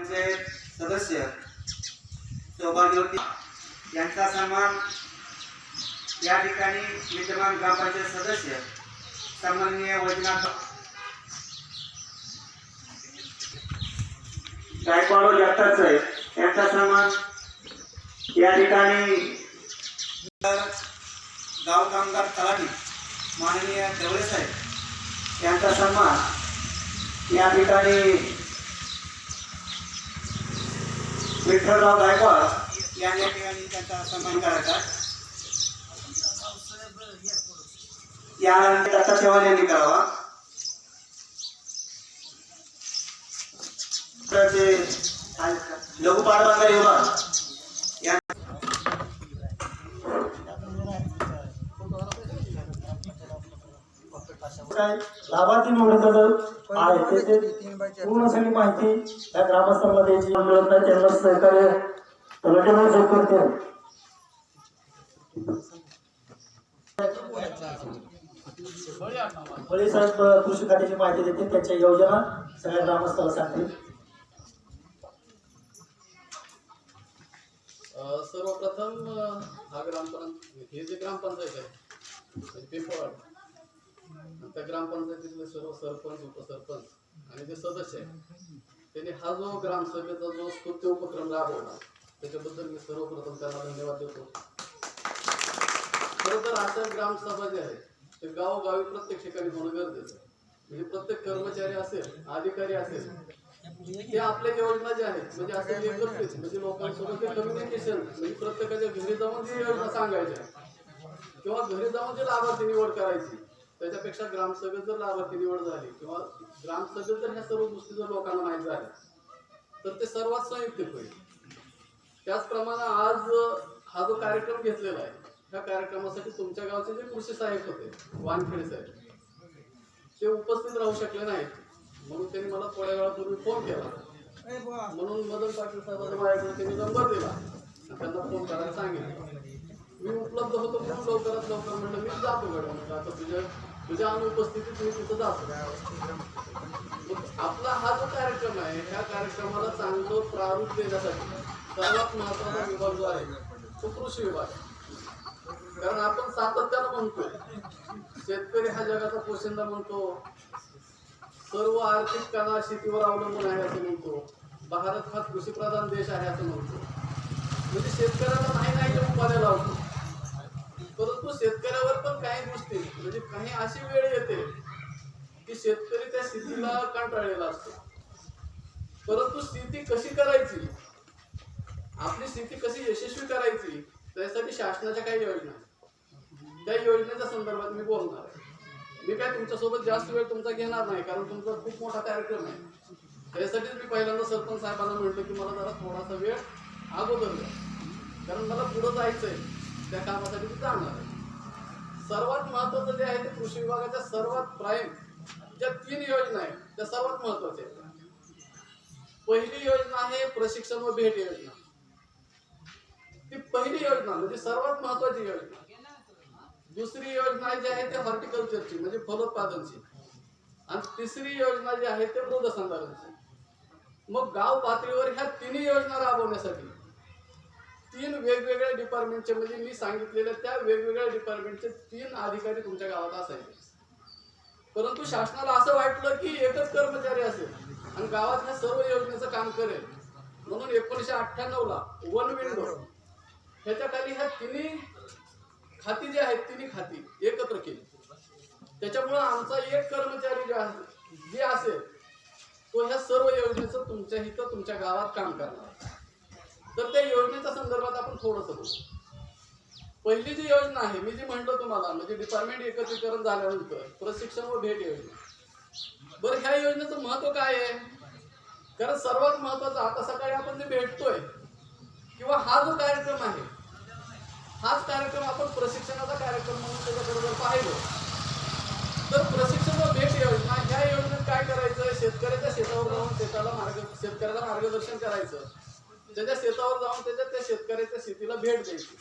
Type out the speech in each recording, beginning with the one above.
ग्रामपंचायत सदस्य सौभाग्यवती यांचा सन्मान या ठिकाणी विद्यमान ग्रामपंचायत सदस्य सन्माननीय वैजनाथ गायकवाड जगतापचे यांचा सन्मान या ठिकाणी गाव कामगार तलाठी माननीय ढवळे साहेब यांचा सन्मान या ठिकाणी विठ्ठलराव गायकवाड या ठिकाणी त्यांचा सन्मान करायचा यानंतर दत्ता चव्हाण यांनी करावा। लघु पाटबंधारे विभाग लाभार्थी निवडीचा जर आहे त्याचे पूर्ण सगळी माहिती त्या ग्रामस्थांना द्यायची मिळत नाही त्यांना सहकार्य तलाठ्याने करते। बळे साहेब कृषी खात्याची माहिती देतील त्याच्या योजना सगळ्या ग्रामस्थांना सांगतील। सर्वप्रथम हा ग्रामपंचायत हे जे ग्रामपंचायत आहे पिंपळवाड त्या ग्रामपंचायतीतले सर्व सरपंच उपसरपंच आणि जे सदस्य आहेत त्यांनी हा जो ग्रामसभेचा जो स्तुत्य उपक्रम राबवला त्याच्याबद्दल मी सर्वप्रथम त्यांना धन्यवाद देतो। खरं तर अशा ग्रामसभा जे आहेत ते गावोगावी प्रत्येक ठिकाणी होणं गरजेचं आहे। म्हणजे प्रत्येक कर्मचारी असेल अधिकारी असेल ते आपल्या योजना ज्या आहेत म्हणजे असं एकत्रित म्हणजे लोकांसोबत कम्युनिकेशन म्हणजे प्रत्येकाच्या घरी जाऊन जी योजना सांगायच्या किंवा घरी जाऊन जे लाभार्थी निवड करायची त्याच्यापेक्षा ग्रामसभेत जर लाभार्थी निवड झाली किंवा ग्रामसभेत जर ह्या सर्व गोष्टी जर लोकांना माहीत झाल्या तर ते सर्वात संयुक्त होईल। त्याचप्रमाणे आज हा जो कार्यक्रम घेतलेला आहे ह्या कार्यक्रमासाठी तुमच्या गावचे जे कृषी सहाय्यक होते वानखेडे साहेब ते उपस्थित राहू शकले नाहीत म्हणून त्यांनी मला थोड्या वेळापूर्वी फोन केला म्हणून मदन पाटील साहेबांना माझ्याकडे त्यांनी नंबर दिला त्यांना फोन करायला सांगितलं। मी उपलब्ध होतो म्हणून लवकरात लवकर म्हणलं मी जातो घडवून आता तुझ्या अनुपस्थितीत मी तिथं जातो। आपला हा जो कार्यक्रम आहे ह्या कार्यक्रमाला चांगलं प्रारूप देण्यासाठी सर्वात महत्त्वाचा विभाग जो आहे तो कृषी विभाग आहे। कारण आपण सातत्यानं म्हणतो शेतकरी हा जगाचा पोशिंदा म्हणतो सर्व आर्थिक कणा शेतीवर अवलंबून आहे असं म्हणतो भारत हा कृषीप्रधान देश आहे असं म्हणतो म्हणजे शेतकऱ्याला नाही उत्पादन लावतो परंतु शेतकऱ्यावर पण काही गोष्टी म्हणजे काही अशी वेळ येते की शेतकरी त्या शेतीला कंटाळलेला असतो परंतु शेती कशी करायची आपली शेती कशी यशस्वी करायची त्यासाठी शासनाच्या काही योजना त्या योजनेच्या संदर्भात मी बोलणार आहे। मी काय तुमच्यासोबत जास्त वेळ तुमचा घेणार नाही कारण तुमचा खूप मोठा कार्यक्रम आहे त्यासाठीच मी पहिल्यांदा सरपंच साहेबांना म्हटलं की मला जरा थोडासा वेळ अगोदर द्या कारण मला पुढं जायचं आहे त्या कामासाठी मी जाणार आहे। सर्वात महत्त्वाचं जे आहे ते कृषी विभागाच्या सर्वात प्राईम ज्या 3 योजना आहेत त्या सर्वात महत्त्वाच्या आहेत। पहिली योजना आहे प्रशिक्षण व भेट योजना ती पहिली योजना म्हणजे सर्वात महत्त्वाची योजना। दुसरी योजना जी आहे ते हॉर्टिकल्चरची म्हणजे फलोत्पादनची आणि तिसरी योजना जी आहे ते मृदसंधारणची। मग गाव पातळीवर ह्या तिन्ही योजना राबवण्यासाठी 3 वेगवेगळ्या डिपार्टमेंटचे म्हणजे मी सांगितलेल्या त्या वेगवेगळ्या डिपार्टमेंटचे 3 अधिकारी तुमच्या गावात असायचे परंतु शासनाला असं वाटलं की एकच कर्मचारी असेल आणि गावात ह्या सर्व योजनेचं काम करेल म्हणून 1998ला वन विंडो ह्याच्याखाली ह्या तिन्ही खाती जी आहेत तिन्ही खाती एकत्र केली। त्याच्यामुळे आमचा एक कर्मचारी जे असेल तो ह्या सर्व योजनेचं तुमच्या इथं तुमच्या गावात काम करणार। तर त्या योजनेच्या संदर्भात आपण थोडंसं बोलू। पहिली जी योजना आहे मी जी म्हटलं तुम्हाला म्हणजे डिपार्टमेंट एकत्रीकरण झाल्यानंतर प्रशिक्षण व भेट योजना। बरं ह्या योजनेचं महत्त्व काय आहे कारण सर्वात महत्त्वाचं आता सकाळी आपण जे भेटतोय किंवा हा जो कार्यक्रम आहे हाच कार्यक्रम आपण प्रशिक्षणाचा कार्यक्रम म्हणून त्याच्याकडे जर पाहिलं तर प्रशिक्षण व भेट योजना ह्या योजनेत काय करायचं शेतकऱ्याच्या शेतावर जाऊन शेतकऱ्याला मार्गदर्शन करायचं त्याच्या शेतावर जाऊन त्या शेतकऱ्याच्या शेतीला भेट द्यायची।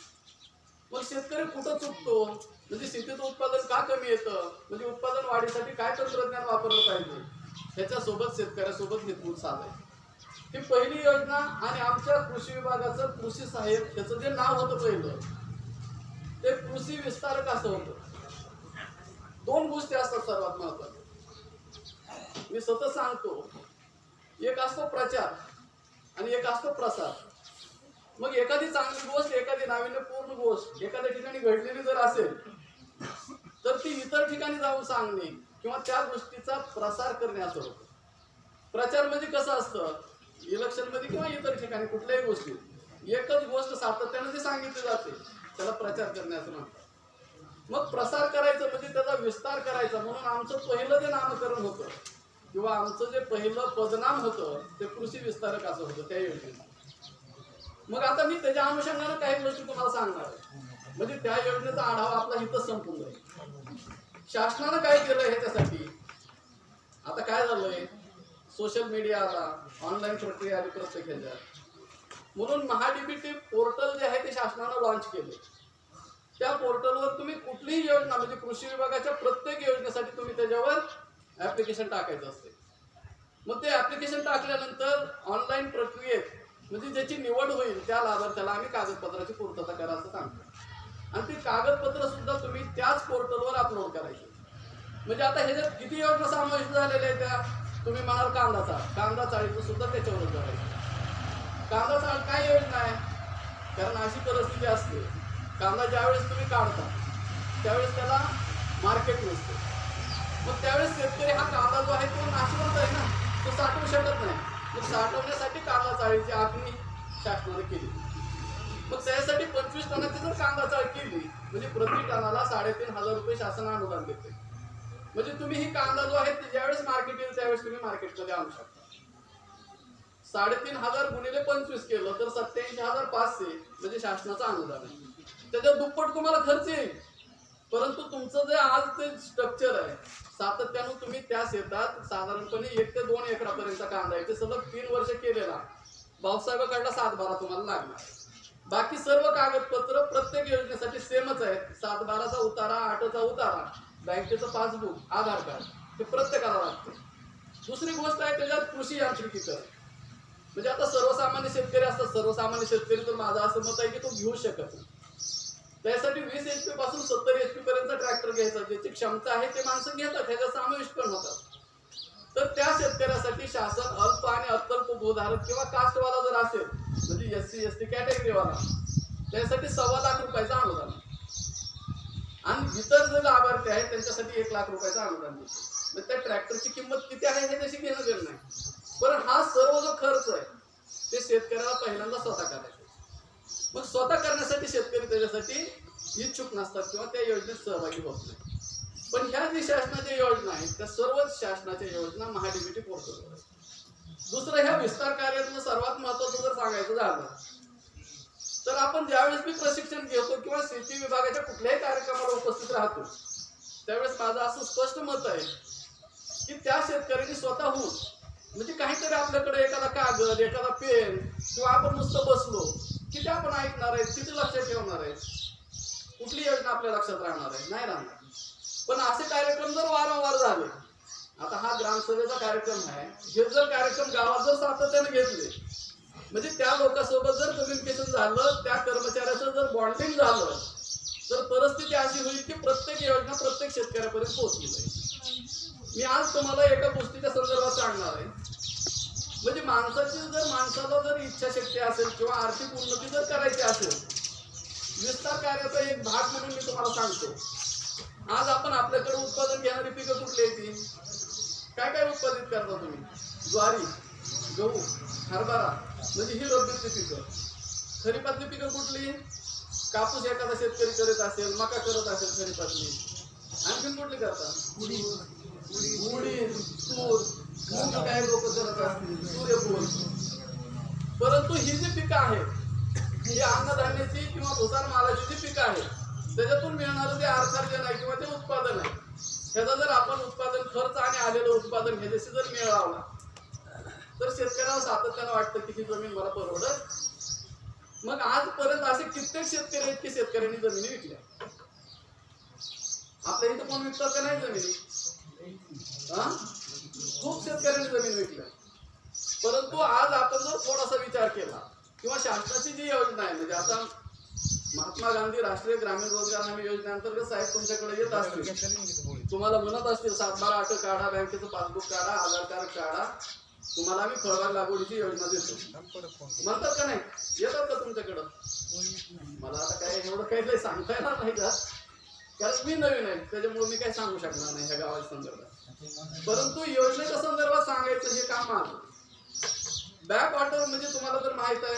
मग शेतकरी कुठं चुकतो म्हणजे शेतीचं उत्पादन का कमी येतं म्हणजे उत्पादन वाढीसाठी काय तंत्रज्ञान वापरलं पाहिजे ह्याच्यासोबत शेतकऱ्यासोबत हितगुज साधायचं। ही पहिली योजना आणि आमच्या कृषी विभागाचं कृषी सहाय्यक त्याचं जे नाव होतं पहिलं ते कृषी विस्तारक असं होतं. दोन गोष्टी असतात सर्वात महत्वाच्या. मी सतत सांगतो, एक असतो प्रचार आणि एक असतो प्रसार. मग एखादी चांगली गोष्ट, एखादी नाविन्यपूर्ण गोष्ट एखाद्या ठिकाणी घडलेली जर असेल तर ती इतर ठिकाणी जाऊन सांगणे किंवा त्या गोष्टीचा प्रसार करणे असं होतं. प्रचार म्हणजे कसं असतं, इलेक्शन मध्ये किंवा इतर ठिकाणी कुठल्याही गोष्टीत एकच गोष्ट सातत्याने जी सांगितली जाते त्याला प्रचार करणे असं म्हणतात. मग प्रसार करायचं म्हणजे त्याचा विस्तार करायचा. म्हणून आमचं पहिलं जे नामकरण होतं किंवा आमचं जे पहिलं पदनाम होतं ते कृषी विस्तारक असं होतं त्या योजनेचं. मग आता मी त्याच्या अनुषंगाने काही गोष्टी तुम्हाला सांगणार आहे. म्हणजे त्या योजनेचा आढावा आपला इथंच संपून जाईल. शासनानं काय केलं ह्याच्यासाठी, आता काय झालंय, सोशल मीडिया आला, ऑनलाईन प्रक्रिया आली प्रत्येक ह्याच्यात. म्हणून महाडीबीटी पोर्टल जे आहे ते शासनानं लॉन्च केले. त्या पोर्टलवर तुम्ही कुठलीही योजना म्हणजे कृषी विभागाच्या प्रत्येक योजनेसाठी तुम्ही त्याच्यावर ऍप्लिकेशन टाकायचं असते. मग ते ऍप्लिकेशन टाकल्यानंतर ऑनलाईन प्रक्रियेत म्हणजे ज्याची निवड होईल त्या लाभार्थ्याला आम्ही कागदपत्राची पूर्तता करा असं सांगतो. आणि ती कागदपत्र सुद्धा तुम्ही त्याच पोर्टलवर अपलोड करायची. म्हणजे आता ह्याच्यात किती योजना समाविष्ट झालेल्या आहेत त्या तुम्ही म्हणाल कांदा चाळीचं सुद्धा त्याच्यावरच करायचं. कांदा चाळ काय योजना आहे, कारण अशी परिस्थिती असते कांदा ज्यावेळेस तुम्ही काढता त्यावेळेस त्याला मार्केट नसते. मग त्यावेळेस शेतकरी हा कांदा जो आहे तो नाशवंत आहे ना, तो साठवू शकत नाही. मग साठवण्यासाठी कांदा चाळीची आखणी शासनाने केली. मग त्यासाठी 25 टनाची जर कांदा चाळ केली म्हणजे प्रति टनाला 3,500 रुपये शासन अनुदान देते. म्हणजे तुम्ही ही कांदा जो आहे ज्यावेळेस मार्केट येईल त्यावेळेस तुम्ही मार्केटमध्ये आणू शकता. 3,500 गुणिले 25 केलं तर 87,500 म्हणजे शासनाचं अनुदान आहे. त्याच्या दुप्पट तुम्हाला खर्च येईल, परंतु तुमचं जे आज ते स्ट्रक्चर आहे सातत्यानं तुम्ही त्या शेतात साधारणपणे 1 ते 2 एकरापर्यंत कांदा आहे ते सलग 3 वर्ष केलेला भाऊसाहेबांकडला 7/12 तुम्हाला लागणार. बाकी सर्व कागदपत्र प्रत्येक योजनेसाठी सेमच आहेत. 7/12चा उतारा, 8चा उतारा, बँकेचं पासबुक, आधार कार्ड हे प्रत्येकाला लागतं. दुसरी गोष्ट आहे त्याच्यात कृषी यांत्रिकीकरण. म्हणजे आता सर्वसामान्य शेतकरी असतात, सर्वसामान्य शेतकरी तर माझं असं मत आहे की तो घेऊ शकत नाही. त्यासाठी 20 HP पासून 70 HP पर्यंत ट्रॅक्टर घ्यायचा, ज्याची क्षमता आहे ते माणसं घेतात, ह्याच्यात समाविष्ट पण होतात. तर त्या शेतकऱ्यासाठी शासन अल्प आणि अत्यल्प भूधारक किंवा कास्टवाला जर असेल म्हणजे SC ST कॅटेगरीवाला त्यासाठी 1.25 लाख रुपयाचं अनुदान आणि इतर जे लाभार्थी आहेत त्यांच्यासाठी 1 लाख रुपयाचं अनुदान देतो. मग त्या ट्रॅक्टरची किंमत किती आहे हे त्याशी घेणं देणं नाही. पण हा सर्व जो खर्च आहे ते शेतकऱ्याला पहिल्यांदा स्वतः करायचा. मग स्वतः करण्यासाठी शेतकरी त्याच्यासाठी इच्छुक नसतात किंवा त्या योजनेत सहभागी होत नाही. पण ह्या जी शासनाच्या योजना आहेत त्या सर्वच शासनाच्या योजना महाडीबीटी पोर्टलवर आहेत. दुसरं ह्या विस्तार कार्यातलं सर्वात महत्वाचं जर सांगायचं झालं तर आपण ज्यावेळेस मी प्रशिक्षण घेतो किंवा शेती विभागाच्या कुठल्याही कार्यक्रमाला उपस्थित राहतो त्यावेळेस माझं असं स्पष्ट मत आहे की त्या शेतकऱ्यांनी स्वतःहून म्हणजे काहीतरी आपल्याकडे एखादा कागद, एखादा पेन किंवा आपण नुसतं बसलो किती आपण ऐकणार आहे, किती लक्षात ठेवणार आहे, कुठली योजना आपल्या लक्षात राहणार आहे, नाही राहणार. पण असे कार्यक्रम जर वारंवार झाले, आता हा ग्रामसभेचा कार्यक्रम आहे, हे जर कार्यक्रम गावात जर सातत्याने घेतले म्हणजे त्या लोकांसोबत जर कम्युनिकेशन झालं, त्या कर्मचाऱ्याचं जर बॉन्डिंग झालं तर परिस्थिती अशी होईल की प्रत्येक योजना प्रत्येक शेतकऱ्यापर्यंत पोहोचली जाईल. मी आज तुम्हाला एका गोष्टीच्या संदर्भात सांगणार आहे. म्हणजे माणसाला जर इच्छाशक्ती असेल किंवा आर्थिक उन्नती जर करायची असेल, विस्तार कार्याचा एक भाग म्हणून मी तुम्हाला सांगतो. आज आपण आपल्याकडे उत्पादन घेणारी पिकं कुठली येतील, काय काय उत्पादित करता तुम्ही, ज्वारी, गहू, हरभरा म्हणजे ही रब्बीची पिकं. खरीपातली पिकं कुठली, कापूस एखादा शेतकरी करत असेल, मका करत असेल खरीपातली. आणखीन कुठली करतात, उडीद, तूर, मूग काही लोक करत असतील, सूर्यफूल. परंतु ही जी पिकं आहेत ही अन्नधान्याची किंवा भुसार मालाची जी पिकं आहेत त्याच्यातून मिळणारं जे अर्थार्जन आहे किंवा जे उत्पादन आहे त्याचा जर आपण उत्पादन खर्च आणि आलेलं उत्पादन ह्याच्याशी जर मेळ लावला तर शेतकऱ्याला सातत्यानं वाटतं की ही जमीन मला परवडत. मग आजपर्यंत असे कित्येक शेतकरी आहेत की शेतकऱ्यांनी जमिनी विकल्या. आपल्या इथं कोण विकतात का नाही जमिनी, खूप शेतकऱ्यांनी जमीन विकल्या. परंतु आज आपण जर थोडासा विचार केला किंवा शासनाची जी योजना आहे, म्हणजे आता महात्मा गांधी राष्ट्रीय ग्रामीण रोजगार हमी योजनेअंतर्गत साहेब तुमच्याकडे येत असतील, तुम्हाला म्हणत असतील 7/12 8 काढा, बँकेचं पासबुक काढा, आधार कार्ड काढा, तुम्हाला आम्ही फळबाग लागवडीची योजना देतो म्हणतात का नाही? येतात का तुमच्याकडं? मला आता काय एवढं काही सांगता येणार नाही का, कारण मी नवीन आहे, त्याच्यामुळे मी काही सांगू शकणार नाही ह्या गावाच्या संदर्भात. परंतु योजनेच्या संदर्भात सांगायचं हे काम माझं. बॅक वॉटर म्हणजे तुम्हाला जर माहित आहे,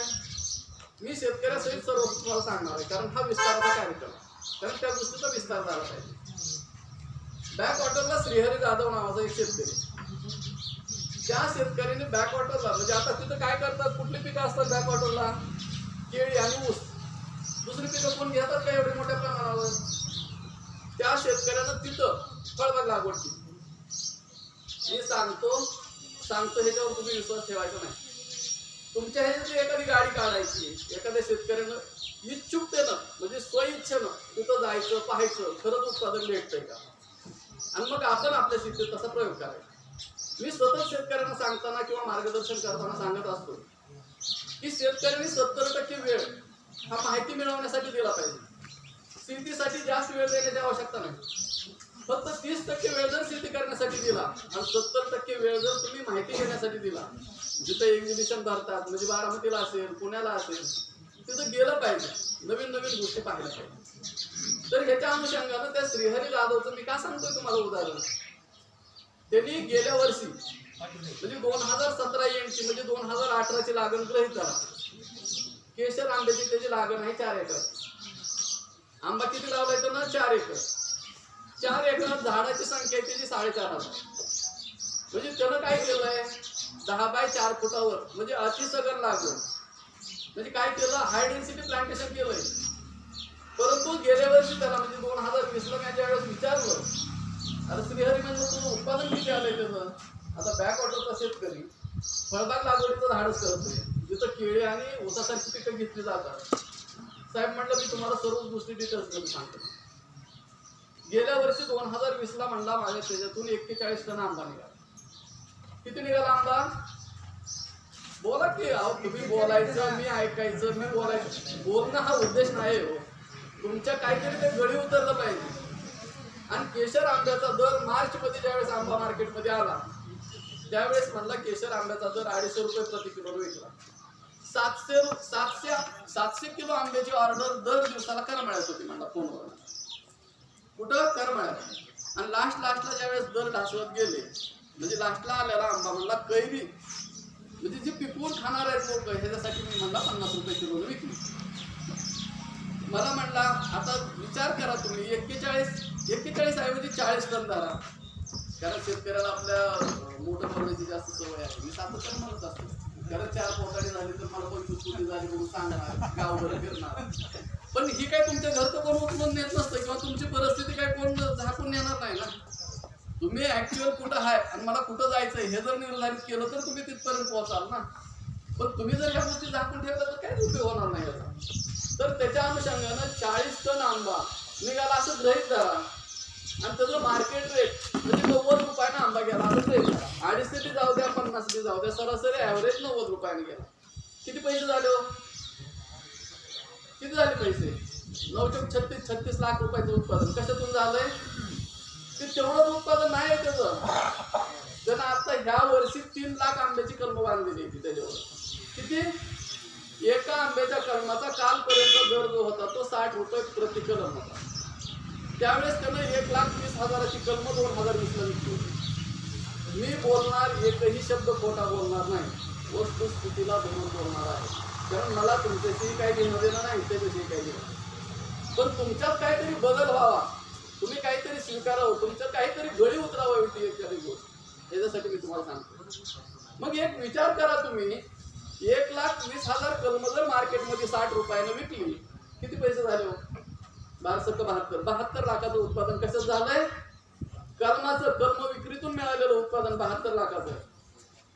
मी शेतकऱ्यासहित सर्व तुम्हाला सांगणार आहे, कारण हा विस्ताराचा कार्यक्रम आहे, कारण त्या गोष्टीचा विस्तार झाला पाहिजे. बॅक वॉटरला श्रीहरी जाधव नावाचा एक शेतकरी, त्या शेतकऱ्याने बॅक वॉटरला म्हणजे आता तिथं काय करतात, कुठली पिकं असतात बॅक वॉटरला? केळी आणि ऊस. दुसरी पिकं कोण घेतात का एवढी मोठ्या प्रमाणावर? त्या शेतकऱ्यानं तिथं फळबाग लागवड केली. मी सांगतो ह्याच्यावर तुम्ही विश्वास ठेवायचा नाही. तुमच्या ह्याच्यात एखादी गाडी काढायची, एखाद्या शेतकऱ्यानं इच्छुकतेनं म्हणजे स्वइच्छेनं तिथं जायचं, पाहायचं खरंच उत्पादन भेटतंय का, आणि मग आपण आपल्या शेतीत तसा प्रयोग करायचा. मी सतत शेतकऱ्यांना सांगताना किंवा मार्गदर्शन करताना सांगत असतो की शेतकऱ्यांनी 70% वेळ हा माहिती मिळवण्यासाठी दिला पाहिजे. शेतीसाठी जास्त वेळ देण्याची आवश्यकता नाही. फक्त 30% वेळ जर शेती करण्यासाठी दिला आणि 70% वेळ जर तुम्ही माहिती घेण्यासाठी दिला, जिथं एक्झिबिशन भरतात म्हणजे बारामतीला असेल, पुण्याला असेल, तिथं गेलं पाहिजे, नवीन नवीन गोष्टी पाहायला पाहिजे. तर ह्याच्या अनुषंगानं त्या श्रीहरी जाधवचं मी का सांगतोय तुम्हाला उदाहरण, त्यांनी गेल्या वर्षी म्हणजे 2017-80 म्हणजे 2018ची लागण गृहीत करा. केशर आंब्याची त्याची लागण आहे 4 एकर. आंबा किती लावलाय तो ना? 4 एकर. 4 एकरात झाडाची संख्या आहे त्याची 4.5 म्हणजे त्यानं काय केलंय, 10 बाय 4 फुटावर म्हणजे अतिसघन लागवड म्हणजे काय केलं, हाय डेन्सिटी प्लांटेशन केलंय. परंतु गेल्या वर्षी त्याला म्हणजे 2020ला मी ज्यावेळेस विचारलं, आता श्रीहरी म्हणजे तुझं उत्पादन किती आलंय त्याचं? आता बॅक वॉटरचा शेतकरी फळबाग लागवडीचं धाडस करतोय, जिथं केळी आणि ऊसासारखी पिकं घेतली जातात. साहेब म्हटलं मी तुम्हाला सर्व गोष्टी डिटेल्स मध्ये सांगतो. गेल्या वर्षी 2020ला म्हणला माझ्या त्याच्यातून 41 टन आंबा निघाला. किती निघाला आंबा? बोला की, अहो तुम्ही बोलायचं, मी ऐकायचं, मी बोलायचं. बोलणं हा उद्देश नाही हो. तुमच्या काहीतरी ते गळी उतरलं पाहिजे. आणि केशर आंब्याचा दर मार्च मध्ये ज्यावेळेस आंबा मार्केटमध्ये आला त्यावेळेस म्हणला केशर आंब्याचा दर 250 रुपये प्रति किलो विकला. 700 किलो आंब्याची ऑर्डर दर दिवसाला करमाळ्यात होती म्हणला फोनवर. कुठं? करमाळ्यात. आणि लास्टला ज्यावेळेस दर ढासळत गेले म्हणजे लास्टला आलेला आंबा म्हणला कैरी म्हणजे जी पिकवून खाणार आहेत लोक ह्याच्यासाठी मी म्हणला 50 रुपये किलो विकली. मला म्हणला आता विचार करा तुम्ही 41 ऐवजी 40 टन धरा, कारण शेतकऱ्याला आपल्या मोठं बनवायची जास्त सवय आहे. मी सातत्याने म्हणत असतो, कारण 4 पोटाडी झाली तर मला 25 कोटी झाली म्हणून सांगणार, गावभर फिरणार. पण ही काय तुमच्या घरचं कोण उचलून नेत नसतं किंवा तुमची परिस्थिती काय कोण झाकून नेणार नाही ना. तुम्ही ऍक्च्युअल कुठं आहे आणि मला कुठं जायचंय हे जर निर्धारित केलं तर तुम्ही तिथपर्यंत पोहोचाल ना. पण तुम्ही जर ह्या गोष्टी झाकून ठेवल्या तर काहीच उपयोग होणार नाही याचा. तर त्याच्या अनुषंगानं 40 टन आंबा निघाला असं गृहीत धरा आणि त्याचं मार्केट रेट म्हणजे 90 रुपयानं आंबा गेला असं गृहीत धरा. 250 जाऊ द्या, 50 जाऊ द्या, सरासरी ॲव्हरेज 90 रुपयाने गेला. किती पैसे झाले हो? किती झाले पैसे? 36 लाख रुपयाचं उत्पादन कशातून झालंय? ते तेवढं उत्पादन नाही आहे त्यानं आता ह्या वर्षी 3 लाख आंब्याची कलम बांधलेली होती त्याच्यावर. किती? एका आंब्याच्या कलमाचा कालपर्यंत दर जो होता तो 60 रुपये प्रति कलम होता. त्यावेळेस त्यानं 1,20,000ची कलम 2020ला विकली होती. मी बोलणार एकही शब्द खोटा बोलणार नाही, वस्तुस्थितीला धरून बोलणार आहे, कारण मला तुमच्याशी काही घेणं देणं नाही, त्याच्याशी काही घेणं. पण तुमच्यात काहीतरी बदल व्हावा, तुम्ही काहीतरी स्वीकारावं, तुमच्यात काहीतरी गळी उतरावं एखादी गोष्ट, याच्यासाठी मी तुम्हाला सांगतो. मग एक विचार करा तुम्ही, 1,20,000 कलम जर मार्केटमध्ये 60 रुपयाने विकली, किती पैसे झाले हो? 72 लाखाचं उत्पादन कसं झालंय? कलमाचं कलम विक्रीतून मिळालेलं उत्पादन 72 लाखाचं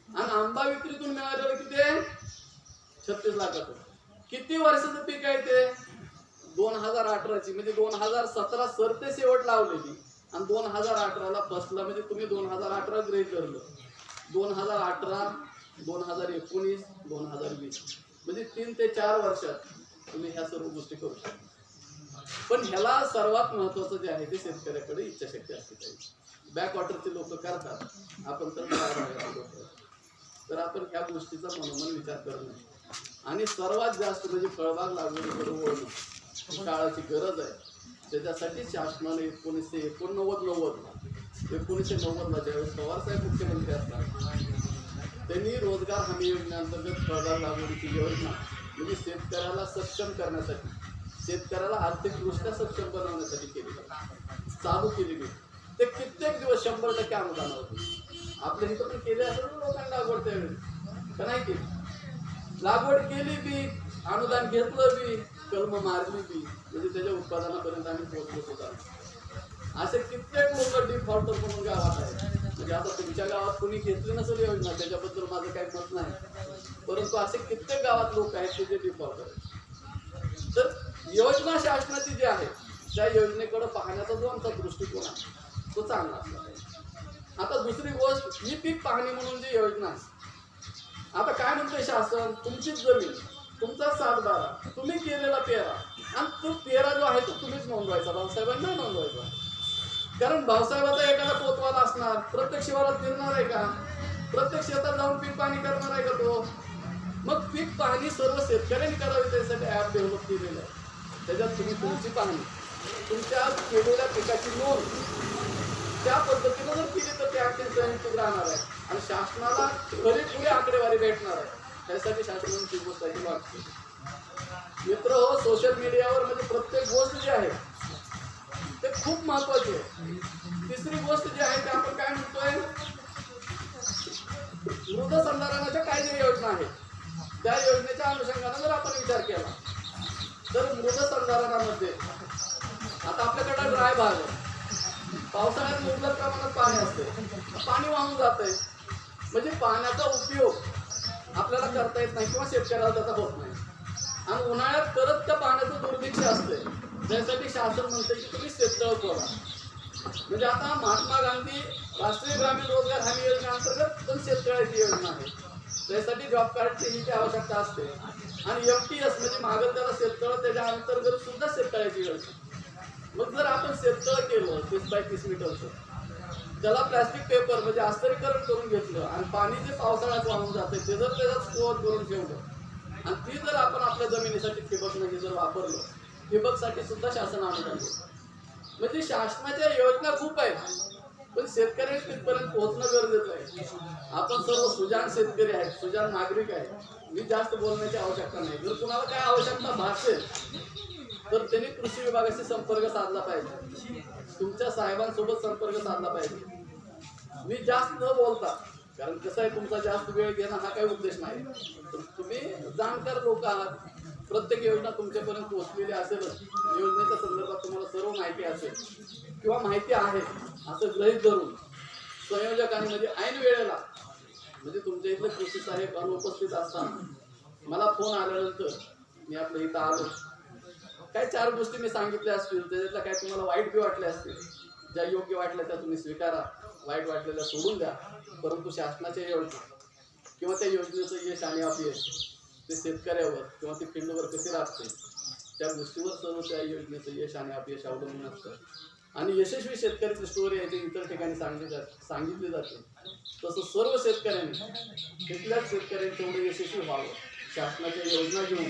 आणि आंबा विक्रीतून मिळालेलं किती आहे? 36 लाखाचं. किती वर्षाचं पीक आहे ते? 2018ची म्हणजे 2017 सरते शेवट लावलेली आणि 2018ला फसला म्हणजे तुम्ही 2018 गृहीत धरलं. 2018 2019 2020 म्हणजे 3 ते 4 वर्षात तुम्ही ह्या सर्व गोष्टी करू शकता. पण ह्याला सर्वात महत्वाचं जे आहे ते शेतकऱ्याकडे इच्छाशक्ती असली पाहिजे. बॅकवॉटरचे लोक करतात, आपण तर लोक, तर आपण ह्या गोष्टीचा मनोमन विचार करत नाही. आणि सर्वात जास्त म्हणजे फळबाग लागवडीकडे वळणं काळाची गरज आहे. त्याच्यासाठी शासनाने 1990ला ज्यावेळेस पवारसाहेब मुख्यमंत्री असतात त्यांनी रोजगार हमी योजनेअंतर्गत फळबाग लागवडीची योजना म्हणजे शेतकऱ्याला सक्षम करण्यासाठी, शेतकऱ्याला आर्थिकदृष्ट्या सक्षम बनवण्यासाठी चालू केलेली. ते कित्येक दिवस 100% अनुदान होते. आपल्या इथं पण केले असेल लोकांनी लागवड त्यावेळी का नाही केली. लागवड केली बी, अनुदान घेतलं बी, कलम मारली बी, म्हणजे त्याच्या उत्पादनापर्यंत आम्ही पोहोचलो सुद्धा. असे कित्येक लोक डिफॉल्टर म्हणून गावात आहेत. म्हणजे आता तुमच्या गावात कोणी घेतली नसेल योजना, त्याच्याबद्दल माझं काही मत नाही, परंतु असे कित्येक गावात लोक आहेत ते जे डिफॉल्टर आहेत. तर योजना शासनाची जी आहे त्या योजनेकडे पाहण्याचा जो आमचा दृष्टिकोन आहे तो चांगला असला पाहिजे. आता दुसरी गोष्ट ही पीक पाहणी म्हणून जी योजना आहे, आता काय म्हणतोय शासन, तुमचीच जमीन, तुमचा 7/12 तुम्ही केलेला पेरा, आणि तो पेरा जो आहे तो तुम्हीच नोंदवायचा, भाऊसाहेबांना नोंदवायचा. कारण भाऊसाहेबाचा एखादा कोतवाल असणार, प्रत्येक शिवारात फिरणार आहे का, प्रत्येक शेतात जाऊन पीक पाहणी करणार आहे का तो. मग पीक पाहणी सर्व शेतकऱ्यांनी करावी, त्यासाठी ॲप डेव्हलप केलेलं आहे. त्याच्यात तुम्ही तुमची पाहणी, तुमच्या केलेल्या पिकाची नोंद त्या पद्धतीनं जर केली तर ते अखेर संयुक्त राहणार आहे आणि शासनाला खरी पुढे आकडेवारी भेटणार आहे. त्यासाठी शासनाने ती गोष्ट वाटते. मित्र हो, सोशल मीडियावर म्हणजे प्रत्येक गोष्ट जी आहे ते खूप महत्वाची आहे. तिसरी गोष्ट जी आहे ते आपण काय म्हणतोय, मृदसंधारणाच्या काय ज्या योजना आहेत त्या योजनेच्या अनुषंगाने जर आपण विचार केला तर मृदसंधारणामध्ये आता आपल्याकडे ड्राय भाग आहे, पावसाळ्यात मुबलक प्रमाणात पाणी असते, पाणी वाहून जातंय, म्हणजे पाण्याचा उपयोग आपल्याला करता येत नाही किंवा शेतकऱ्याला त्याचा होत नाही. आणि उन्हाळ्यात करत त्या पाण्याचं दुर्भिक्ष असते, त्यासाठी शासन म्हणते की तुम्ही शेततळ खोला. म्हणजे आता महात्मा गांधी राष्ट्रीय ग्रामीण रोजगार हमी योजनेअंतर्गत पण शेततळ्याची योजना आहे, त्यासाठी जॉब कार्डची ही आवश्यकता असते. आणि MTS म्हणजे मागं त्याला शेततळ, त्याच्या अंतर्गत सुद्धा शेततळ्याची योजना. मग जर आपण शेततळ केलं 30 बाय 30 मीटरचं, त्याला प्लॅस्टिक पेपर म्हणजे आस्तरीकरण करून घेतलं आणि पाणी जे पावसाळ्यात वाहून जाते ते जर त्याच्यात स्टोअर करून ठेवलं आणि ती जर आपण आपल्या जमिनीसाठी ठिबक नाही जर वापरलं, ठिबकसाठी सुद्धा शासन अनुदान देतं. म्हणजे शासनाच्या योजना खूप आहेत, पण शेतकऱ्यांनी तिथपर्यंत पोहोचणं गरजेचं आहे. आपण सर्व सुजाण शेतकरी आहेत, सुजाण नागरिक आहेत. मी जास्त बोलण्याची आवश्यकता नाही. जर कुणाला काय आवश्यकता भासेल तर त्यांनी कृषी विभागाशी संपर्क साधला पाहिजे, तुमच्या साहेबांसोबत संपर्क साधला पाहिजे. मी जास्त न बोलता, कारण कसं आहे तुमचा जास्त वेळ घेणं हा काही उद्देश नाही, तर तुम्ही जाणकार लोक आहात, प्रत्येक योजना तुमच्यापर्यंत पोहोचलेली असेलच, योजनेच्या संदर्भात तुम्हाला सर्व माहिती असेल किंवा माहिती आहे असं गृहीत धरून संयोजकांनी म्हणजे ऐन वेळेला म्हणजे तुमच्या इथले कृषी साहेब अनुपस्थित असताना मला फोन आल्यानंतर मी आपल्या इथं आलो, काय 4 गोष्टी मी सांगितल्या असतील, त्याच्यातल्या काय तुम्हाला वाईट बी वाटल्या असतील, ज्या योग्य वाटल्या त्या तुम्ही स्वीकारा, वाईट वाटलेल्या सोडून द्या. परंतु शासनाच्या योजना किंवा त्या योजनेचं यश आणि अपयश ते शेतकऱ्यावर किंवा ते फील्डवर कसे राहते त्या गोष्टीवर सर्व त्या योजनेचं यश आणि अपयश अवलंबून असतं. आणि यशस्वी शेतकऱ्याची स्टोरी आहे ते इतर ठिकाणी सांगितली जाते. तसं सर्व शेतकऱ्यांनी तिथल्याच शेतकऱ्यांनी तेवढं यशस्वी व्हावं. शासनाच्या योजना घेऊन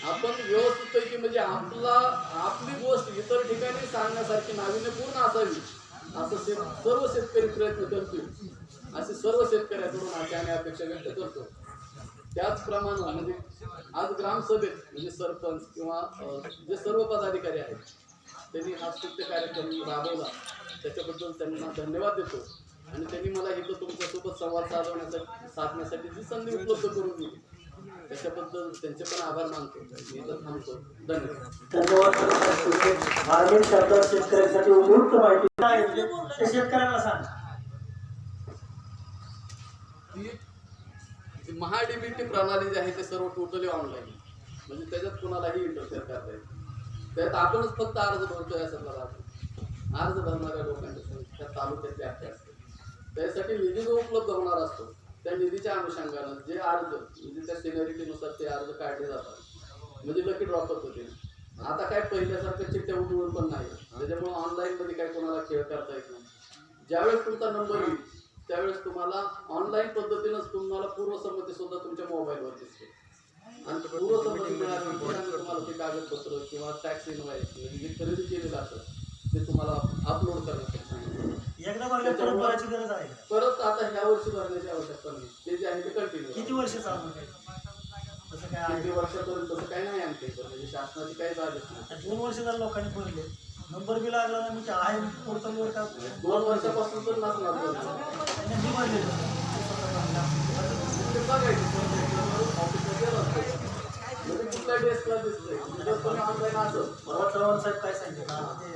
आपण व्यवस्थितपैकी म्हणजे आपली गोष्ट इतर ठिकाणी सांगण्यासारखी नाविन्यपूर्ण असावी असं सर्व शेतकरी प्रयत्न करतील, असे सर्व शेतकऱ्याकडून आशा आणि अपेक्षा व्यक्त करतो. त्याचप्रमाणे म्हणजे आज ग्रामसभेत म्हणजे सरपंच किंवा जे सर्व पदाधिकारी आहेत त्यांनी हा स्तुत्य कार्यक्रम राबवला, त्याच्याबद्दल त्यांना धन्यवाद देतो. आणि त्यांनी मला इथं तुमच्यासोबत संवाद साधण्यासाठी जी संधी उपलब्ध करून दिली त्याच्याबद्दल त्यांचे पण आभार मानतो. मी इथं थांबतो. धन्यवाद. धार्मिक शब्दात शेतकऱ्यांसाठी उपयुक्त माहिती काय ते शेतकऱ्यांना सांग. ती महाडीबीटी प्रणाली जी आहे ते सर्व टोटली ऑनलाईन, म्हणजे त्याच्यात कुणालाही इंटरफेअर करता येईल. त्यात आपणच फक्त अर्ज भरतोय असं राहतो. अर्ज भरणाऱ्या लोकांच्या संख्या तालुक्यातली अख्या असते, त्यासाठी निधी जो उपलब्ध होणार असतो त्या निधीच्या अनुषंगानं जे अर्ज म्हणजे त्या सिनियरिटीनुसार ते अर्ज काढले जातात म्हणजे लकी ड्रॉ पद्धतीने. आता काय पहिल्यासारखं चिठ्ठ्या उठवून पण नाही, त्याच्यामुळे ऑनलाईन मध्ये काय कोणाला खेळ करता येत नाही. ज्यावेळेस तुमचा नंबर येईल त्यावेळेस तुम्हाला ऑनलाईन पद्धतीनंच तुम्हाला पूर्वसंमती सुद्धा तुमच्या मोबाईलवर दिसते आणि पूर्वसंमती मिळाल्यानंतर आम्ही तुम्हाला ते कागदपत्र किंवा टॅक्स इनवाईस म्हणजे जे खरेदी केलेलं असेल ते तुम्हाला अपलोड करण्यासाठी सांगितलं. एकदा भरल्या परत भरायची गरज आहे का? परत आता ह्या वर्षी भरण्याची आवश्यकता नाही, ते जे आहे ते कंटिन्यू. किती वर्ष चालू आहे तसं काय आहे? किती वर्षापर्यंत तसं काही नाही आमच्या इथं, म्हणजे शासनाची काही जागच नाही. 2 वर्ष जर लोकांनी भरले नंबर बी लागला नाही म्हणजे आहे पोर्टलवर का 2 वर्षापासून तर नसणार तो. त्यांनी बी भरले ते बघायचं ऑफिसला गेलं असतं. म्हणजे कुठल्या डेस्कला दिसतंय जर तुम्ही ऑनलाईन असं परवा चव्हाण साहेब काय सांगितलं ते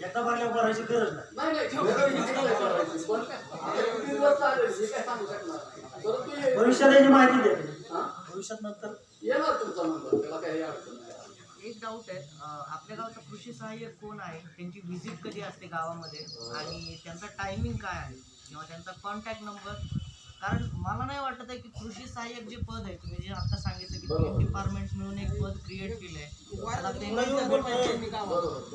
एकदा भरल्यावर भरायची गरज नाही. नाही नाही करायची पण आता किती दिवस चालेल हे काय सांगू शकणार नाही. परंतु हे भविष्यात याची माहिती द्या. हा? भविष्यात नंतर येणार तुमचा नंबर, त्याला काही अडचण नाही. एक डाऊट आहे, आपल्या गावचा कृषी सहाय्यक कोण आहे, त्यांची व्हिजिट कधी असते गावामध्ये आणि त्यांचा टायमिंग काय आहे किंवा त्यांचा कॉन्टॅक्ट नंबर? कारण मला नाही वाटत आहे की कृषी सहाय्यक जे पद आहे, तुम्ही जे आता सांगितलं की बरोबर. 3 डिपार्टमेंट्स मिळून एक पद क्रिएट केलंय, त्याला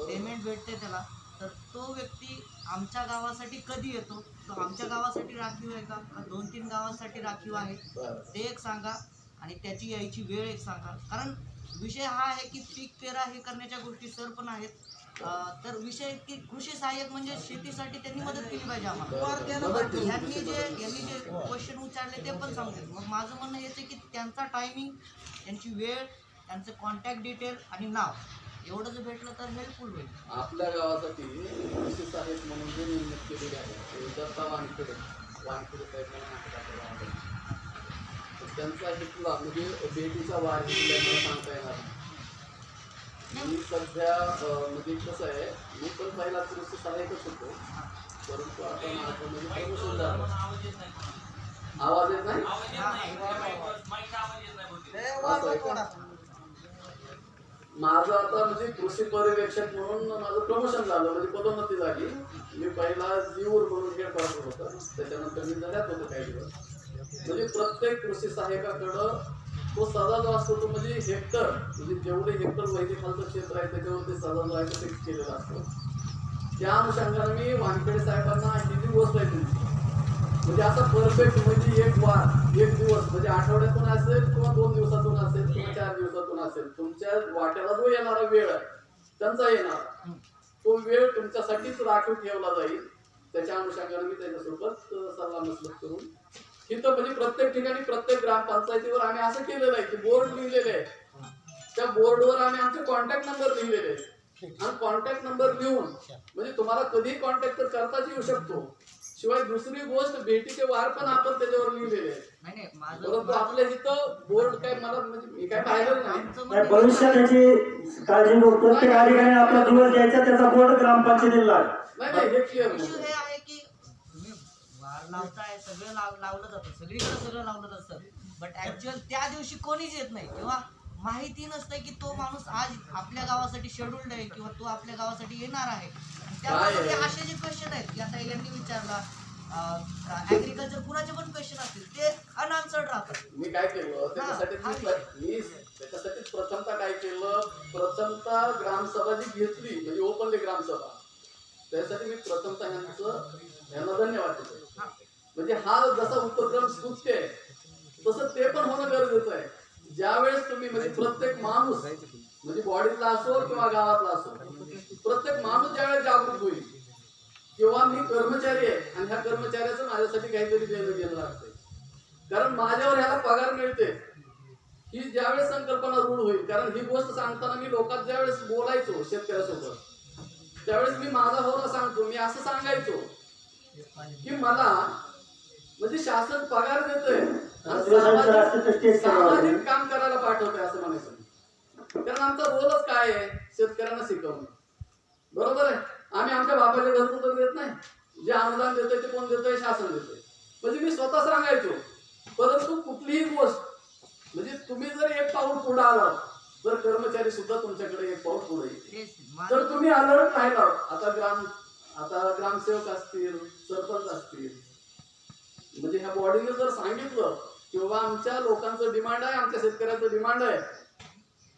पेमेंट भेटते त्याला, तर तो व्यक्ती आमच्या गावासाठी कधी येतो? तो आमच्या गावासाठी राखीव आहे का 2-3 गावासाठी राखीव आहे ते एक सांगा आणि त्याची यायची वेळ एक सांगा. कारण विषय हा आहे की पीक पेरा हे करण्याच्या गोष्टी सर पण आहेत, तर विषय की कृषी सहाय्यक म्हणजे शेतीसाठी त्यांनी मदत केली पाहिजे आम्हाला. यांनी जे क्वेश्चन उच्चारले ते पण सांगतील. मग माझं म्हणणं हेच आहे की त्यांचा टायमिंग, त्यांची वेळ, त्यांचं कॉन्टॅक्ट डिटेल आणि नाव एवढं जर भेटलं तर हेल्पफुल होईल. आपल्या गावासाठी कृषी सहाय्यक म्हणून जे नेमणूक केलेली आहे ते दत्ता वानखेडे साहेब म्हणून आपल्या गावात आहे. तर त्यांचा हितला म्हणजे भेटीचा वार मला सांगता येणार नाही. मी सध्या म्हणजे कसं आहे, मी पण पहिला कृषी सहाय्यकच होतो, परंतु आता माझं म्हणजे प्रमोशन झालं. आवाज येत नाही असं आहे का? माझं आता म्हणजे कृषी पर्यवेक्षक म्हणून माझं प्रमोशन झालं, म्हणजे पदोन्नती झाली. मी पहिला जीवर म्हणून हेड क्वार्टर होतं, त्याच्यानंतर मी जगात होतो काही दिवस. म्हणजे प्रत्येक कृषी सहाय्यकाकडं तो सजा जो असतो तो म्हणजे हेक्टर, म्हणजे जेवढे हेक्टर वैदिकांचं क्षेत्र आहे त्याच्यावर ते सजा जो आहे तो फिक्स केलेला असतो. त्या अनुषंगाने मी वानखेडे साहेबांना ही जी गोष्ट आहे तुमची म्हणजे असं परफेक्ट म्हणजे एक वार एक दिवस म्हणजे आठवड्यातून असेल किंवा 2 दिवसातून असेल किंवा 4 दिवसातून असेल, तुमच्या वाट्याला जो येणारा वेळ आहे त्यांचा येणार तो वेळ तुमच्यासाठीच राखून ठेवला जाईल. त्याच्या अनुषंगाने मी त्याच्यासोबत सल्ला मसलत करून इथं म्हणजे प्रत्येक ठिकाणी प्रत्येक ग्रामपंचायतीवर आम्ही असं केलेलं आहे की बोर्ड लिहिलेले आहे, त्या बोर्डवर आम्ही आमचे कॉन्टॅक्ट नंबर लिहिलेले आहेत आणि कॉन्टॅक्ट नंबर लिहून म्हणजे तुम्हाला कधीही कॉन्टॅक्ट तर करताच येऊ शकतो. शिवाय दुसरी गोष्ट भेटीचे वार पण आपण त्याच्यावर लिहिलेले आहेत. परंतु आपल्या इथं बोर्ड काय मला म्हणजे मी काय पाहिलं नाही. भविष्यात याची काळजी घेऊ. प्रत्येक अधिकारी आपला दिवस द्यायचा, त्याचा बोर्ड ग्रामपंचायतीला लाग. नाही हे क्लिअर इश्यू हे आहे की तुम्ही वार लावताय, सगळं लावलं जातं, सगळीकडे सगळं लावलं जातं, बट ऍक्च्युअल त्या दिवशी कोणीच येत नाही किंवा माहिती नसतं की तो माणूस आज आपल्या गावासाठी शेड्यूल्ड आहे किंवा तो आपल्या गावासाठी येणार आहे. त्यामध्ये असे जे क्वेश्चन आहेत की आता यांनी विचारला ऍग्रिकल्चर कुणाचे पण क्वेश्चन असतील ते अनआन्सर्ड राहतात. मी काय केलं त्याच्यासाठी त्याच्यासाठी प्रथमतः काय केलं, प्रथमतः ग्रामसभा जी घेतली म्हणजे ओपनली ग्रामसभा, त्यासाठी मी प्रथमतः यांना धन्यवाद देतो. म्हणजे हा जसा उपक्रम स्तुत्य आहे तसं ते पण होणं गरजेचं आहे. ज्यावेळेस तुम्ही म्हणजे प्रत्येक माणूस म्हणजे बॉडीतला असो किंवा गावातला असो प्रत्येक माणूस ज्यावेळेस जागृत होईल किंवा मी कर्मचारी आहे आणि ह्या कर्मचाऱ्याचं माझ्यासाठी काहीतरी देणं घेणं लागतंय, कारण माझ्यावर ह्याला पगार मिळते, ही ज्यावेळेस संकल्पना रूढ होईल. कारण ही गोष्ट सांगताना मी लोकात ज्यावेळेस बोलायचो शेतकऱ्यासोबत त्यावेळेस मी माझा होरा सांगतो, मी असं सांगायचो की मला म्हणजे शासन पगार देतोय सामाजिक काम करायला पाठवतोय असं म्हणायचं. कारण आमचा रोलच काय आहे, शेतकऱ्यांना शिकवणं. बरोबर आहे. आम्ही आमच्या बापाच्या घरचं तर देत नाही, जे अनुदान देतोय ते कोण देतोय, शासन देतोय. म्हणजे मी स्वतः सांगायचो. परंतु कुठलीही गोष्ट म्हणजे तुम्ही जर एक पाऊल पुढे आला तर कर्मचारी सुद्धा तुमच्याकडे एक पाऊल पुढे येईल. तर तुम्ही अलर्ट राहिला. आता ग्रामसेवक असतील, सरपंच असतील, म्हणजे ह्या बॉडीने जर सांगितलं की बाबा आमच्या लोकांचं डिमांड आहे, आमच्या शेतकऱ्याचं डिमांड आहे,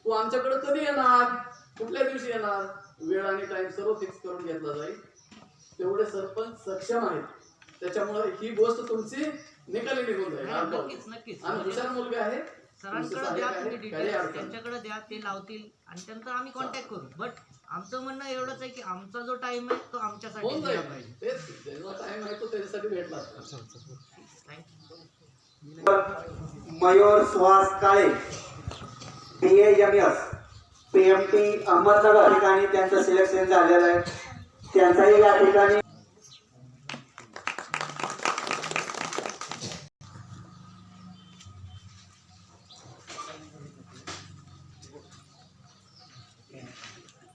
तू आमच्याकडे कधी येणार, कुठल्या दिवशी येणार, वेळ आणि टाइम सर्व फिक्स करून घेतला जाईल. तेवढे सरपंच सक्षम आहेत, त्याच्यामुळे ही गोष्ट तुमची निकाली निघून जाईल. नक्कीच नक्कीच आणि दुसरा मुलगा आहे, सरांकडे द्या तुम्ही डिटेल्स, त्यांच्याकडे द्या, ते लावतील आणि त्यांचा आम्ही कॉन्टॅक्ट करू. बट आमचं म्हणणं एवढंच आहे की आमचा जो टाइम आहे तो आमच्यासाठी होऊन दिला जाईल. पाहिजे. तेच ज्याचा टाइम आहे तो त्याच्यासाठी भेटला. थँक्यू. मयूर सुहास काळे, BAMS PMT अहमदनगर या ठिकाणी त्यांचं सिलेक्शन झालेलं आहे. त्यांचाही या ठिकाणी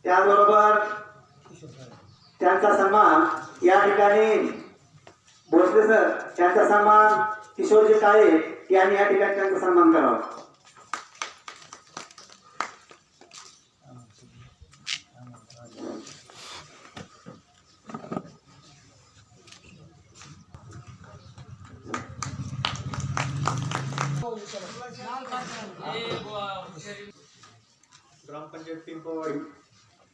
त्याचबरोबर त्यांचा सन्मान या ठिकाणी भोसले सर, त्यांचा सन्मान किशोरजी काळे यांनी या ठिकाणी त्यांचा सन्मान करावा. ग्रामपंचायत पिंपळवाडी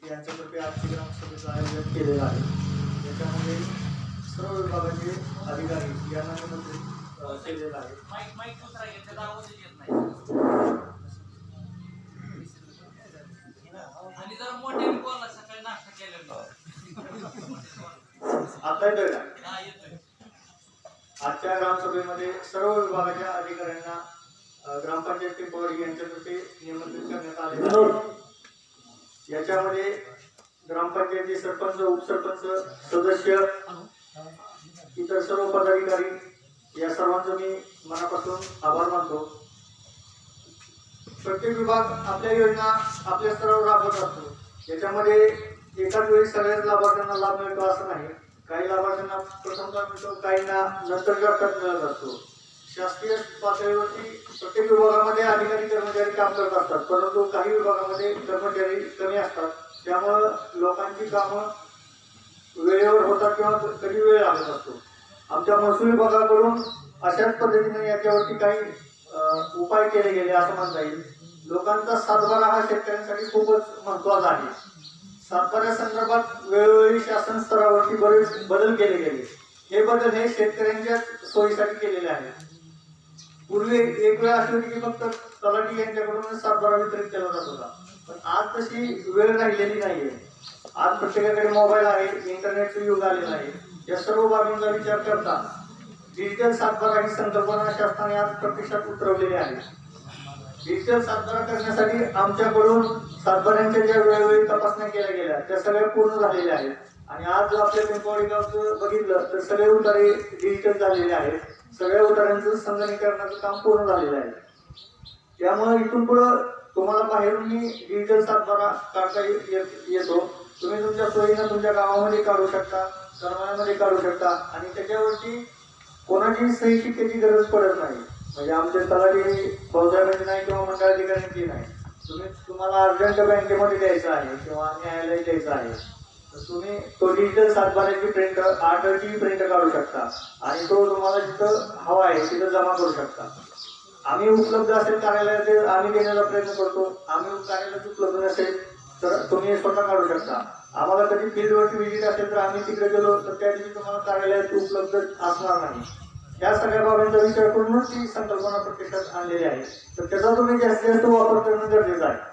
यांच्यातर्फे आजची ग्रामसभेचं आयोजन केलेलं आहे. याच्यामध्ये सर्व विभागाचे अधिकारी यांना निमंत्रित केलेलं आहे. आता येतोय का? आजच्या ग्रामसभेमध्ये सर्व विभागाच्या अधिकाऱ्यांना ग्रामपंचायत पिंपळवाडी यांच्यातर्फे निमंत्रित करण्यात आले आहे. याच्यामध्ये ग्रामपंचायतीचे सरपंच, उपसरपंच, सदस्य, इतर सर्व पदाधिकारी या सर्वांचं मी मनापासून आभार मानतो. प्रत्येक विभाग आपल्या योजना आपल्या स्तरावर राबवत असतो. याच्यामध्ये एकाच वेळी सगळ्याच लाभार्थ्यांना लाभ मिळतो असं नाही. काही लाभार्थ्यांना प्रथमतः मिळतो, काहींना नंतरच्या टप्प्यात मिळत असतो. शासकीय पातळीवरती प्रत्येक विभागामध्ये अधिकारी कर्मचारी काम करत असतात, परंतु काही विभागामध्ये कर्मचारी कमी असतात. त्यामुळं लोकांची कामं वेळेवर होतात किंवा कधी वेळ लागत असतो. आमच्या महसूल विभागाकडून अशाच पद्धतीने याच्यावरती काही उपाय केले गेले असं म्हणता येईल. लोकांचा सातबारा हा शेतकऱ्यांसाठी खूपच महत्त्वाचा आहे. सातबाऱ्या संदर्भात वेळोवेळी शासन स्तरावरती बरेच बदल केले गेले. हे बदल हे शेतकऱ्यांच्या सोयीसाठी केलेले आहेत. पूर्वी एक वेळ अशी होती की फक्त तलाठी यांच्याकडून सातबारा वितरित केला जात होता, पण आज तशी वेळ राहिलेली नाहीये. आज प्रत्येकाकडे मोबाईल आहे, इंटरनेटचं युग आलेलं आहे. या सर्व बाबींचा विचार करता डिजिटल सातबारा ही संकल्पना शासनाने आज प्रत्यक्षात उतरवलेली आहे. डिजिटल सातबारा करण्यासाठी आमच्याकडून सातबाऱ्यांच्या ज्या वेळोवेळी तपासण्या केल्या गेल्या त्या सगळ्या पूर्ण झालेल्या आहेत. आणि आज आपल्या पिंपळवाडी गावचं बघितलं तर सगळे उतारे डिजिटल झालेले आहेत. सगळ्या उतार्यांचं संगणकीकरणाचं काम पूर्ण झालेलं आहे. त्यामुळे इथून पुढं तुम्हाला बाहेरून डिजिटल सातबारा काढता येतो. तुम्ही तुमच्या सोयीनं तुमच्या गावामध्ये काढू शकता, करमाळ्यामध्ये काढू शकता आणि त्याच्यावरती कोणाची सही शिक्क्याची गरज पडत नाही. म्हणजे आमचे तलाठी भाऊसाहेबांची नाही किंवा मंडळाधिकाऱ्यांची नाही. तुम्हाला अर्जंट बँकेमध्ये द्यायचं आहे किंवा न्यायालयात द्यायचं आहे तर तुम्ही तो डिजिटल सातबाऱ्याची प्रिंट 8 GB प्रिंट काढू शकता आणि तो तुम्हाला जिथं हवा आहे तिथं जमा करू शकता. आम्ही उपलब्ध असेल कार्यालयात आम्ही देण्याचा प्रयत्न करतो. आम्ही कार्यालयात उपलब्ध नसेल तर तुम्ही स्वतः काढू शकता. आम्हाला कधी फील्डवरती व्हिजिट असेल तर आम्ही तिकडे गेलो तर त्या दिवशी तुम्हाला कार्यालयात उपलब्ध असणार नाही. या सगळ्या बाबींचा विचार करूनच ही संकल्पना प्रत्यक्षात आणलेली आहे. तर त्याचा तुम्ही जास्तीत जास्त वापर करणं गरजेचं आहे.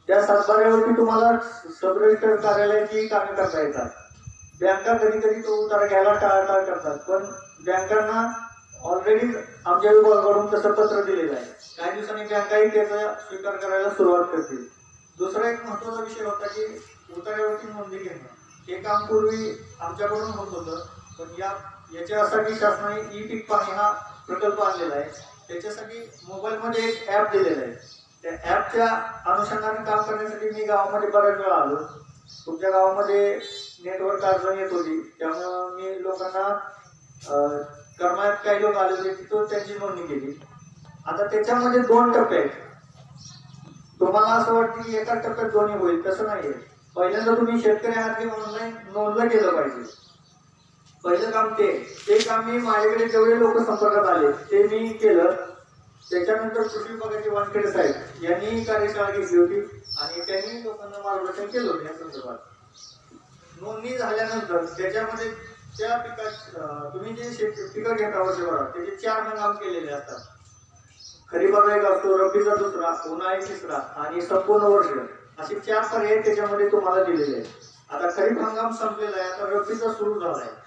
त्या सातबाऱ्यावरती तुम्हाला सब रजिस्टर कार्यालयाची कामे करता येतात. बँका कधी कधी तो उतारा घ्यायला टाळाटाळ करतात, पण बँकांना ऑलरेडी आमच्या विभागाकडून तसं पत्र दिलेलं आहे. काही दिवसांनी बँकाही त्याचा स्वीकार करायला सुरुवात करतील. दुसरा एक महत्त्वाचा विषय होता की उतार्यावरती नोंदणी घेणं. हे काम पूर्वी आमच्याकडून होत होतं, पण याच्यासाठी शासनाने ई-पीक पाणी हा प्रकल्प आणलेला आहे. त्याच्यासाठी मोबाईलमध्ये एक ॲप दिलेलं आहे. त्या ॲपच्या अनुषंगाने काम करण्यासाठी मी गावामध्ये बऱ्याच वेळा आलो. तुमच्या गावामध्ये नेटवर्क अडचण येत होती, त्यामुळं मी लोकांना करमाळ्यात काही लोक आले होते तिथं त्यांची नोंदणी केली. आता त्याच्यामध्ये 2 टप्पे आहेत. तुम्हाला असं वाटतं की एका टप्प्यात दोन्ही होईल, तसं नाही आहे. पहिल्यांदा तुम्ही शेतकरी आहात की ऑनलाईन नोंदलं गेलं पाहिजे. पहिलं काम ते काम मी माझ्याकडे जेवढे लोक संपर्कात आले ते मी केलं. त्याच्यानंतर कृषी विभागाचे वानखेडे साहेब यांनी कार्यशाळा घेतली होती आणि त्यांनी लोकांना मार्गदर्शन केलं होतं या संदर्भात. नोंदणी झाल्यानंतर त्याच्यामध्ये त्या पिकात तुम्ही जे पिकं घेता वर्षभरात त्याचे 4 हंगाम केलेले असतात. खरीपाचा एक असतो, रब्बीचा दुसरा, उन्हाळी तिसरा आणि संपूर्ण वर्ष असे 4 पर्याय त्याच्यामध्ये तुम्हाला दिलेले आहेत. आता खरीप हंगाम संपलेला आहे, आता रब्बीचा सुरू झाला आहे.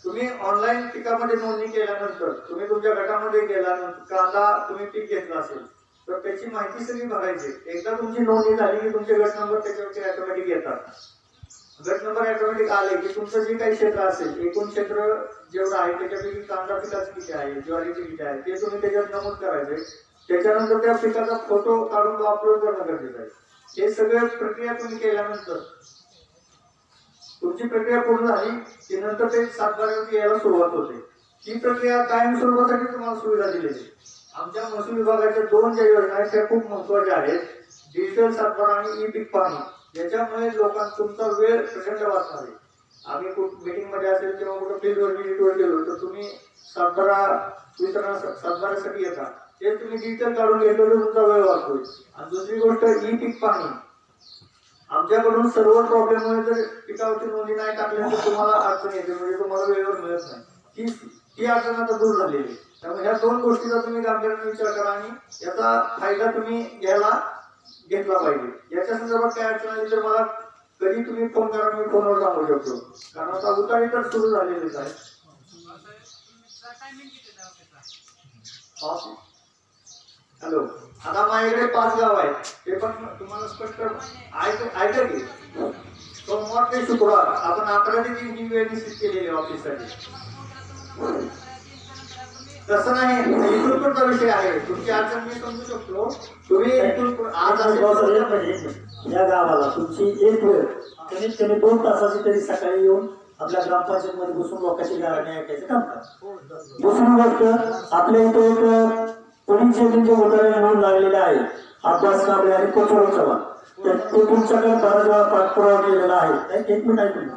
तुम्ही ऑनलाईन पिकामध्ये नोंदणी केल्यानंतर तुम्ही तुमच्या गटामध्ये गेल्यानंतर कांदा तुम्ही पीक घेतला असेल तर त्याची माहिती सगळी बघायची. एकदा तुमची नोंदणी झाली की तुमचे गट नंबर त्याच्यावरती ऑटोमॅटिक येतात. गट नंबर ऑटोमॅटिक आले की तुमचं जे काही क्षेत्र असेल, एकूण क्षेत्र जेवढं आहे त्याच्यापैकी कांदा पिकाचं किती आहे, ज्वारीचे किती आहे ते तुम्ही त्याच्यात नमूद करायचे. त्याच्यानंतर त्या पिकाचा फोटो काढून तो अपलोड करणं गरजेचं आहे. हे सगळं प्रक्रिया तुम्ही केल्यानंतर तुमची प्रक्रिया पूर्ण झाली की नंतर ते 7/12 यायला सुरुवात होते. ही प्रक्रिया कायम स्वरूपासाठी तुम्हाला सुविधा दिलेली. आमच्या महसूल विभागाच्या 2 ज्या योजना आहेत त्या खूप महत्वाच्या आहेत. डिजिटल 7/12 आणि ई पीक पाहणी. याच्यामुळे लोकांना तुमचा वेळ प्रचंड वाचणार आहे. आम्ही मीटिंग मध्ये असेल किंवा कुठं फील्डवर व्हिजिटवर गेलो तर तुम्ही 7/12 वितरणासाठी 7/12साठी येता, ते तुम्ही डिजिटल काढून घेतलं तर तुमचा वेळ वाचतोय. आणि दुसरी गोष्ट ई पीक पाहणी. आमच्याकडून सर्व प्रॉब्लेममुळे जर पिकावरची नोंदणी नाही टाकली तर तुम्हाला अडचण येते, म्हणजे तुम्हाला वेळेवर मिळत नाही. ती अडचण आता दूर झालेली आहे. त्यामुळे ह्या 2 गोष्टीचा तुम्ही गांभीर्याने विचार करा आणि याचा फायदा तुम्ही घ्यायला घेतला पाहिजे. याच्या संदर्भात काय अडचण आली तर मला कधी तुम्ही फोन करा, मी फोनवर सांगू शकतो. कारण आता उतारी तर सुरू झालेलीच आहे. हॅलो, आता माझ्याकडे 5 गाव आहेत, ते पण तुम्हाला स्पष्ट ऐका की सोमवार ते शुक्रवार आपण 11 ते 3 ही वेळ निश्चित केलेली आहे ऑफिससाठी. तसं नाही, इथून पुढचा विषय आहे. तुमची अडचण मी समजू शकतो. तुम्ही आज या गावाला तुमची एक वेळ कमीत कमी 2 तासाची तरी सकाळी येऊन आपल्या ग्रामपंचायत मध्ये बसून लोकांची गाणी ऐकायचं काम करा. दुसरी गोष्ट, आपल्या इथे एक पोलीस स्टेशनचे उदाहरण म्हणून लागलेले आहे, अब्बास कांबळे आणि कोचर चव्हाण. ते तुमच्याकडे बराच वेळा पाठपुरावा केलेला आहे. 1 मिनिट ऐकून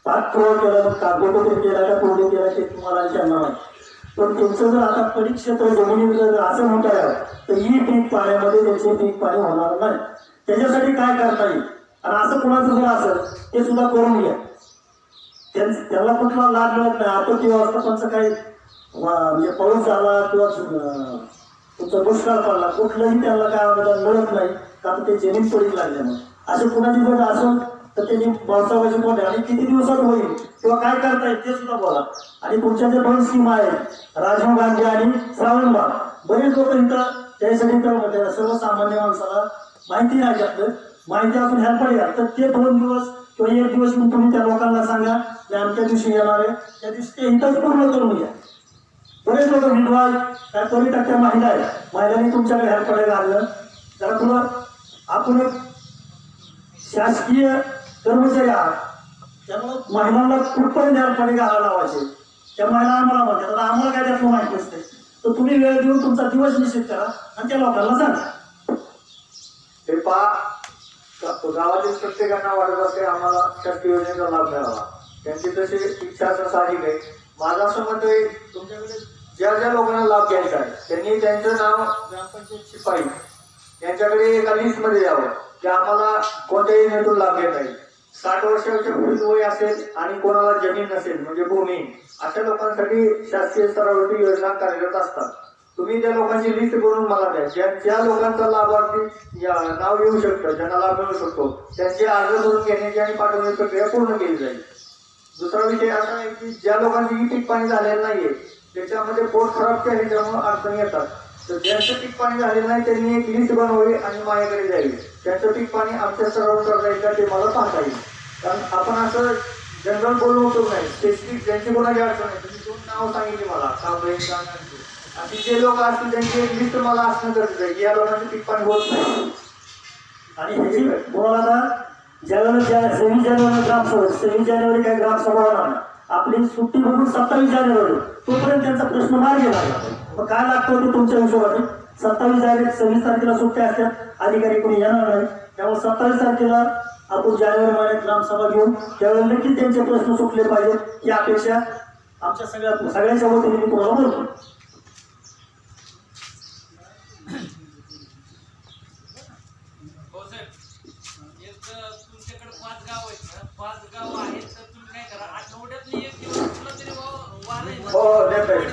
पाठपुरावा केला, मग कागदोपत्री केला का पूर्ण केला ते तुम्हाला विचारणार नाही. पण तुमचं जर आता परिक्षेत्र जमिनीवर जर असं म्हणता यावं तर ही पीक पाण्यामध्ये त्याचे पीक पाणी होणार नाही. त्याच्यासाठी काय करता येईल आणि असं कुणाचं जर असेल ते सुद्धा करून घ्या. त्याला कुठला लाभ मिळत नाही. आपत्ती व्यवस्थापनचं काही म्हणजे पाऊस झाला किंवा तुमचा दुष्काळ पडला कुठलंही त्याला काय अनुदान मिळत नाही, कारण ते जमीन पडीक लागल्यामुळे. असे कुणाची जर असेल तर त्यांनी पावसाळ्याची मोठे आणि किती दिवसात होईल किंवा काय करता येईल ते सुद्धा बोला. आणि तुमच्या ज्या 2 स्कीम आहेत, राजीव गांधी आणि श्रावणबाग, बरेच लोक इथं त्यासाठी तर सर्वसामान्य माणसाला माहिती नाही त्यातलं, माहिती असून ह्या पडल्या तर ते 2 दिवस किंवा 1 दिवस म्हणून तुम्ही त्या लोकांना सांगा की आमच्या दिवशी येणार आहे, त्या दिवशी ते इथंच पूर्ण करून घ्या. बरेच लोक विधवा काय 20% महिला आहेत, महिलांनी तुमच्याकडे ह्या पडायला आणलं. जरा तुला आपण शासकीय कर्मचारी आहात, त्यामुळे महिलांना कुठपर्यंत ह्यापणे घाला लावायचे त्या महिला आम्हाला म्हणतात. आता आम्हाला काय त्यातलं माहिती नसते, तर तुम्ही वेळ देऊन तुमचा दिवस निश्चित करा आणि त्या लोकांना सांगा. हे गावातील प्रत्येकांना वाटत असते आम्हाला शासकीय योजनेचा लाभ मिळावा, त्यांची तशी इच्छा असणं साहजिक आहे. माझं असं मत आहे, तुमच्याकडे ज्या ज्या लोकांना लाभ घ्यायचा आहे त्यांनी त्यांचं नाव ग्रामपंचायत शिपाई यांच्याकडे एका लिस्टमध्ये यावं की आम्हाला कोणत्याही योजनेतून लाभ घेता येईल. 60 वर्षाचे पुढील वय असेल आणि कोणाला जमीन नसेल म्हणजे भूमी, अशा लोकांसाठी शासकीय स्तरावरती योजना कार्यरत असतात. तुम्ही त्या लोकांची लिस्ट बनवून मला द्या, ज्या लोकांचा लाभार्थी नाव येऊ शकतं, ज्यांना लाभ मिळू शकतो, त्यांचे अर्ज भरून घेण्याची आणि पाठवण्याची प्रक्रिया पूर्ण केली जाईल. दुसरा विषय असा आहे की ज्या लोकांची पीक पाणी झालेलं नाहीये त्याच्यामध्ये पोट खराबच्या ह्याच्यामुळे अडचणी येतात, तर ज्यांचं पीक पाणी झालेलं नाही त्यांनी एक लिस्ट बनवावी आणि माझ्याकडे जाईल. त्यांचं पीक पाणी आमच्या स्तरावर करता येईल का ते मला पाहता येईल. कारण आपण असं जनरल बोलू उपयोग नाही. स्पेसिफिक ज्यांची कोणाची अडचण आहे तुम्ही 2 नाव सांगितली मला, कांबळे असे जे लोक असतील त्यांची एक लिस्ट मला असणं गरजेचं आहे की या लोकांचं पीक पाणी होत नाही. आणि ह्याची बोलायला ज्यावेळेला 26 जानेवारी ग्रामसभा, 26 जानेवारी काय ग्रामसभा होणार नाही, आपली सुट्टी बघून 27 जानेवारी तोपर्यंत त्यांचा प्रश्न मार्गी लागला. मग काय लागतो ते तुमच्या हिशोबाने 27 तारीख 26 तारखेला सुट्ट्या असतात, अधिकारी कोणी येणार नाही. त्यामुळे 27 तारखेला आपण जानेवारी महिन्यात ग्रामसभा घेऊन त्यावेळेला नक्की त्यांचे प्रश्न सुटले पाहिजेत ही अपेक्षा आमच्या सगळ्यांच्या वतीने मी तुम्हाला बोलतो. हो साहेब, एक तुमच्याकडे 5 गाव आहेत ना, 5 गाव आहेत तर तुम्ही काय करा, आठवड्यातली एक दिवस कुठला तरी वार हो, देता येईल.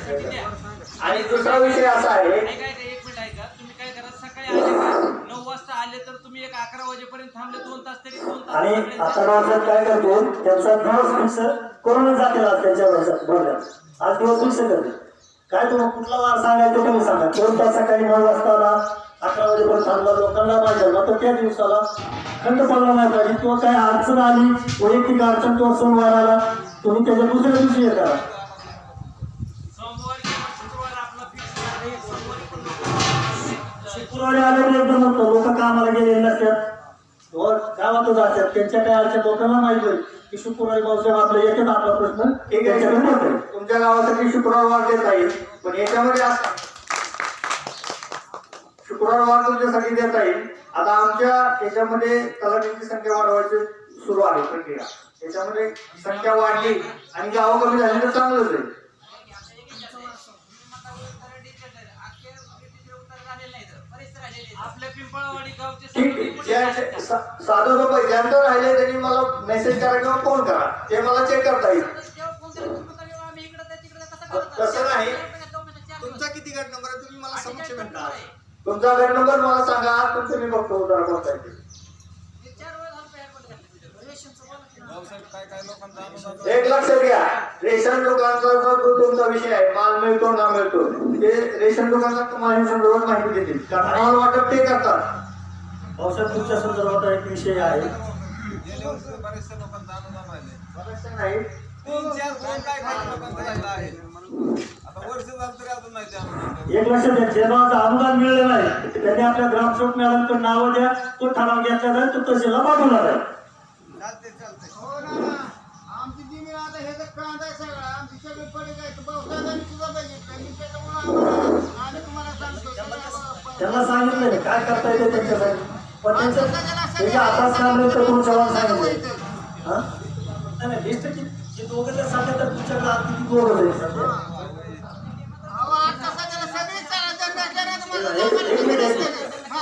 आणि दुसरा विषय असा आहे, एक मिनिट ऐका, तुम्ही काय करा, सकाळी आले का 9 वाजता आले तर तुम्ही एक 11 वाजेपर्यंत थांबले 2 तास तरी 2 तास आणि सगळ्यांचे- आता रावसाहेब काय करतो त्यांचा दिवस फिक्स करून जाते आज त्यांच्या बोलण्यात आज दिवस फिक्स करते. काय तुम्ही कुठला वार सांगायचं तुम्ही सांगा. 2 तास सकाळी 9 वाजता आला, 11 वाजेपर्यंत थांबला, लोकांना पाहिजे तर त्या दिवसाला खंड पडला नाही पाहिजे किंवा काय अडचण आली, वैयक्तिक अडचण किंवा सोमवार आला, तुम्ही त्याच्या दुसऱ्या दिवशी हे करा. सोमवार किंवा शुक्रवार आपला फिक्स आहे. सोमवारी पण लोक- शुक्रवारी आल्यावर एकदम होतं, लोक कामाला गेलेले नसतात, गावातच असतात, त्यांच्या काय अडचण लोकांना माहिती होईल की शुक्रवारी पावसाळ्यात आपलं येतात आपला प्रश्न ठीक आहे, त्याच्याकडे मोठं आहे. तुमच्या गावासाठी शुक्रवार देता येईल, पण याच्यामध्ये असं शुक्रवार तुमच्यासाठी देता येईल. आता आमच्या याच्यामध्ये तलाठ्यांची संख्या वाढवायची सुरू आहे प्रक्रिया. याच्यामध्ये संख्या वाढली आणि गावं कमी झाली तर चांगलंच आहे. आपल्या पिंपळवाडी गावचे ठीक सगळे आहे, ज्यांचे साधं सोपं ज्यांचं राहिले त्यांनी मला मेसेज करा किंवा फोन करा, ते मला चेक करता येईल. तसं नाही, तुमचा किती गट नंबर आहे तुम्ही मला समक्ष भेटा. तुमचा घर नंबर मला सांगा, तुमचं मी बघतो जरा कोणता आहे ते. काय काय लोकांचा अनुदान एक लक्षात घ्या, रेशन दुकानचा जो तुमचा विषय आहे, माल मिळतो ना मिळतो, ते रेशन दुकानात तुम्हाला संदर्भात माहिती देतील, कारण माल वाटप ते करतात. पावसाळ्यात तुमच्या संदर्भात एक विषय आहे. गेल्या वर्षी बरेचशा लोकांचा अनुदान राहिले. बरंचसं नाही, 3-4 कोण काय काय लोकांचा राहिला आहे. आता वर्ष झालं तरी अजून नाही ते अनुदान. एक लक्षात घ्या, ज्यांना आता अनुदान मिळालं नाही त्यांनी आपल्या ग्रामसेवक मॅडमकडे नावं द्या, तो ठराव घेतला जाईल, तो तहसीलला पाठवला जाईल. चालते चालते. हो ना. आमची जमीन आता हे तर कांदा आहे सगळा, आमची सगळी पडे काय पावसाळ्यात सुद्धा पाहिजे. मी त्याच्यामुळे आम्ही तुम्हाला सांगतो त्यांना सांगितलं नाही काय करता येते त्यांच्यासाठी, पण त्यांचं त्याच्या हातात काम नाही तर तुमच्या सांगितलं. हा नाही नाही, लिस्ट जे दोघं जर सांगत तर तुमच्याकडे आत किती दोघं होते सध्या. अहो, आता सगळ्याला सगळीच एक मिनिट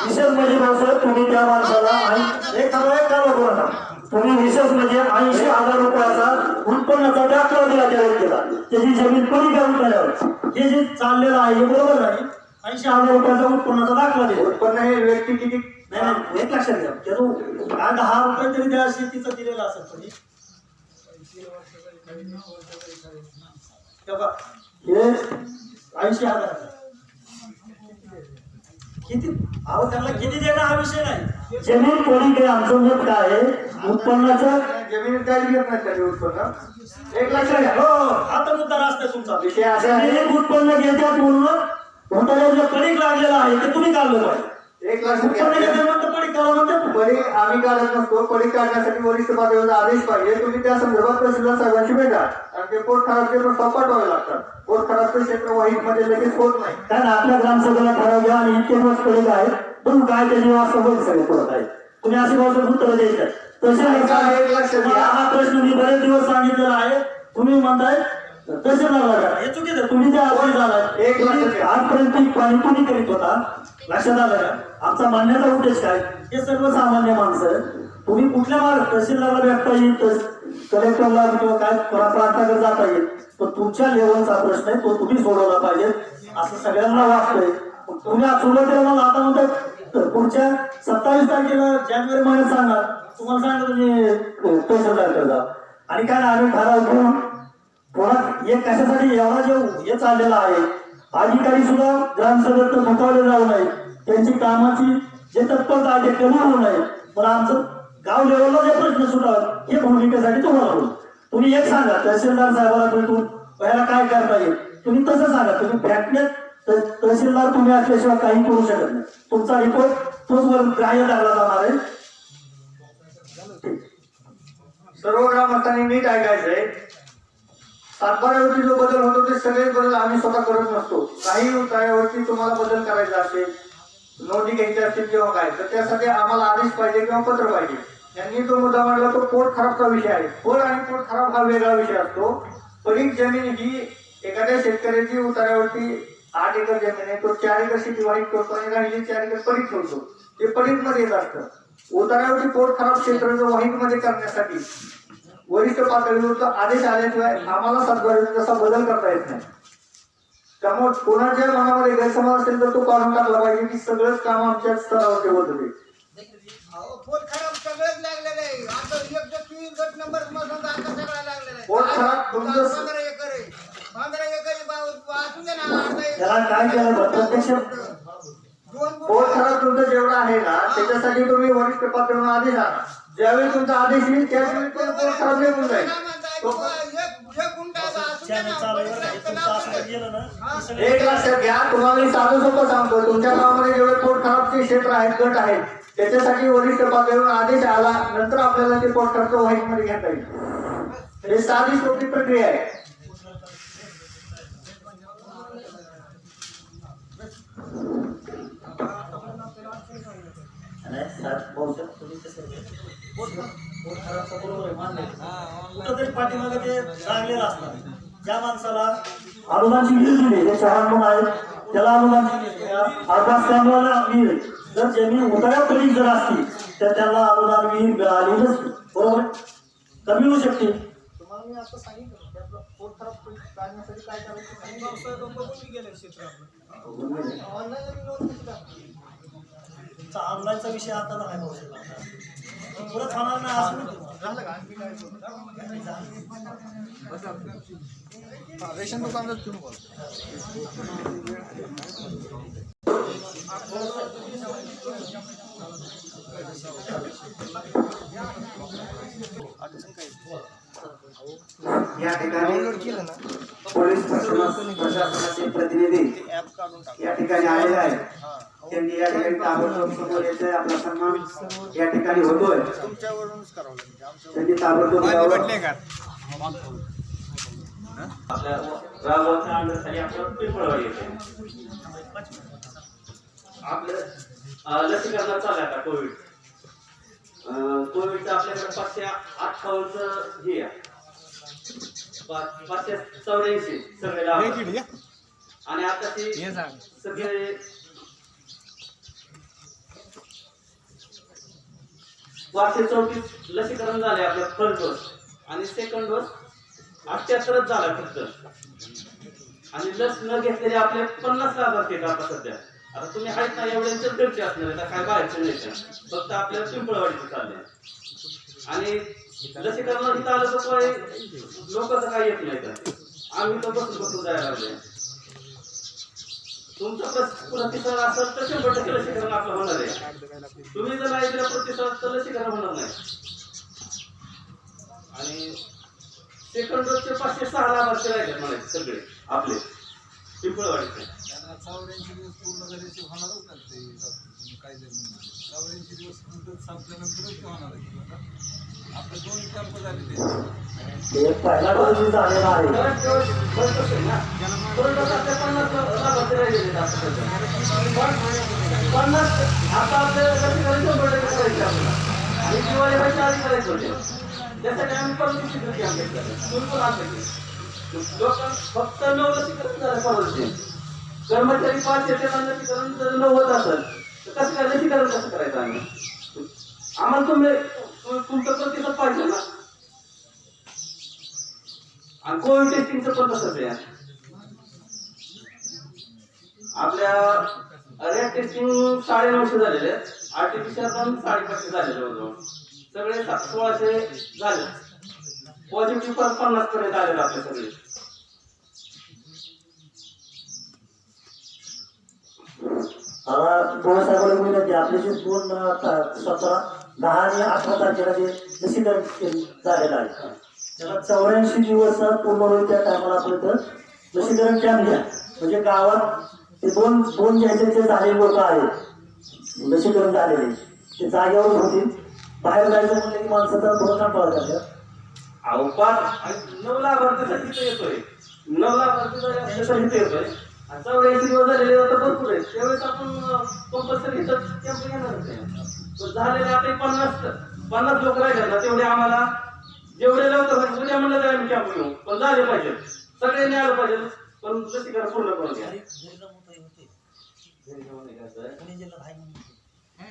विशेष म्हणजे भाऊसाहेब तुम्ही त्या माणसाला आणि एक करा तुम्ही विशेष म्हणजे 80,000 रुपयाचा उत्पन्नाचा दाखला दिला त्या व्यक्तीला, त्याची जमीन कोणी घेऊन केल्यावर हे जे चाललेलं आहे हे बरोबर नाही. 80,000 रुपयाचा उत्पन्नाचा दाखला दिला, उत्पन्न हे व्यक्ती किती नाही नाही एक लक्षात घ्या, त्याचं काय 10 रुपये तरी त्या शेतीचं दिलेलं असेल कधी तेव्हा हे 80,000 किती अहो त्यांना किती देणं हा विषय नाही. जमीन कोणी काय आमचं मत काय आहे उत्पन्नाचं जमिनीत काय घेत नाही त्याचे उत्पन्न. एक लक्षात घ्या, हो आता मुद्दा रास्ता तुमचा विषय असा आहे, जमिनीत उत्पन्न घेतात म्हणून होणाऱ्या जे पडीक लागलेलं आहे ते तुम्ही काढलं पाहिजे. एक लक्षात उत्पन्न घ्या, घेतात म्हणतं पडीक काढा म्हणतात. पडी आम्ही काढत नसतो, पडी काढण्यासाठी वरिष्ठ पातळीवर आदेश पाहिजे. तुम्ही त्या संदर्भात तहसीलदार साहेबांशी भेटा, आणि ते पोट खराबचे प्रस्ताव पाठवावे लागतात. पोट खराबचं क्षेत्र वाहित मध्ये लगेच होत नाही. कारण आपल्या ग्रामसभेला ठराव घ्या आणि इतके दिवस पडीक आहे पण काय त्याची वास्तव बघ सगळे पडत आहे. तुम्ही अशी बाजू उत्तर द्यायचं तसे हा प्रश्न मी बरेच दिवस सांगितलेला आहे, तुम्ही म्हणताय तसे झाला हे चुकीचं. तुम्ही त्या आवाज झालाय एक लक्षात घ्या. आजपर्यंत पीक पाणी कोणी करीत होता लक्षात आलं का? आमचा मानण्याचा उद्देश काय, हे सर्वसामान्य माणसं तुम्ही कुठल्या मार्ग तहसीलदारला भेटता येईल, कलेक्टरला किंवा काय प्रांताकडे जाता येईल, तो तुमच्या लेवलचा प्रश्न आहे, तो तुम्ही सोडवला पाहिजे असं सगळ्यांना वाटतंय. तुम्ही सुरुवातीला मला आता म्हणतात पुढच्या 27 तारखेला जानेवारी महिन्यात सांगा, तुम्हाला सांगा तुम्ही तहसीलदारकडे जा. आणि काय आम्ही ठराव घेऊन पुन्हा हे कशासाठी एवढा जे हे चाललेला आहे, अधिकारी सुद्धा ग्रामसभेत थोपवले जाऊ नये, त्यांची कामाची जे तत्परता आहे ते कमी होऊ नये, पण आमचं गाव लेवलला जे प्रश्न सुटावे हे भूमिकेसाठी तुम्हाला बोलू. तुम्ही एक सांगा तहसीलदार साहेबाला भेटून पहिला काय करता येईल, तुम्ही तसं सांगा. तुम्ही फॅक्टनेत तहसीलदार तुम्ही असल्याशिवाय काही करू शकत नाही. तुमचा रिपोर्ट तोच वर ग्राह्य धरला जाणार आहे. सर्व ग्रामस्थांनी नीट ऐकायचंय. सातबाऱ्यावरती जो बदल होतो ते सगळे बदल आम्ही स्वतः करत नसतो. काही उतार्यावरती तुम्हाला बदल करायचा असेल, नोंदी घ्यायची असतील किंवा काय, तर त्यासाठी आम्हाला आदेश पाहिजे किंवा पत्र पाहिजे. त्यांनी तो मुद्दा मांडला, तो पोट खराबचा विषय आहे. पोट आणि पोट खराब हा वेगळा विषय असतो. पडीक जमीन ही एखाद्या शेतकऱ्याची उतार्यावरती 8 एकर जमीन आहे, तो 4 एकर शेती वाईट करतो आणि राहिली 4 एकर पडीक ठेवतो. ते पडीक मध्ये येत असतं. उतार्यावरती पोट खराब क्षेत्र वाईट मध्ये करण्यासाठी वरिष्ठ पातळीवर आदेश आल्याशिवाय आम्हाला सातबाऱ्याचा तसा बदल करता येत नाही. त्यामुळे कोणाच्या मनामध्ये गैरसमज असेल तर तो काढून टाकला पाहिजे की सगळंच काम आमच्या स्तरावरती होत होते. अहो, पोट खराब सगळंच लागलेलं आहे. आता एक जर 3 गट नंबर मधून आता सगळा लागलेला आहे. पोट खराब तुमचं 15 एकर आहे. 15 एकर वाचून दे ना. अर्धा त्याला काय केलं बरं? प्रत्यक्ष पोट खराब तुमचं जेवढं आहे ना त्याच्यासाठी तुम्ही वरिष्ठ पातळीवर आदेश आणा. ज्यावेळी तुमचा आदेश येईल त्यावेळी तो पोट खराब निघून जाईल. एक लक्षात घ्या, तुम्हाला मी साधं सोपं सांगतो. तुमच्या गावामध्ये जेवढे पोट खराबचे क्षेत्र आहेत, गट आहेत, त्याच्यासाठी वरिष्ठ पातळीवर आदेश आला नंतर आपल्याला ते पोट खराबचं वाईट मध्ये घेता येईल. हे साधी सोपी प्रक्रिया आहे. कुठंतरी पाठीमागे ते लागलेलं असणार. ज्या माणसाला अनुदानची विहीर दिली, ते चव्हाण म्हणून आहेत, त्याला अनुदानची अभ्यासक्रमाला विहीर, जर जमीन उतार्यापडी जर असती तर त्याला अनुदान विहीर मिळाली नसती. बरोबर, कमी होऊ शकते. तुम्हाला मी आता सांगितलं त्यातलं पोट खराब काढण्यासाठी काय करायचं ऑनलाईन नोंद कशी टाकली. ऑनलाईनचा विषय आता नाही होऊ शकत. पुढे थांबणार नाही असं झालं का? आणखी काय रेशन दुकानला तुम्ही बोला. या ठिकाणी पोलीस प्रशासनाचे प्रतिनिधी या ठिकाणी आलेले आहेत. त्यांनी या ठिकाणी ताबडतोब समोर यायचंय. आपला सन्मान या ठिकाणी होतोय. त्यांनी ताबडतोब आपल्या गावाच्या अंडरखाली आपलं पिंपळवाडी येते. आपलं लसीकरण चालू आहे आता कोविड. कोविडचं आपल्याकडे 558 हे आहे, 584 सगळे लाभ. आणि आता ते सगळे 534 लसीकरण झाले आपल्या फर्स्ट डोस आणि सेकंड डोस 78च झाला फक्त. आणि लस न घेतलेले आपले 50 लाभार्थी आहेत आता सध्या. आता तुम्ही आहेत ना एवढ्यांच्याच घरचे असणार आहे, काय बाहेरचे नाही, फक्त आपल्याला पिंपळवाडीचे चालले. आणि लसीकरणाला इथं आलं तर काही लोकांचं काही येत नाही तर आम्ही तर बसून जायला लागले. तुमचा प्रतिसाद असेल तर 100% लसीकरण आपलं होणार आहे. तुम्ही जर नाही दिला प्रतिसाद तर लसीकरण होणार नाही. आणि सेकंड डोसचे 506 लाभार्थी राहिले म्हणायचे सगळे आपले पिंपळवाडीचे. 84 दिवस पूर्ण झाल्याचे होणारच नाही ते काय जर 84 दिवस संपल्यानंतरच ते होणार आहे. आपले 2 कॅम्प झाले ते पहिला डोस झालेला आहे. आता आपल्याला लसीकरण 100% करायचे आपल्याला. आणि दिवाळी व्हायच्या आधी करायचं होते. त्यासाठी आम्ही परवानगी घेतली आमच्या बिलकुल आणले. लोक फक्त 9 लसीकरण झालं परवानगी. कर्मचारी 5 येते लसीकरण जर 9 होत असेल तर कसं काय लसीकरण कसं करायचं आम्ही? आम्हाला तुमचा प्रतिसाद पाहिजे ना. आणि कोविड टेस्टिंगचं पण तसंच आहे. आपल्या रेट टेस्टिंग 950 झालेले आहेत. आर्टिफिशियल पण 550 झाले जवळजवळ. सगळे 1600 झाले. पॉझिटिव्ह पण 50 पर्यंत आलेले आपले सगळे. आता साहेबांना विनंती, आपले जे 2, 17, 10 आणि 18 तारखेला जे लसीकरण झालेलं आहे त्याला 84 दिवस पूर्ण होईल. त्या टायमाला आपलं तर लसीकरण कॅम्प घ्या. म्हणजे गावात ते दोन घ्यायचे जे झालेले लोक आहेत लसीकरण झालेले ते जागेवर होतील. बाहेर जायचं म्हणलं की माणसाचा थोडं कंटाळा करतात. अहो 9 लाभार्थीसाठी इथं येतोय, 9 लाभार्थीसाठी इथं येतोय आणि 84 दिवस झालेले आता भरपूर आहेत. त्यावेळेस आपण कंपल्सरी इथं कॅम्प घेणारच आहे. पण झालेले आता 50 लोक राहिले ना, तेवढे आम्हाला जेवढे लवकर व्हायचं उद्या म्हणलं तर आम्ही कॅम्प घेऊ, पण झाले पाहिजे, सगळ्यांनी आलं पाहिजे, पण लसीकरण पूर्ण करून घ्या.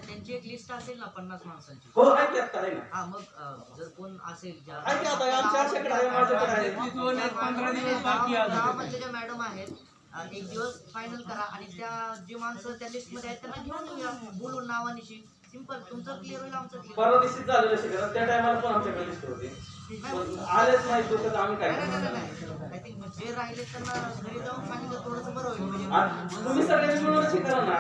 त्यांची एक लिस्ट असेल ना 50 माणसांची. हो आहे की आता आहे ना. हा मग जर कोण असेल आहे की आता आमच्या आशाकडे आहे, माझ्याकडे आहे. गावामध्ये ज्या मॅडम आहेत एक दिवस फायनल करा आणि त्या जी माणसं त्या लिस्ट मध्ये आहेत त्यांना घेऊन येऊया, बोलून नावानिशी. सिंपल, तुमचं क्लिअर होईल, आमचं क्लिअर. परवा दिवशी झालं लसीकरण, त्या टायमाला पण आमच्याकडे लिस्ट होती, पण आलेच नाही लोक, तर आम्ही काय करणार? आय थिंक जे राहिले त्यांना घरी जाऊन सांगितलं थोडंसं बरं होईल. म्हणजे आणि तुम्ही सगळ्यांनी मिळून लसीकरण ना,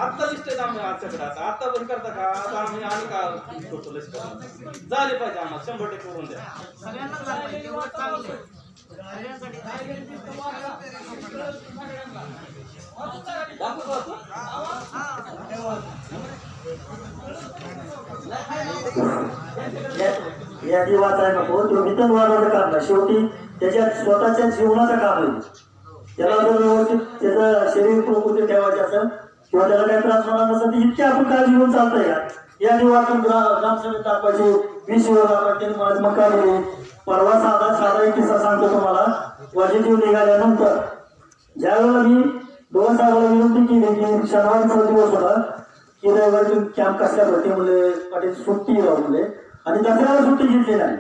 आता लिस्ट आहे आम्ही आमच्याकडे, आता बंद करता का? आता आम्ही का करतो लसीकरण? झाले पाहिजे आम्हाला 100% करून द्या. सगळ्यांना झालं पाहिजे, तेवढं चांगलं आहे सगळ्यांसाठी. यादी वाचायला नको, तो वेतन वाढवायचं काम नाही, शेवटी त्याच्या स्वतःच्या जीवनाचं काम आहे. त्याला जर व्यवस्थित त्याचं शरीर प्रकृती ठेवायची असेल किंवा त्याला काही त्रास होणार नसेल तर इतकी आपण काळजी घेऊन चालतंय का? यादी वाचून ग्रामसभेत दाखवायची, विषय दाखवायचे, मका दिली. परवा साधा एक किस्सा सांगतो तुम्हाला. पॉझिटिव्ह निघाल्यानंतर ज्यावेळेला मी 2 साहेबांना विनंती केली की शनिवारचा दिवस होता की रविवारी तुम्ही कॅम्प कसल्या भरती म्हणले, पाटील सुट्टी राहू म्हणले आणि दसऱ्याला सुट्टी घेतली नाही.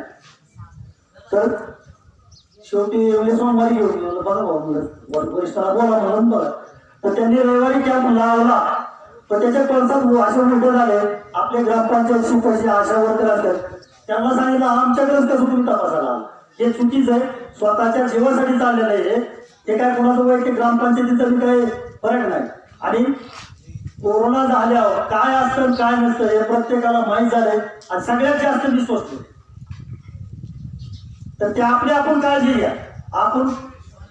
तर शेवटी सोमवारी घेऊन गेलो, बघा भाऊ म्हणलं वरिष्ठाला बोला म्हणून बघा. तर त्यांनी रविवारी कॅम्प लावला, पण त्याच्या पडसाद असे मोठे झाले. आपले ग्रामपंचायत शिपाशी आशा वर्कर असतात, त्यांना सांगितलं आमच्याकडेच कसं तुम्ही तपासायला आला, हे चुकीचं आहे. स्वतःच्या जीवासाठी चाललेलं आहे ते, काय कोणाचं वैयक्तिक ग्रामपंचायतीचा बी काही फरक नाही. आणि कोरोना झाल्यावर काय असतं काय नसतं हे प्रत्येकाला माहीत झालंय आणि सगळ्यात जास्त मी स्वस्त. तर ते आपली आपण काळजी घ्या, आपण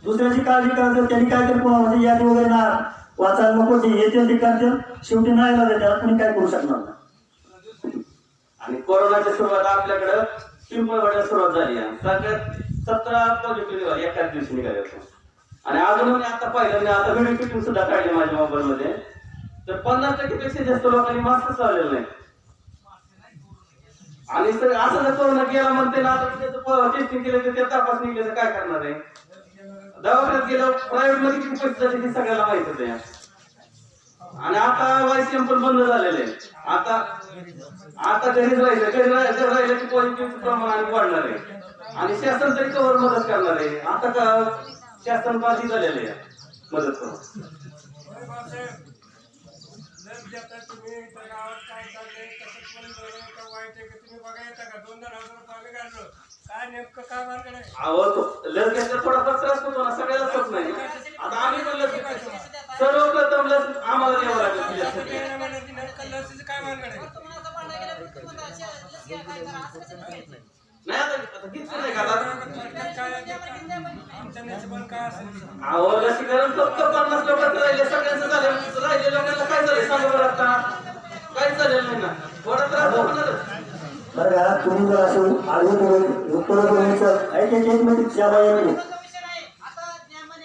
दुसऱ्याची काळजी करायचं. त्यांनी काहीतरी कोणा म्हणजे यादी वगैरे ना वाचायला नको, ते येते ठिकाणचे शेवटी नाही लागले, त्याला कोणी काय करू शकणार नाही. आणि कोरोनाची सुरुवात आपल्याकडं पिंपळवाड्यात सुरुवात झाली आहे. सगळ्यात 17 पॉझिटिव्ह एकाच दिवशी निघाले होते. आणि अजून मी आता पाहिलं, मी आता व्हिडिओ शूटिंग सुद्धा काढले माझ्या मोबाईल मध्ये, तर 50% पेक्षा जास्त लोकांनी मास्कच लावलेलं नाही. आणि सर असं जर कोरोना गेला म्हणते ना, आता त्याचं टेस्टिंग केलं तर त्या तपासणी केलं तर काय करणार आहे? दवाखान्यात गेलं, प्रायव्हेट मध्ये किती पैसे जाते हे सगळ्याला माहित होते. आणि आता वायसीएम पण बंद झालेलं आहे. आता घरीच राहिलं की पॉझिटिव्ह प्रमाण आणि वाढणार आहे. आणि शासन तरी कवर मदत करणार आहे. आता का शासन बाधी झालेलं आहे मदत करून. तुम्ही त्या गावात काय चाललंय, कसं कोण वाईट आहे, तुम्ही बघा येता का? 2-2 हजार रुपये आम्ही काढलो, काय नेमकं काय मार्ग आहे? अहो लस घेतला थोडाफार त्रास होतो ना, सगळ्यालाच होत नाही. आता आम्ही पण लस घेतो, सर्वप्रथम लस आम्हाला द्यावं लागेल. नेमकं लसीचं काय मार्ग आहे? नाही आता घेतलं नाही का आता? आमच्या नशिबान काय असेल? अहो लसीकरण फक्त 50 लोकांचं राहिले, सगळ्यांचं झालं. राहिले लोकांना काय झालं सांगा बरं? आता काहीच झालेलं नाही ना, थोडा त्रास होणारच. बरं का, तुम्ही जर असे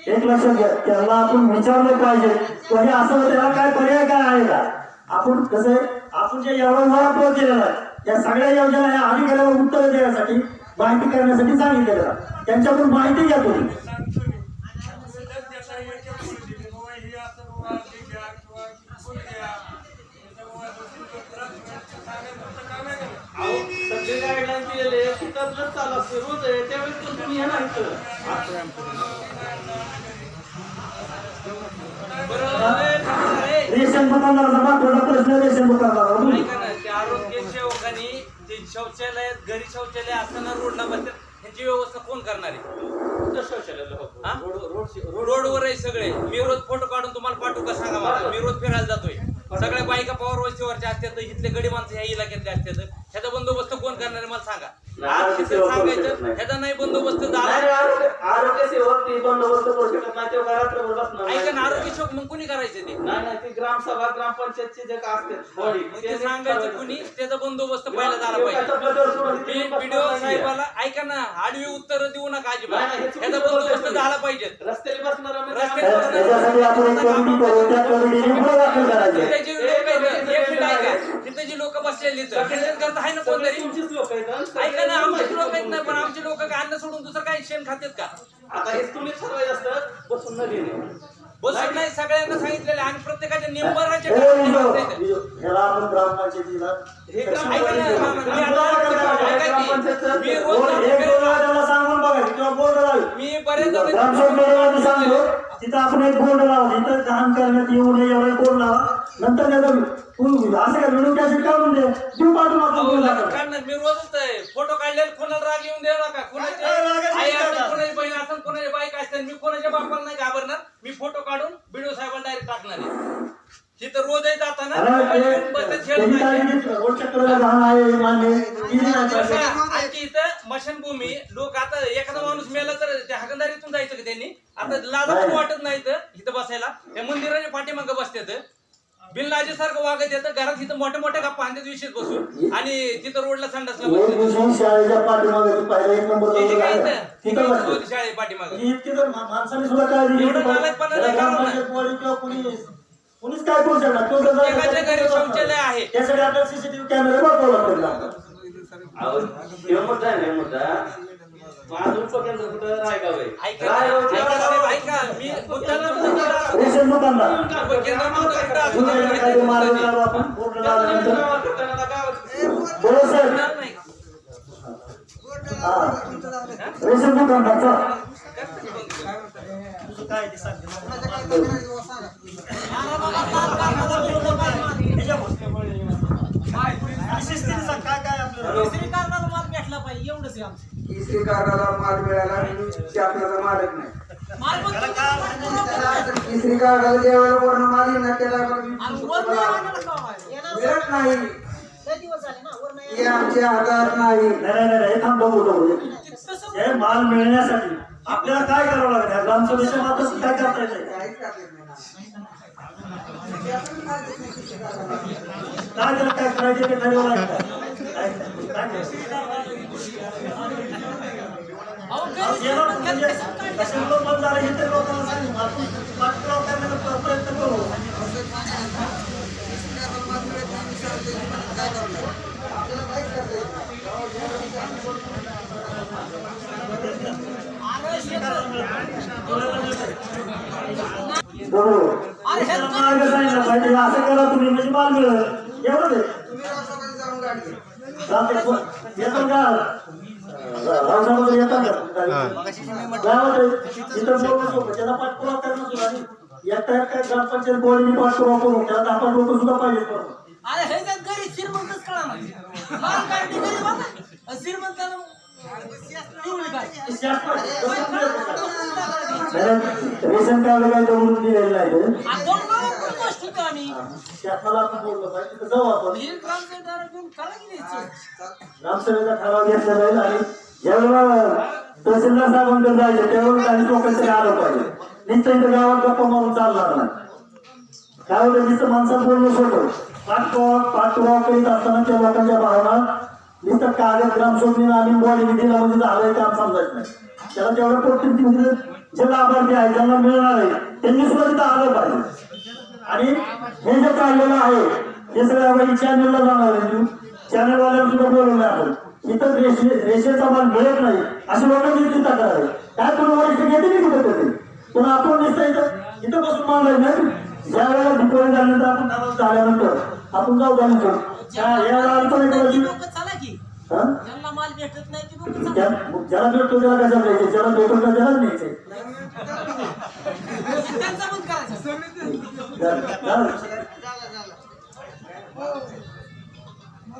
एक लक्षात घ्या, त्याला आपण विचारलं पाहिजे म्हणजे असं त्याला काय पर्याय काय आहे का? आपण कसं आपण जे एवढा केलेला आहे त्या सगळ्या योजना ह्या अधिकाऱ्याला उत्तर देण्यासाठी माहिती करण्यासाठी सांगितलेलं, त्यांच्याकडून माहिती घ्या तुम्ही. सगळे गाईडलाईन दिलेले तिथं चालू असते रोज आहे, त्यावेळेस पण तुम्ही हे नाही रेशन दुकानदाराचा महत्वाचा प्रश्न रेशन दुकानदार. आरोग्य सेवकांनी ते शौचालय घरी शौचालय असताना रोडला बसतात, ह्याची व्यवस्था कोण करणार आहे? रोडवर आहे सगळे. मी रोज फोटो काढून तुम्हाला पाठवू का सांगा मला? मी रोज फिरायला जातोय, सगळ्या बायका पॉवर वस्तीवरच्या असतात, इथले गडी माणसं ह्या इलाक्यातले असतात, ह्याचा बंदोबस्त कोण करणार आहे मला सांगा. आरोग्य तिथं सेवा करू शकत सांगायचं नाही. ह्याचा नाही बंदोबस्त नाही, झाला. नाही, आरोग्य सेवक ती बंदोबस्त करू शकत नाही, तेव्हा रात्रभर बसणार ऐका ना, नाही. आरोग्य शोक मग कुणी करायचं ते? नाही नाही ती ग्रामसभा ग्रामपंचायतचे जे काय असते बॉडी मग ते सांगायचं कुणी, त्याचा बंदोबस्त पहिला झाला पाहिजे. मी व्हिडिओ साहेबाला ऐका ना, आडवी उत्तर देऊ नका अजिबात. नाही, हे चुकीचं याचा बंदोबस्त बोलतोय. झाला पाहिजे. रस्त्याने बसणारा म्हणजे रस्त्याने आम्ही- त्याच्यासाठी आपण एक कमिटी करू, त्या कमिटीने पुढे दाखल करायचे. तिथे जी लोक आहेत, एक मिनिट ऐका, तिथे जी लोक बसलेली आहेत, शेतकऱ्याचं आहे ना सगळे कोणतरी? तुमचीच लोक आहेत. ऐका ना, आमचीच लोक आहेत ना, पण आमची लोक काय अन्न सोडून दुसरं काही शेण खातात का? आता हे तुम्ही ठरवायचं असतं बसून न घेणे. बसून नाही, सगळ्यांना सांगितलेलं आणि प्रत्येकाच्या निंबराच्या ह्याला आपण ग्रामपंचायतीला हे ऐका ना, ग्रामपंचायत- मामा, मी आता- ऐका की, ग्रामपंचायतचं- मी रोज एक दोन वेळा त्याला सांगून बघायचं किंवा बोर्ड लावायचं. मी बरेच ग्रामसेवक मॅडमांनी सांगतो तिथं आपण एक बोर्ड लावा, तिथं घाण करण्यात येऊ नये एवढा बोर्ड लावा. नंतर त्याचं असं काय व्हिडिओ कॅसेट काढून दे, देऊ पाठवून आपण बोर्ड लावा. काढणार. मी रोजच फोटो काढलेले, कोणाला राग येऊन द्यावा का? कोणाचे आई असेल, कोणाची बहीण असेल, कोणाची बाईक असेल, मी कोणाच्या बापाला नाही घाबरणार. मी फोटो काढून व्हिडिओ साहेबांना डायरेक्ट टाकणार आहे. तिथं रोज आहे जाताना त्यांनी काय घेतलं, रोडच्या कडेला घाण आहे मान्य किती नाही पाहिजे. आमच्या इथं स्मशानभूमी लोक आता एखादा माणूस मेला तर त्या हागंदारीतून जायचं का त्यांनी? आता लाज पण वाटत नाही इथं बसायला. त्या मंदिराच्या पाठीमागं बसतात, बिनलाजेसारखं वागत येतं. घरात इथं मोठ्या मोठ्या गप्पा आणतात विशेष बसून, आणि तिथं रोडला संडासला एक बसतात. दिवशी शाळेच्या पाठीमागे ती पहिला एक नंबर ते लावलेला काय आहे. इथं? तिथं इथं बसतो. होती शाळेच्या पाठीमागं. इतकी तर माणसाने सुद्धा काळजी घेतली एवढं पाहिजे. नालायकपणा नाही त्याला करावं ना. ग्रामपंचायत बोर्ड किंवा कुणीच काय करू शकणार. तो जर प्रत्येकाच्या घरी शौचालय आहे. त्यासाठी आपल्याला सीसीटीव्ही कॅमेरे बसवावं लागतील आपल्याला. अहो, हे मुद्दा आहे ना मुद्दा. माझं उपकेंद्र कुठं रायगाव आहे. ऐका रायगावच्या ऐका साहेब, गावाला- ऐका. मी मुद्द्याला म्हणतो रेशन दुकानदार केंद्र म्हणतो इकडं असं दुसऱ्याकडे काही मार्ग नाही. लावू आपण बोर्ड लावल्यानंतर गावात करताना गावात- बोला साहेब. नाही. हा. रेशन दुकानदार चला. तिसरी कार्डाला माल मिळाला आणि शासनाचा मालक नाही. तिसरी कार्डाला ज्या वेळेला वर्ण माल येईल ना त्याला मिळत नाही. हे आमच्या हातात नाही. नाही हे थांब बघू बघू. हे माल मिळण्यासाठी आपल्याला काय करावं लागेल? ह्या ग्रामसभेच्या माध्यमातून काय करता येते? काय त्याला काय करायचे ते ठरवलं आहे का? कशामुळे बंद झालं हे तरी लोकांना सांगू. आपण पाठपुरावा करण्याचा प्रयत्न करू. बरोबर. त्याला मार्ग सांगितलं पाहिजे, असं करा तुम्ही म्हणजे माल मिळेल. एवढं आहे. तुम्ही राष्ट्रपती जाऊन गाडी जाते येतो का रावसाहेब येतात का गावात इतर लोक सोबत त्याला पाठपुरावा करणं सुद्धा नाही. एकटा एकटा ग्रामपंचायत बोर्डनी पाठपुरावा करू त्याला 10 लोक सुद्धा पाहिजे. अरे हे जर गरीब श्रीमंतच कळा माल काढली गरीब आता श्रीमंताला पिवळी काय रेशन कार्ड काय जवळून दिलेलं नाही दोन गावात गोष्ट होतो आम्ही शासनाला आपण बोललो पाहिजे तिथं जाऊ आपण. वीर ग्रामसेवकाला घेऊन करा की नाही? ग्रामसभेचा ठराव घेतला जाईल आणि ज्यावेळेला तहसीलदार साहेबांकडे जायचं त्यावेळेस काही लोकांकडे आलं पाहिजे. नुसतं इथं गावात गप्पा मारून चालणार नाही. काय होतं नुसतं माणसात बोलणं सोडलं पाठपुरावा करीत असताना त्या लोकांच्या भावना नुसतं कागद ग्रामसेवकने आणि बॉडीने दिला म्हणजे झालंय काम समजायचं नाही. त्याला तेवढं प्रत्येक जे लाभार्थी आहे ज्यांना मिळणार आहे त्यांनी सुद्धा तिथं आलं पाहिजे. आणि हे जे काढलेलं आहे हे सगळं आपण चॅनलला जाणार आहे. चॅनलवाल्यांना सुद्धा बोलवलं आपण. इथं रेषेचा माल मिळत नाही अशी लोकांची चिंता करावी. काय कोणी वरिष्ठ घेते नाही कुठे तरी पण आपण दिसतं इथं बसून मांडायचं नाही. ज्या वेळेला दुपारी झाल्यानंतर आपण ठराव झाल्यानंतर आपण जाऊ झाल्यानंतर लोक चला की ज्यांना माल भेटत नाही ती लोक ज्याला भेटतो त्याला कशा द्यायचे ज्याला भेटतो का त्यालाच न्यायचे. त्यांचा बंद करायचा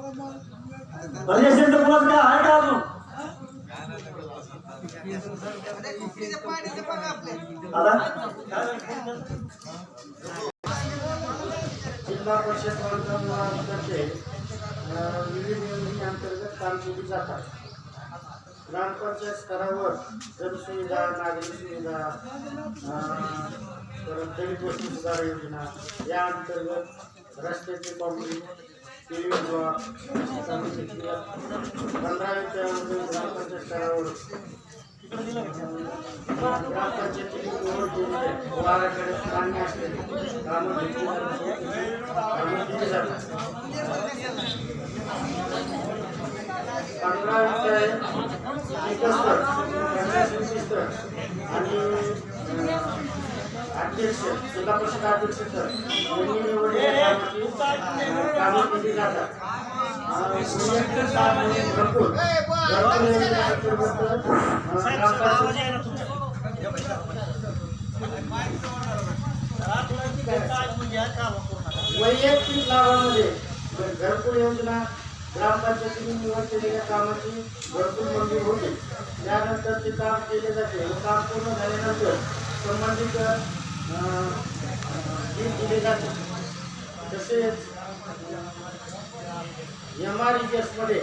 रेशनचं मुलाच काय आहे का अजून जिल्हा परिषद वर्गातर्फे विविध योजनेअंतर्गत काम केली जातात. ग्रामपंचायत स्तरावर जनसुविधा, नागरी सुविधा, परत दलित वस्ती सुधार योजना या अंतर्गत रस्त्याची कॉम्प्लेट, PV ब्लॉक, 15 ग्रामपंचायत स्तरावर ग्रामपंचायतीची निवड केली आहे. वाराकडे मान्य असलेली कामं केली जातात. 15 विकस्तर, आणि अध्यक्ष, जिल्हा परिषद अध्यक्ष यांनी निवडलेल्या कामं केली जातात. वैयक्तिक काम म्हणजे घरकुल वैयक्तिक लाभामध्ये घरकुल योजना, ग्रामपंचायतीने निवड केलेल्या कामाची घरकुल मंजूर होते. त्यानंतर ते काम केले जाते. काम पूर्ण झाल्यानंतर संबंधित दिले जाते. तसेच MREGS मध्ये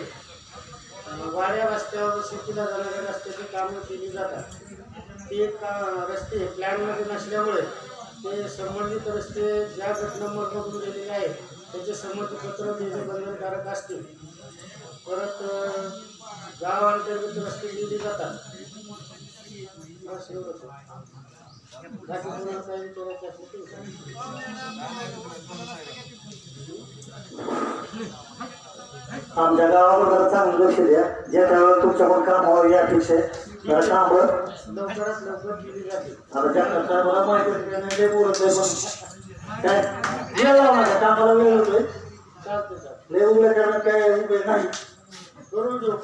वाड्या रस्त्यावर शेतीला जाणाऱ्या रस्त्याची कामं केली जातात. ते रस्ते प्लॅनमध्ये नसल्यामुळे ते संबंधित रस्ते ज्या गट नंबरमधून गेलेले आहेत त्याचे संमतीपत्र देणे बंधनकारक असते. परत गावांतर्गत रस्ते दिले जातात. बस एवढंच. बाकी तुम्हाला काही विचारायचं असेल तर विचारा. आमच्या गावाबद्दल चांगलं लक्ष द्या. ज्या त्यावेळेला तुमच्याकडून काम व्हावं या अपेक्षा आहे. काम लवकरात लवकर केली जाते. आता त्या करता मला माहिती नाही बोलत नाही, पण काय वेळ लावा ना, कामाला वेळ होतोय. चालते चालते. लय उभे करणं काय उभे नाही. करून देऊ.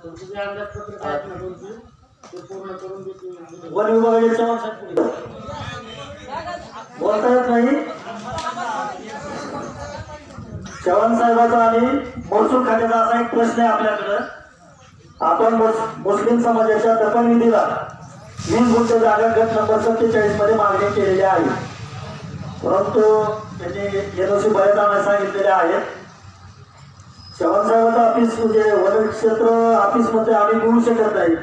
तुमचे जे अंदाजपत्रक आहेत ना तुमची ते पूर्ण करून देतील. वन विभागाच्या चव्हाण बोलता येत नाही. चव्हाण साहेबाचा आणि महसूल खात्याचा असा एक प्रश्न आहे आपल्याकडं. आपण मुस्लिम समाजाच्या दफनविधीला 20 गुंठे जागा गट नंबर 47 मध्ये मागणी केलेली आहे. परंतु त्यांनी NOC बऱ्याच आम्हाला सांगितलेले आहेत. चव्हाण साहेबाचं ऑफिस म्हणजे वन क्षेत्र ऑफिस मध्ये आम्ही मिळू शकत नाही.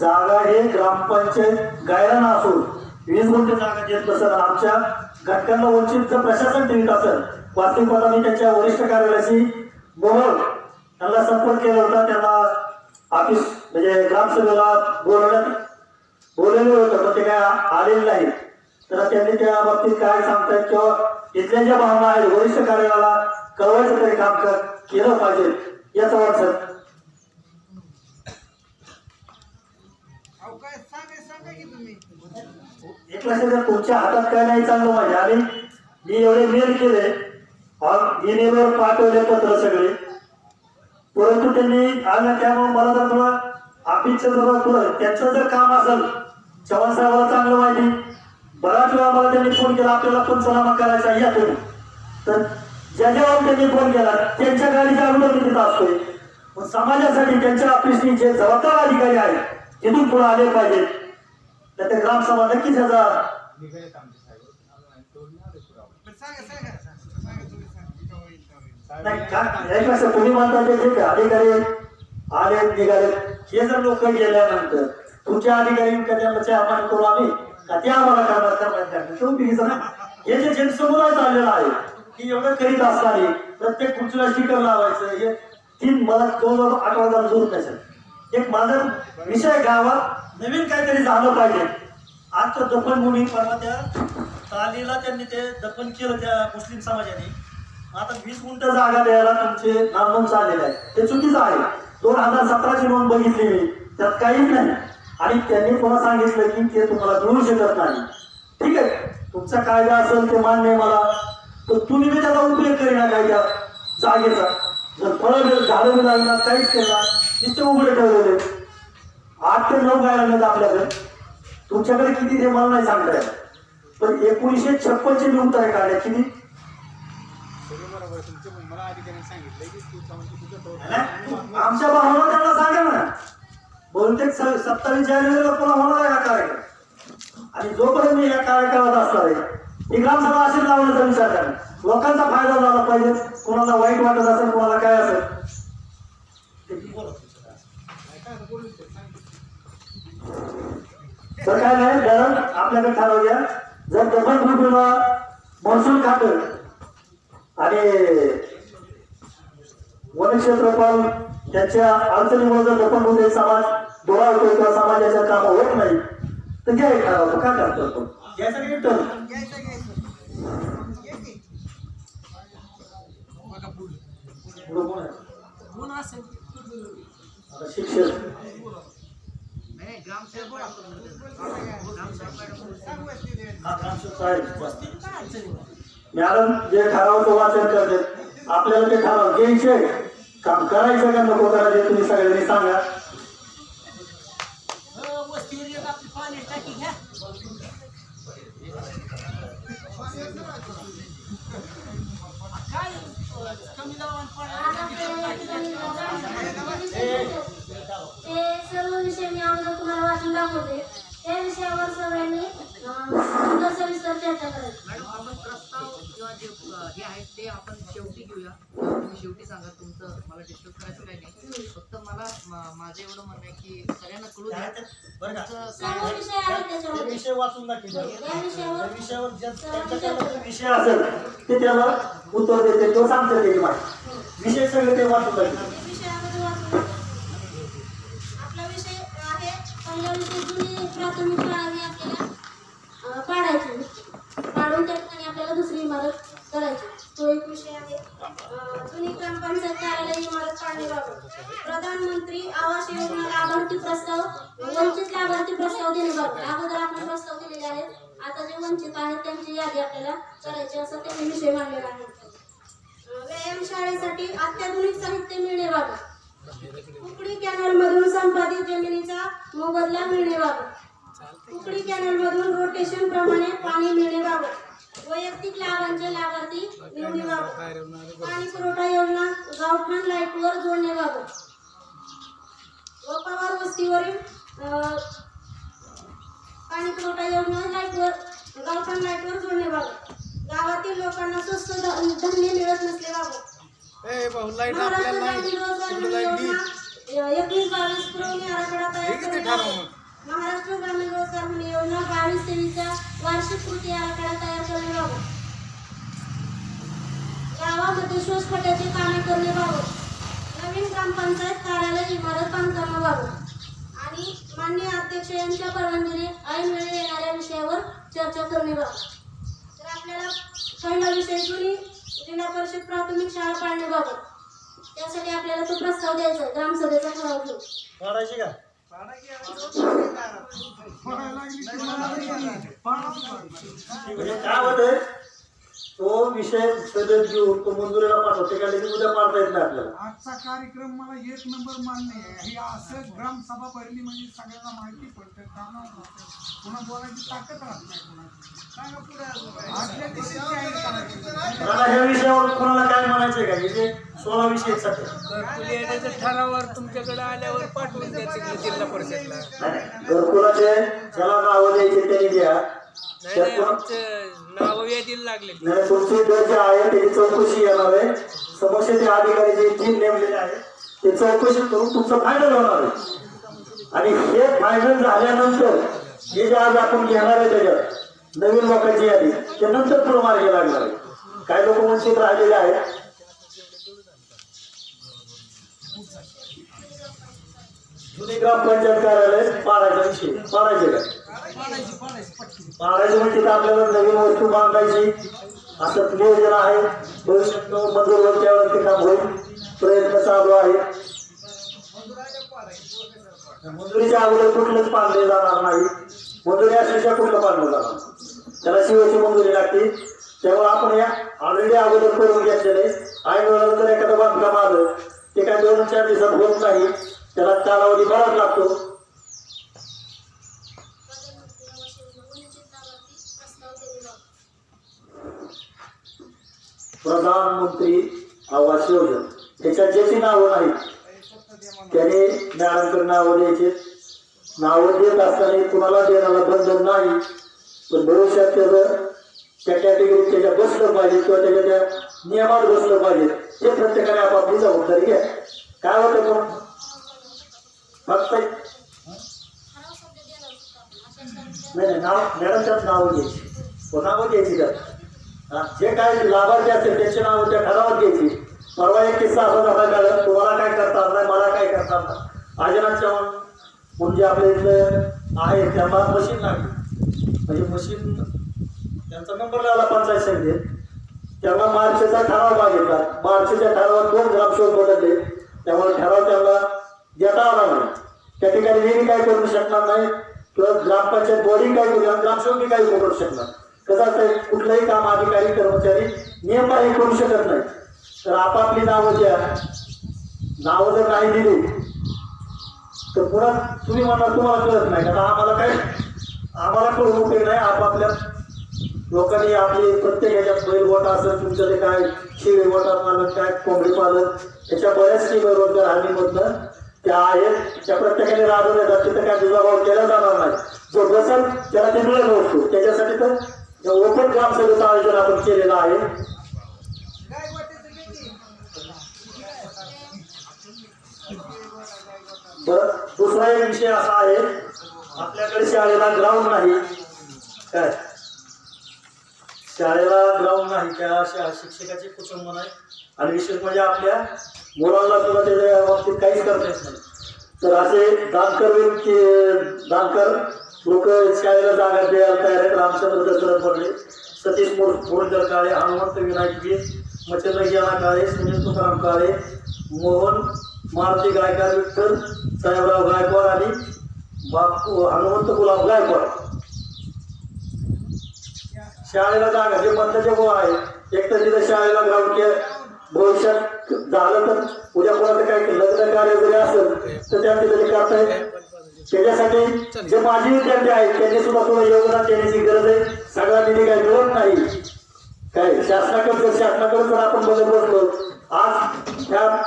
जागा हे ग्रामपंचायत गायरान असून 20 गुंठे जागा देत नसेल. आमच्या घटकांना वंचितचं प्रशासन ठेवीत असेल. वास्तविक पाहता मी त्यांच्या वरिष्ठ कार्यालयाशी मोहोळ त्यांना संपर्क केला होता. त्यांना ऑफिस म्हणजे ग्रामसभेला बोलवलेलं होतं, पण ते काय आलेले नाही. तर त्यांनी त्या बाबतीत काय सांगतायत किंवा इथल्या ज्या भावना आहेत वरिष्ठ कार्यालयाला कळवायचं तरी काम केलं पाहिजे याचा वाटतं. एक लक्षात तुमच्या हातात काय नाही चांगलं पाहिजे. आणि मी एवढे मेल केले, ईमेलवर पाठवले पत्र सगळे, परंतु त्यांनी आलं. त्यामुळे मला तर थोडं ऑफिसचं थोडं त्यांचं जर काम असेल, चव्हाण साहेबांना चांगलं माहिती. बराच वेळा मला त्यांनी फोन केला, आपल्याला पंचनामा करायचा या तुम्ही. तर ज्या जेव्हा त्यांनी फोन केला त्यांच्या गाडीच्या अगोदर मी तिथं असतोय. पण समाजासाठी त्यांच्या ऑफिसनी जे जबाबदार अधिकारी आहेत तिथून पुढे आले पाहिजेत. तर ते ग्रामसभा नक्कीच ह्याचा नाही काय तुम्ही म्हणता ते जे अधिकारी आले निघाले हे जर लोक गेल्यानंतर तुमच्या अधिकारी त्यांना आम्हाला करू आम्ही का ते आम्हाला करणार. हे जे जनसमुदाय चाललेला आहे की एवढं करीत असताना प्रत्येक खुर्चीला स्टिकर लावायचं हे 3 मला 2,000 जोर नसेल. एक माझा विषय गावात नवीन काहीतरी झालं पाहिजे. आज तर दफनभूमी परवा त्या तालीला त्यांनी ते दफन केलं त्या मुस्लिम समाजाने. आता 20 गुंठ जागा द्यायला तुमचे नामनोंद चाललेले आहे, ते चुकीचं आहे. 2017ची नोंद बघितली मी, त्यात काहीच नाही. आणि त्यांनी पुन्हा सांगितलं की ते तुम्हाला मिळू शकत नाही. ठीक आहे, तुमचा कायदा असेल ते मान्य आहे मला, तर तुम्ही मी त्याचा उपयोग करीना काय त्या जागेचा. जर फळं झाडं लागणार काहीच केला नुसते उघडे ठेवलेले. 8 ते 9 गायला नाही आपल्याकडे. तुमच्याकडे किती ते मला नाही सांगता येत. पण 1956चे मी उतारे काढले किती. आमच्या भावाला त्यांना सांगा ना, बहुतेक 27 जानेवारीला पुन्हा होणार आहे हा कार्यक्रम. आणि जोपर्यंत मी या कार्यक्रमात असणार आहे ही ग्रामसभा अशीच लावण्याचा विचार करा. लोकांचा फायदा झाला पाहिजे. कोणाला वाईट वाटत असेल, कोणाला काय असेल तर काय नाही कारण आपल्याकडे ठरवूया जर डबल ग्रुपला महसूल खातं आणि वनक्षेत्रपाल त्यांच्या अडचणीमुळे जर डबल ग्रुप समाज डोळा होतो किंवा समाजाच्या काम होत नाही तर घ्याय ठरवतो काय करतो घ्यायचं नाही तर पुढं कोण आहे? गुण असेल आता शिक्षक नाही ग्रामसेवक मॅडम जे ठराव तो वाचन करते आपल्याला ते ठराव घ्यायचे काम करायचं का नको करायचे तुम्ही सगळ्यांनी सांगा. वस्तीवर एक आपली पाणी टाकी घ्या काय कमी लावून ते सर्व विषय मी अगोदर तुम्हाला वाचून दाखवते त्या विषयावर सगळ्यांनी सविस्तर चर्चा करायची. मॅडम आपण प्रस्ताव किंवा जे हे आहेत ते आपण शेवटी घेऊया. तुम्ही शेवटी सांगा तुमचं मला डिस्टर्ब करायचं काही नाही. फक्त मला माझं एवढं म्हणणं आहे की सगळ्यांना कळू द्या तुमचं सर्व काय विषय आहेत त्याच्यामध्ये विषय वाचून दाखवले त्या विषयावर विषयावर विषय असेल ते त्याला उत्तर देते तो सांगते त्याची माहिती विषय सगळे ते वाचून दाखवले. विषयामध्ये वाचून आपला विषय आहे पहिला विषय जुनी प्राथमिक शाळा ही आपल्याला पाडायची पाडून त्या ठिकाणी आपल्याला दुसरी इमारत करायची तो एक विषय आहे. जुनी ग्रामपंचायत कार्यालय इमारत पाडण्याबाबत प्रधानमंत्री आवास योजना लाभार्थी प्रस्ताव वंचित लाभार्थी प्रस्ताव देण्याबाबत अगोदर आपण प्रस्ताव दिलेले आहेत. आता जे वंचित आहेत त्यांची यादी आपल्याला करायची असं त्यांनी विषय मांडलेला आहे. व्यायामशाळेसाठी अत्याधुनिक साहित्य मिळण्याबाबत कुकडी कॅनल मधून संपादित जमिनीचा मोबदला मिळण्याबाबत कुकडी कॅनल मधून रोटेशन प्रमाणे पाणी मिळण्याबाबत वैयक्तिक लाभांचे लाभार्थी निवडीबाबत पाणी पुरवठा योजना गावठाण लाईटवर जोडण्याबाबत व पवार वस्तीवरील पाणी पुरवठा योजना लाईटवर गावठाण लाईटवर जोडण्याबाबत गावातील लोकांना स्वस्त धान्य मिळत नसल्याबाबत महाराष्ट्र ग्रामीण रोजगार हमी योजना 21-22 पुरवणी आराखडा तयार करण्याबाबत महाराष्ट्र ग्रामीण रोजगार हमी योजना 22-23चा वार्षिक कृती आराखडा तयार करण्याबाबत गावामध्ये शोषखड्याची कामे करण्याबाबत नवीन ग्रामपंचायत कार्यालय इमारत बांधकामाबाबत आणि माननीय अध्यक्ष यांच्या परवानगीने ऐन वेळी येणाऱ्या विषयावर चर्चा करण्याबाबत. तर आपल्याला पहिला विषय जुनी जिल्हा परिषद प्राथमिक शाळा पाडण्याबाबत त्यासाठी आपल्याला तो प्रस्ताव द्यायचा आहे. ग्रामसभेचा ठराव घेऊन काढायची का काय होतंय तो विषय सगळं घेऊन तो मंजुरीला पाठवते का लगेच उद्या पाडता येत नाही आपल्याला. आजचा कार्यक्रम मला 1 नंबर मान्य आहे. ही असं ग्रामसभा भरली म्हणजे सगळ्यांना माहिती पडतं कामं होतं. पुन्हा बोलायची ताकद राहत नाही कोणाची. सांगा पुढे आदल्या दिवशी जाहीर करायची. मला ह्या विषयावर कोणाला काय म्हणायचंय का हे जे 16 विषय आहेत सध्या येण्याच्या ठरावर तुमच्याकडे आल्यावर पाठवून द्या तिकडे जिल्हा परिषदला. घरकुलाचे ज्याला नावं द्यायचे त्यांनी द्या. नाव यादीला लागले नाही तुमची जे आहे त्याची चौकशी येणार आहे. समोरचे ते अधिकारी जे टीम नेमलेले आहे ते चौकशी करून तुमचं फायनल होणार आहे. आणि हे फायनल झाल्यानंतर हे जे आज आपण घेणार आहे त्याच्यात नवीन लोकांची यादी ते नंतर पुढे मार्गी लागणार आहे. काही लोक वंचित राहिलेले आहेत. जुनी ग्रामपंचायत कार्यालय पाडायचा विषय पाडायचे का पाडायचे म्हणजे आपल्याला नवीन वस्तू बांधायची असं नियोजन आहे. भविष्यात मंजूर होईल त्यावेळेस ते काम होईल. प्रयत्न चालू आहे. मंजुरीच्या अगोदर कुठलंच पाडले जाणार नाही. मंजुरी असल्याशिवाय कुठलं पाडलं जाणार त्याला शिवाची मंजुरी लागते. त्यामुळे आपण या ऑलरेडी अगोदर करून घेतलेले ऐन वेळेला जर एखादं बांधकाम आलं ते काय 2-4 दिवसात होत नाही. त्याला कालावधी बराच लागतो. प्रधानमंत्री आवास योजना त्याच्यात ज्याची नावं नाहीत त्याने मॅडमकडे नावं द्यायचे. नावं देत असताना कुणाला देण्याला बंधन नाही. पण भविष्यात त्याचं त्या कॅटेगरीत त्याच्या बसलं पाहिजे किंवा त्याच्या त्या नियमात बसलं पाहिजे ते प्रत्येकाने आपापली जबाबदारी घ्या. काय होतं पण फक्त नाही नाव मॅडमच्याच नावं घ्यायची नावं घ्यायची तर जे काय लाभार्थी असेल त्याची नावं त्या ठरावात घ्यायची. परवा एक किस्सा असा झाला मॅडम, तुम्हाला काय करता आलं नाही, मला काय करता आलं नाही. आजनाथ चव्हाण म्हणजे आपल्या इथलं आहे त्यांना मशीन लागली, म्हणजे मशीन त्यांचा नंबर लागला पंचायत समितीत. त्यांना मार्चचा ठराव मागितला, मार्चच्या ठरावात 2 ग्रामसेवक बदलले, त्यामुळे ठराव त्यांना देता आला नाही. त्या ठिकाणी मी काय करू शकणार नाही किंवा ग्रामपंचायत बॉडी काय करू, ग्रामसेवक काही करू शकणार. कसं असतं, कुठलंही काम अधिकारी कर्मचारी नियमबाह्य करू शकत नाही. तर आपापली नावं द्या, नावं जर नाही दिली तर पुन्हा तुम्ही म्हणा तुम्हाला कळत नाही, कारण आम्हाला कळून उपयोग नाही. आपापल्या लोकांनी आपली प्रत्येक ह्याच्यात बैल गोटा असेल, तुमचं ते काय शेळी गोटा पालन, काय कोंबडी पालन, त्याच्या बऱ्याच स्कीम रोजगार हमीमधनं त्या आहेत. त्या प्रत्येकाने राबवल्या जातात, तिथं काय दुजाभाव केला जाणार नाही. जो बसेल त्याला ते मिळेल वस्तू. त्याच्यासाठी तर ओपन ग्रामसभेचं आयोजन आपण केलेलं आहे. बरं, दुसरा एक विषय असा आहे, आपल्याकडे शाळेला ग्राउंड नाही. काय शाळेला ग्राउंड नाही, त्या शिक्षकाचे कुटुंब नाही. आणि विशेष म्हणजे आपल्या मुलांना सुद्धा त्याच्या बाबतीत काहीच करता येत नाही. तर असे दानकर लोक शाळेला जागा द्यायला तयार आहेत. रामचंद्र दशरथ पडले, सतीश मोरकर काळे, हनुमंत विनायक वीर, मच्छिंद्र ज्ञाना काळे, सुनील तुकाराम काळे, मोहन मारुती गायकवाड, विठ्ठल साहेबराव गायकवाड आणि हनुमंत गुलाब गायकवाड. शाळेला जागा जे बंदचे गो आहे, एक तर तिथे शाळेला ग्राउंड भविष्यात झालं तर उद्या कोणाचं काही लग्न कार्य वगैरे असेल तर त्या तिथे करता येईल. त्याच्यासाठी जे माजी विद्यार्थी आहेत त्यांनी सुद्धा थोडं योगदान देण्याची गरज आहे. सगळा निधी काही मिळत नाही. काय शासनाकडे जर आपण बघत बसलो, आज त्या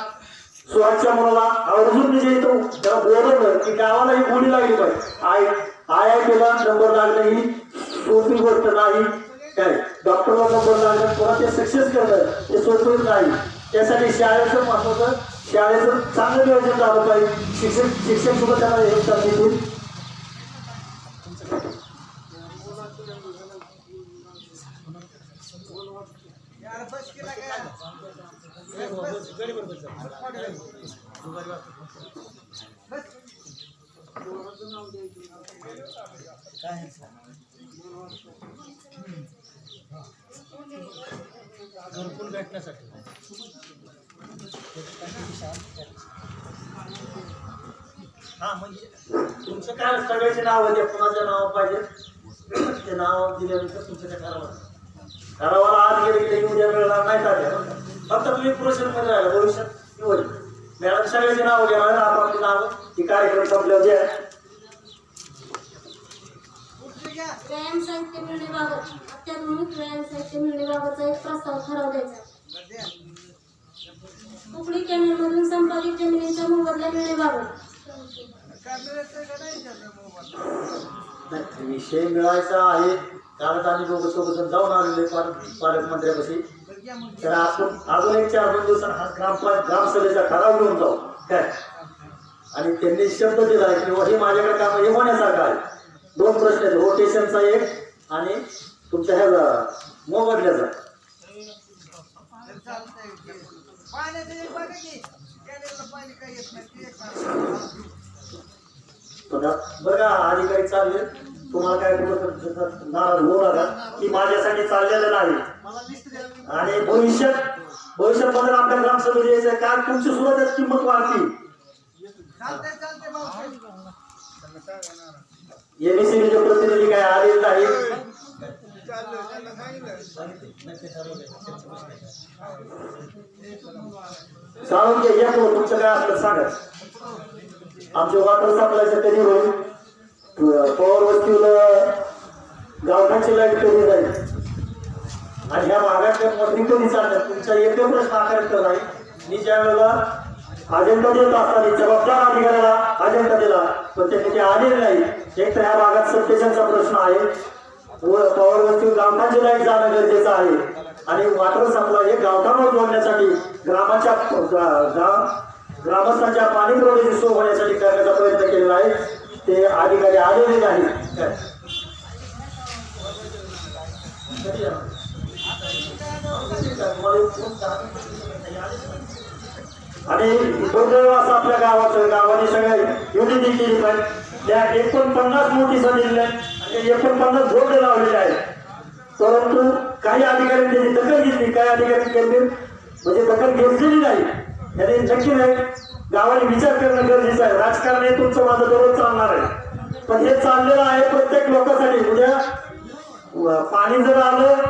सुहासच्या मुलाला आवर्जून म्हणजे येतो त्याला बोलवलं की गावाला ही गोडी लागली पाहिजे. IIT-ला नंबर लागणं ही सोपी गोष्ट नाही. काय डॉक्टरला नंबर लागणं, कोणा ते सक्सेस करणं हे सोपं नाही. त्यासाठी शाळेचं महत्वाचं, शाळेचं चांगलं नियोजन झालं पाहिजे. शिक्षक सुद्धा त्याला हे करतील. घरकुल भेटण्यासाठी हा, म्हणजे तुमचं काय सगळ्याचे नाव आहे, कुणाचं नाव पाहिजे ते नाव दिल्यानंतर तुमच्या त्या ठरावाला आज गेले उद्या मिळणार नाही. फक्त तुम्ही प्रोसेसमध्ये राहिला, भविष्यात होईल. मॅडम सगळ्याची नावं घ्या, आपापली नावं ती कार्यक्रम संपल्यावर द्या. व्यायाम साहित्य मिळण्याबाबत, अत्याधुनिक व्यायाम साहित्य मिळण्याबाबतचा एक प्रस्ताव ठराव द्यायचा. कुकडी कॅमेरमधून संपादित जमिनीचा मोबदला मिळण्याबाबत. विषय मिळायचा आहे, कारण आम्ही दोघं सोबत जाऊन आलेले पालकमंत्र्यापाशी. तर आपण अजून एक 4-2 दिवसांत हा ग्रामसभेचा ठराव घेऊन जाऊ काय. आणि त्यांनी शब्द दिला की हे माझ्याकडे काम हे होण्यासारखं आहे. 2 प्रश्न आहेत, रोटेशनचा एक आणि तुमच्या ह्या मोबदल्याचा. बघा अधिकारी चालले, तुम्हाला काय नाराज होऊ नका की माझ्यासाठी चाललेलं नाही. आणि भविष्यात बदल आपल्या ग्रामसभेत यायचं कारण तुमची सुद्धा त्यात किंमत वाढली. एबीसीचे प्रतिनिधी काय आलेले नाही. जाणून घ्या, या तुमचं काय असलं सांगा. आमचे वॉटर सप्लायचं कधी होईल, पॉवर वस्तीला गावठाची लाईट कधी जाईल आणि ह्या भागातल्या मोटरी कधी चालतात, तुमचा एकही प्रश्न आकारायचा नाही. मी ज्या वेळेला अजेंडा देत असताना जबाबदार अधिकाऱ्याला अजेंडा दिला पण त्यांनी ते आलेले नाही. एक तर ह्या भागात सबस्टेशनचा प्रश्न आहे, पॉवर वस्ती गावठाची लाईट जाणं गरजेचं आहे आणि वॉटर सप्लाय हे गावठांवर जोडण्यासाठी ग्रामस्थांच्या पाणी पुरवठ्याची सोय होण्यासाठी करण्याचा प्रयत्न केलेला आहे. ते अधिकारी आलेले नाही. कधी येणार? आणि दुर्दैव असं आपल्या गावाने सगळ्या युनिटी केली पाहिजे. त्या 49 नोटीस दिलेल्या आहेत आणि 49 बोर्ड लावलेले आहेत. परंतु काही अधिकाऱ्यांनी त्याची दखल घेतली, काही अधिकाऱ्यांनी त्यांनी म्हणजे दखल घेतलेली नाही. त्यांनी नक्की नाही गावाने विचार करणं गरजेचं आहे. राजकारण हे तुमचं माझं दररोज चालणार आहे, पण हे चाललेलं आहे प्रत्येक लोकांसाठी. उद्या पाणी जर आलं,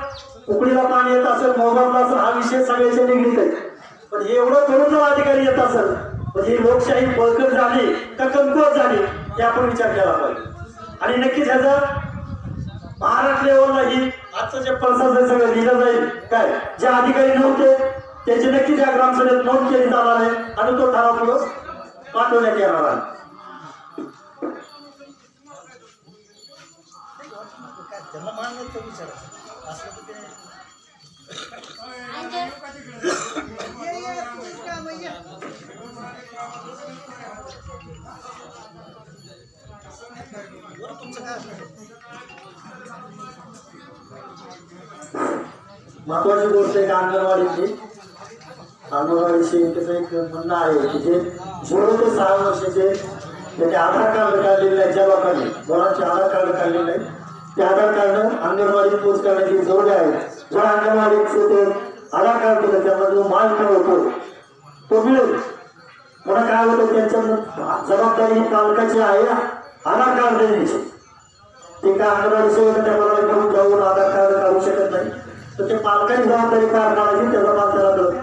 उकडीला पाणी येत असेल, मोबाईलला असेल, हा विषय सगळ्याच्या निगडीत आहे. पण हे एवढं करून जर अधिकारी येत असेल म्हणजे ही लोकशाही बळकट झाली का कमकुवत झाली हे आपण विचार केला पाहिजे. आणि नक्कीच ह्याचा महाराष्ट्र लेवलला ही आजचं जे प्रशासन सगळं दिलं जाईल. काय जे अधिकारी नव्हते त्याची नक्कीच या ग्रामसभेत नोंद केली जाणार आहे आणि तो ठराव दिवस पाठवण्यात येणार आहे. त्यांना मान्य विचार असं ते महत्वाची गोष्ट आहे अंगणवाडी सेविकेचं एक म्हणणं आहे की जे 0 ते 6 वर्षाचे त्याचे आधार कार्ड काढलेले आहे, ज्या लोकांनी मुलांचे आधार कार्ड काढलेले आहे ते आधार कार्ड अंगणवाडीत पोच करण्याची जोड आहे. जर अंगणवाडीचं ते आधार कार्ड दिलं त्यांना जो मान होतो तो मिळेल. पुन्हा काय होतं त्यांच्या जबाबदारी पालकाची आहे आधार कार्ड देण्याची. ते काय अंगणवाडी सेवक त्या मुलाला घेऊन जाऊन आधार कार्ड काढू शकत नाही, तर ते पालकांची जबाबदारी पार पाडायची, त्याचा मान त्याला मिळत.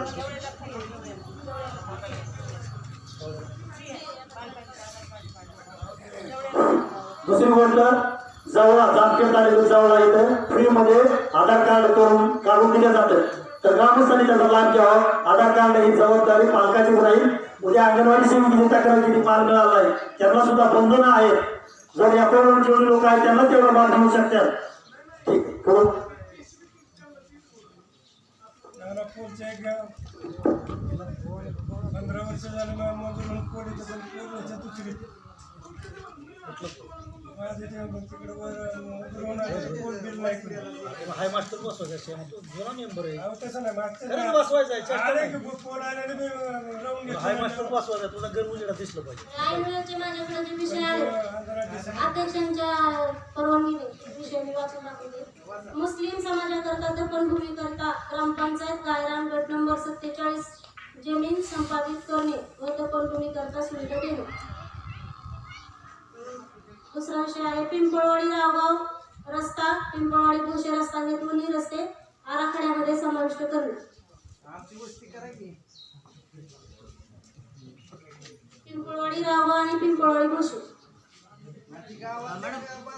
दुसरी गोष्ट जवळ जामखेड तालुक्यात जवळ इथं फ्री मध्ये आधार कार्ड करून काढून दिलं जातं. तर ग्रामस्थांनी त्याचा लाभ घ्यावा. आधार कार्ड ही जबाबदारी पालकाची राहील. उद्या अंगणवाडी सेविकेची तक्रार किती माल मिळाला नाही त्यांना सुद्धा बंधनं आहेत. जर या जेवढे लोक आहेत त्यांना तेवढा माल घेऊ शकतात. ठीक आहे. नागपूरच्या एक 15 वर्ष झालं मजूर म्हणून पोलीस दुसरी तिकडे मजूर होणार कोण बिल नाही. हाय मास्टर बसवायचा जुना मेंबर आहे. तसं नाही मास्टर कोण आल्याने राहून हाय मास्टर बसवायचा. तुझा घर उजेडा दिसलं पाहिजे. आयुर्वेदाचे माझ्याकडे जे विषय आहे अध्यक्षांच्या परवानगीने विषय मी वाचून दाखवते. मुस्लिम समाजाकरता दफनभूमी करता ग्रामपंचायत गायरान गट नंबर 47 जमीन संपादित करणे व दफनभूमी करता सुविधा देणे. दुसरा विषय आहे पिंपळवाडी रावगाव रस्ता पिंपळवाडी भोसे रस्ता हे दोन्ही रस्ते आराखड्यामध्ये समाविष्ट करणे. पिंपळवाडी रावगाव आणि पिंपळवाडी भोसे.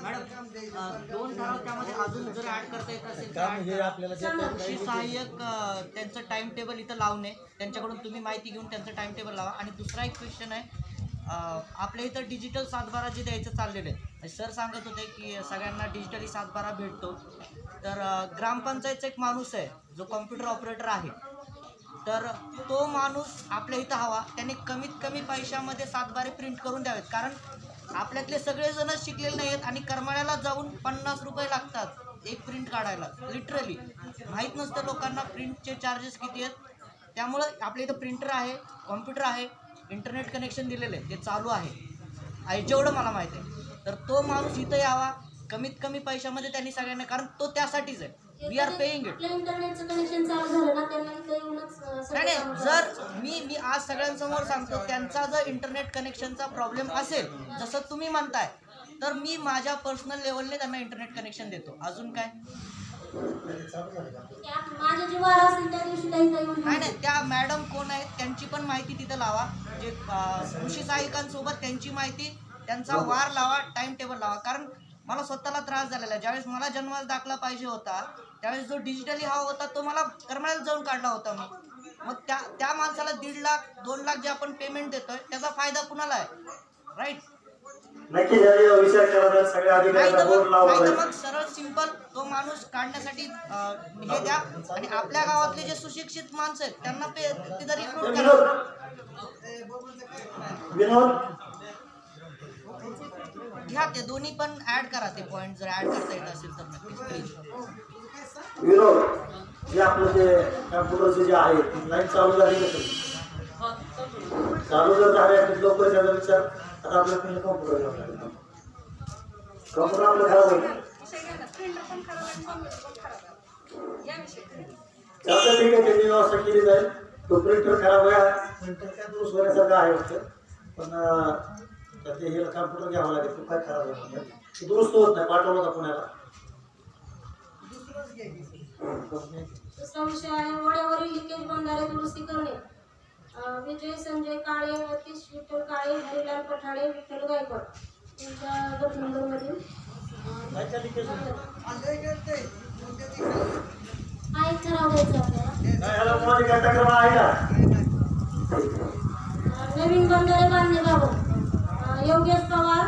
मॅडम 2 ठराव त्यामध्ये अजून जर ऍड करता येत असेल तर कृषी सहाय्यक त्यांचं टाइम टेबल इथं लावणे, त्यांच्याकडून तुम्ही माहिती घेऊन त्यांचं टाइम टेबल लावा. आणि दुसरा एक क्वेश्चन आहे, आपल्या इथं डिजिटल 7/12 जे द्यायचं चाललेलं आहे. सर सांगत होते की सगळ्यांना डिजिटली 7/12 भेटतो. तर ग्रामपंचायतचा एक माणूस आहे जो कॉम्प्युटर ऑपरेटर आहे, तर तो माणूस आपल्या इथं हवा. त्याने कमीत कमी पैशामध्ये 7/12 प्रिंट करून द्यावेत. कारण आपल्यातले सगळेजण शिकलेले नाही आहेत आणि करमाळ्याला जाऊन 50 रुपये लागतात एक प्रिंट काढायला. लिटरली माहीत नसतं लोकांना प्रिंटचे चार्जेस किती आहेत. त्यामुळं आपल्या इथं प्रिंटर आहे, कॉम्प्युटर आहे, इंटरनेट कनेक्शन दिलेलं आहे, ते चालू आहे जेवढं मला माहीत आहे. तर तो माणूस इथं यावा कमीत कमी पैशामध्ये त्यांनी सगळ्यांना, कारण तो त्यासाठीच आहे. We are paying it. इंटरनेटचं कनेक्शन चालू झालं ना त्यांना इथे येऊनच नाही जर मी आज सगळ्यांसमोर सांगतो, त्यांचा जर इंटरनेट कनेक्शनचा प्रॉब्लेम असेल जसं तुम्ही म्हणताय, तर मी माझ्या पर्सनल लेवलने त्यांना इंटरनेट कनेक्शन देतो. अजून काय माझ्या जे वार असेल त्या दिवशी काही नाही त्या मॅडम कोण आहेत त्यांची पण माहिती तिथं लावा. जे कृषी सहाय्यकांसोबत त्यांची माहिती, त्यांचा वार लावा, टाइम टेबल लावा. कारण मला स्वतःला त्रास झालेला आहे. ज्यावेळेस मला जन्मास दाखला पाहिजे होता त्यावेळेस जो डिजिटली हवा होता तो मला करमाळ्यात जाऊन काढला होता मी. मग त्या माणसाला 1.5 लाख 2 लाख जे आपण पेमेंट देतोय त्याचा फायदा कुणाला आहे? राईट. नक्की विचार करा. तर सगळ्या अधिकाऱ्यांना बोर्ड लावला मग सरळ सिंपल तो माणूस काढण्यासाठी हे द्या. आणि आपल्या गावातले जे सुशिक्षित माणसं आहेत त्यांना तिथं रिक्रूट करा. विनोद घ्या ते दोन्ही पण ऍड करा. ते पॉईंट जर ऍड करता येत असेल तर नक्कीच प्लीज. विरोध जे आपलं जे कॅम्प्युटरचे जे आहे लाईन चालू झाली कसं चालू जर झाले लवकर त्याचा विचार आता आपल्या कॉम्प्युटर आपलं खराब होईल त्याचं ठीक आहे त्याची व्यवस्था केली जाईल. तो प्रिंटर खराब व्हायला प्रिंटर काय दुरुस्त होण्यासारखं आहे वाटतं पण त्याचे हे कॉम्प्युटर घ्यावा लागेल तो काय खराब होईल ते दुरुस्त होत नाही पाठवलं होता पुण्याला. दुसरा विषय आहे ओढ्यावरील लिकेज बंधारे दुरुस्ती करणे. विजय संजय काळे, अतिश विठ्ठल काळे, हरिलाल पठाडे, विठ्ठल गायकवाड यांच्या गट नंबरमधील काय ठराव द्यायचा आपल्याला. नवीन बंधारे बांधण्याबाबत योगेश पवार,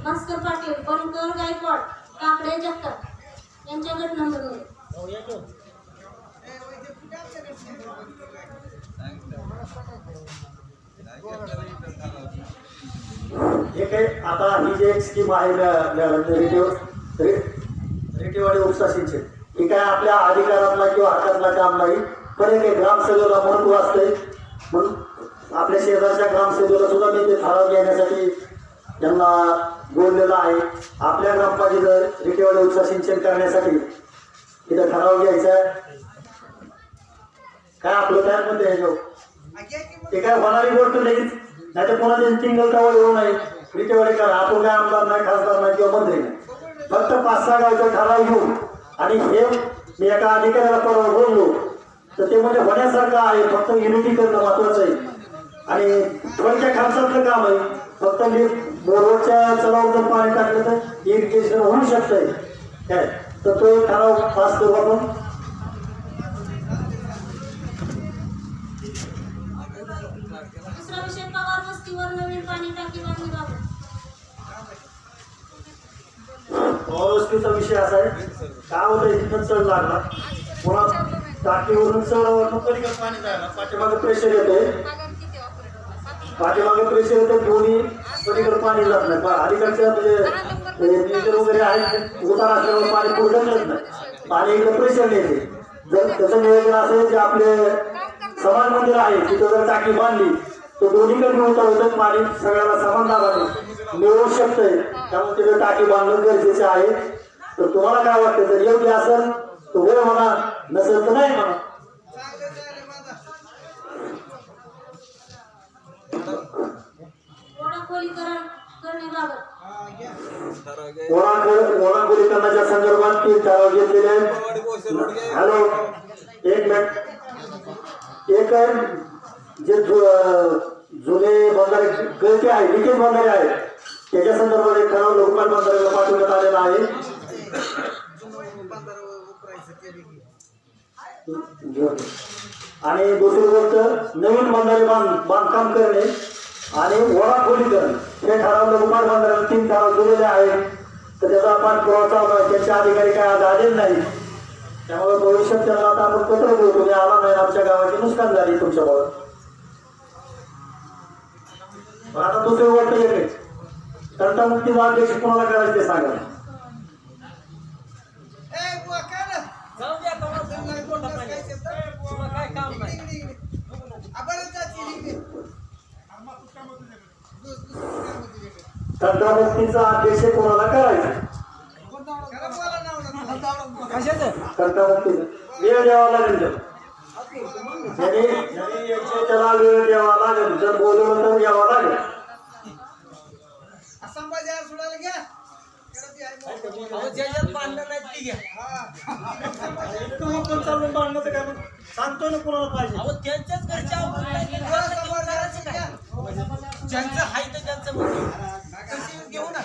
भास्कर पाटील, बनकर गायकवाड, काकडे जगताप यांच्या गट नंबरमध्ये. हे काही आता ही जी एक स्कीम आहे रेटेवाडी उपसा सिंचन ही काय आपल्या अधिकारातला किंवा हक्कातला काम नाही पण एक ग्रामसभेला महत्व असतंय म्हणून आपल्या शेजारच्या ग्रामसभेला सुद्धा मी ते ठराव घेण्यासाठी त्यांना बोललेलं आहे. आपल्या ग्रामपंचायत रेटेवाडी उपसा सिंचन करण्यासाठी इथं ठराव घ्यायचा काय आपलं काय म्हणते ते काय होणारी गोष्ट लगेच नाही तर कोणाची सिंगल टावर येऊ नये रेटेवाडी करा. आपण काय आमदार नाही खासदार नाही किंवा मंत्री नाही फक्त 5-6 गावचा ठराव घेऊन आणि हे मी एका अधिकाऱ्याला परवा बोललो तर ते म्हणजे होण्यासारखं आहे. फक्त युनिटी करणं महत्वाचं आहे आणि थोडक्या खर्चातलं काम आहे. फक्त मी बोरवरच्या चलावून पाणी टाकलं तर इरिगेशन होऊ शकतंय काय तर तो ठराव पास करू आपण. दुसरा विषय पवार वस्तीवर नवीन पाणी टाकी बांधण्याबाबत. वस्तूचा विषय असा आहे काय होतं इथं चढ लागला पुन्हा टाकीवरून चढ पलीकडे पाणी जायला पाठीमागे प्रेशर येतोय दोन्ही पलीकडे पाणी जात नाही अलीकडच्या म्हणजे वगैरे आहेत उतार असल्यामुळे पाणी पुढे ढकलत नाही पाणी इकडे प्रेशर येते. जर त्याचं नियोजन असेल जे आपले समान मंदिर आहे तिथं जर टाकी बांधली तर दोन्हीकडे उतार होतं पाणी सगळ्याला समान दाबाने मिळवू शकतंय त्यामुळे तिथे टाकी बांधणं गरजेचे आहे. तर तुम्हाला काय वाटतं जर योग्य असेल तर होय म्हणा नसेल तर नाही म्हणा. ओढाखोलीकरण करण्याबाबत. ओढाखोलीकरणाच्या संदर्भात 3 ठराव घेतलेले आहेत. हॅलो एक मिनिट एक जे जुने बंधारे गळते आहे लिकेज बंधारे आहेत त्याच्या संदर्भात एक ठराव लोकपाल बंधाऱ्याला पाठवण्यात आलेला आहे. आणि दुसरी गोष्ट नवीन बंधारे बांधकाम करणे आणि ओढाखोलीकरण हे ठराव लोकपाल बंधाऱ्याला 3 ठराव दिलेले आहेत. तर त्याचा पाठपुरावा चालू आहे. त्यांचे अधिकारी काय आज आलेले नाही त्यामुळे भविष्यात त्यांना आता आपण पत्र देऊ तुम्ही आला नाही आमच्या गावाची नुकसान झाली तुमच्यामुळे. आता दुसरी गोष्ट एकच तंटामुक्तीचा अध्यक्ष कोणाला करायचं ते सांगा. तंटामुक्तीचा अध्यक्ष कोणाला करायचं तंटामुक्तीचा वेळ द्यावा लागेल त्याला वेळ द्यावा लागेल जर बोलवलं तर द्यावा लागेल. सांगतो ना कोणाला पाहिजे ज्यांचं आहे तर त्यांचं घेऊ ना.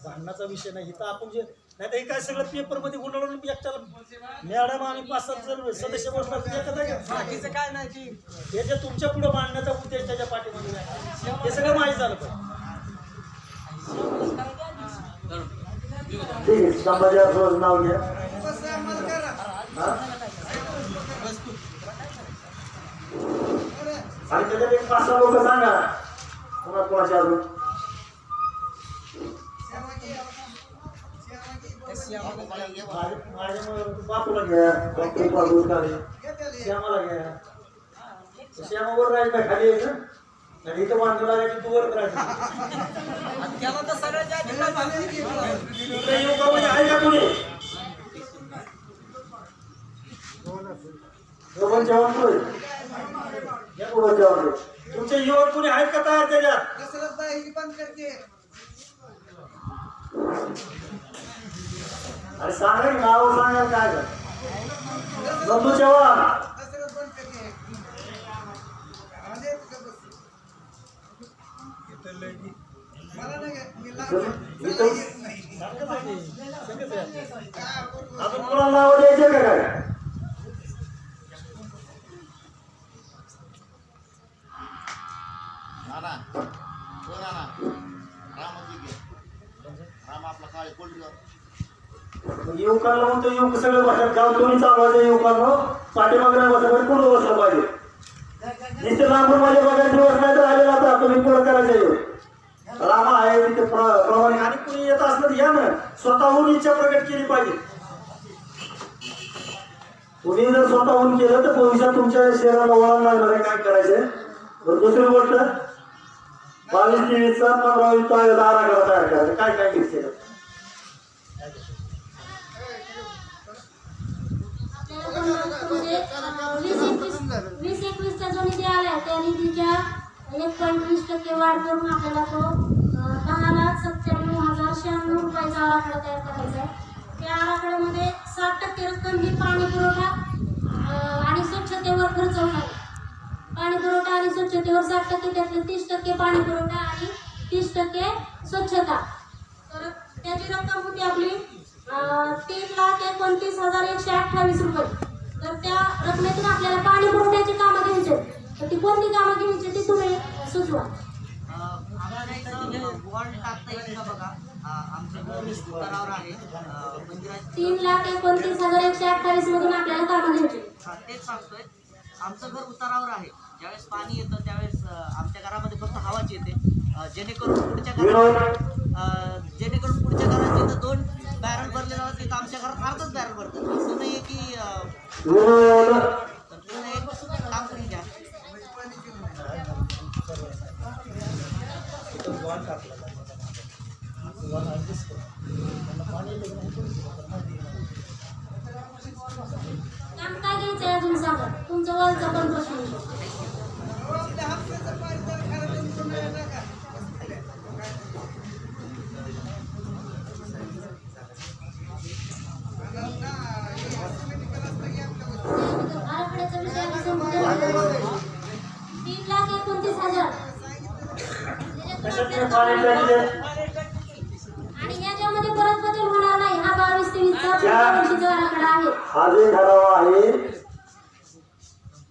भांडणाचा विषय नाही इथं आपण जे नाही तर हे काय सगळं पेपर मध्ये गुंडाळून एकट्याला मॅडम आणि 5-7 जण सदस्य बसणार बाकीचं काय नाही हे जे तुमच्या पुढे मांडण्याचा उद्देश त्याच्या पाठीमध्ये नाही हे सगळं माहीत झालं पाहिजे. ठीक आहे संभाजी रोज नाव घ्या आणि त्याच्यात एक 5-6 लोक सांगा कोणाच्या अजून माझ्यामुळे बापूला घ्या, डॉक्टर बाबू काळे, श्यामाला घ्या. श्यामावर राहायचं खाली यायचं आणि इथं मांडू लागायची तू वर करायचं. त्याला तर सगळ्यात जास्त इकडे येऊ का म्हणजे आहे का कुणी? जेवण जेवण पुढे या पुढं जेवण दे. तुमचे युवक कुणी आहेत का तयार त्याच्यात? अरे सांगा की नाव सांगा काय कर बंधू जेवण अजून कोणाला नाव द्यायचे का काय? युवकांना म्हणतो युवक सगळं बसत गाव दोन्ही चालवायचं युवकांना पाठीमागे बसत पुढं बसलं पाहिजे. जिथे लांबून माझ्या बघायला दिवस नाही तर आलेला आता तुम्ही पुढं करायचं. रामा आहे तिथे प्रमाणे आणि कुणी येत असलं तर या ना स्वतःहून इच्छा प्रकट केली पाहिजे. कुणी जर स्वतःहून केलं तर भविष्यात तुमच्या शरीराला वळण लागणार आहे. काय करायचंय दुसरी गोष्ट 22-23 15 आराखडा तयार करायचा. काय काय घेतलं म्हणजे 20-21चा जो निधी आलाय त्या निधीच्या 1.20% वाढ करून आपल्याला तो 10,97,096 रुपयाचा आराखडा तयार करायचा आहे. त्या आराखड्यामध्ये 60% रक्कम ही पाणी पुरवठा आणि स्वच्छतेवर खर्च होणार आहे. पाणी पुरवठा आणि स्वच्छतेवर 60%, त्यातले 30% पाणी पुरवठा आणि 30% स्वच्छता. तर त्याची रक्कम होती आपली 3,29,128 रुपये. तर त्या रकमेतून आपल्याला पाणी पुरवठ्याची कामं घ्यायची, तर ती कोणती कामं घ्यायची ती तुम्ही सुचवा. आम्हाला इथं वॉल टाकता येईल का बघा. आमचं घर उतारावर आहे. मंदिरात 3,29,128 मधून आपल्याला कामं घ्यायची. तेच सांगतोय. आमचं घर उतारावर आहे. ज्यावेळेस पाणी येतं त्यावेळेस आमच्या घरामध्ये फक्त हवाच येते. जेणेकरून पुढच्या घरात जिथं 2 बॅरल भरले जातात तिथं आमच्या घरात अर्धच बॅरल भरतात. असं नाही आहे की तुम्ही एक काम करून घ्या. काम काय घ्यायचं अजून सांगा. तुमचं वरचा पण प्रश्न आहे. आराखड्याचा विषय आम्ही समजून घेतला. 3,29,000 आणि याच्यामध्ये परत बदल होणार नाही. हा 22-23चा आराखडा आहे. हा जे ठराव आहे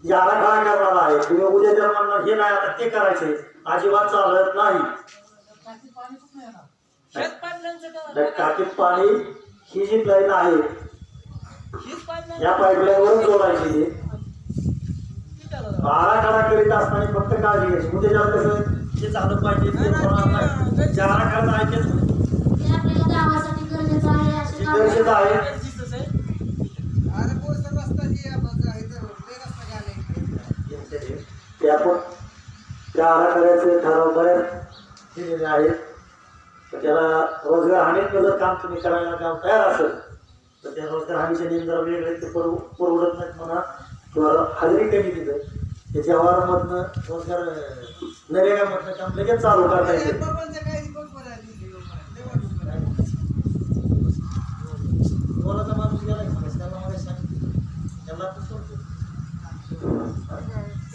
या आराखडा करणार आहे. तुम्ही उद्या जर म्हणणार हे नाही आता ते करायचे अजिबात चालत नाही. टाकीत पाणी ही जी लाईन आहे या पाईपलाईनवरून जोडायची. आराखडा करीत असताना फक्त काळजी घ्यायची. उद्या ज्याला कसं जे झालं पाहिजे ते होणार नाही. ज्या आराखड्यात ऐकेल ते आपल्याला गावासाठी गरजेचं आहे. असे काम गरजेचं आहे. त्या आराखड्याचे ठराव बरेच केलेले आहेत. तर त्याला रोजगार हमीत जर काम तुम्ही करायला काम तयार असेल तर त्या रोजगार हमीचे नियम जरा वेगळे ते परवडत नाहीत म्हणा किंवा हजेरी कमी दिलं त्याच्या मधनं रोजगार नरेगामधनं काम लगेच चालू करता येते. कोणाचा माणूस गेला त्याला मला सांगितलं त्याला तर सोडतो.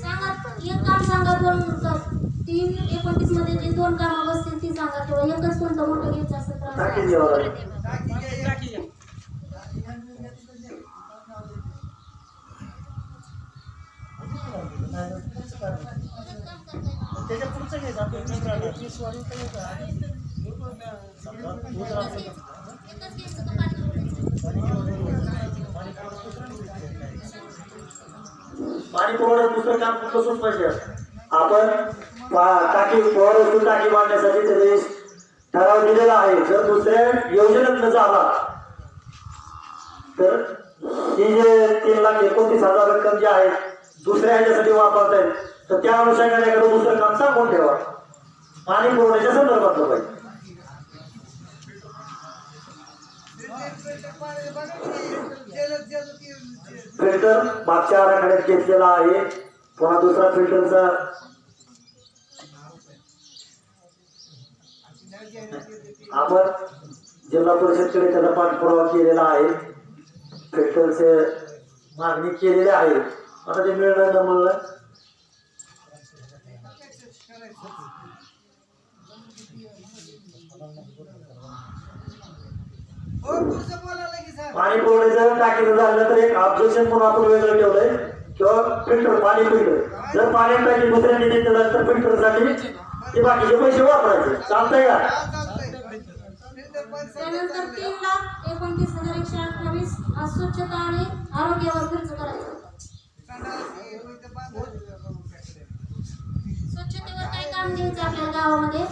सांगा. एक काम सांगा. 3,29 मध्ये जे 2 कामं बसतील ती सांगा. किंवा एकच कोणतं मोठं घ्यायचं असेल तर टाकी द्यावं लागेल. त्याच्या पुढचं घ्यायचं आपण पाणी पुरवठ्यात दुसरं काम कुठलं सुचवायचे. आपण टाकी पॉवर टाकी बांधण्यासाठी त्याचे ठराव दिलेला आहे. जर दुसऱ्या योजनेत झाला तर ही जे 3,29,000 रक्कम जी आहे दुसऱ्या ह्याच्यासाठी वापरतायत, तर त्या अनुषंगाने एखादं दुसरं काम सांगून ठेवा. पाणी पुरवठ्याच्या संदर्भातलं पाहिजे. फिल्टर मागच्या आराखड्यात घेतलेला आहे. पुन्हा दुसरा फिल्टरचा आपण जिल्हा परिषदकडे त्याचा पाठपुरावा केलेला आहे. फिल्टरचे मागणी केलेली आहे. आता ते मिळणार न म्हणलं पाणी पुरवठ्याचं टाकीचं झालं तर एक ऑब्जेक्शन म्हणून आपण वेगळं ठेवलंय किंवा फिल्टर पाणी फिल्टर जर पाणी टाकी दुसऱ्यांनी घेतलं झालं तर फिल्टरसाठी ते बाकीचे पैसे वापरायचे. चालतंय का? त्यानंतर 3,29,128 हा स्वच्छता आणि आरोग्यावर खर्च करायचा. स्वच्छतेवर काय काम द्यायचं आपल्या गावामध्ये?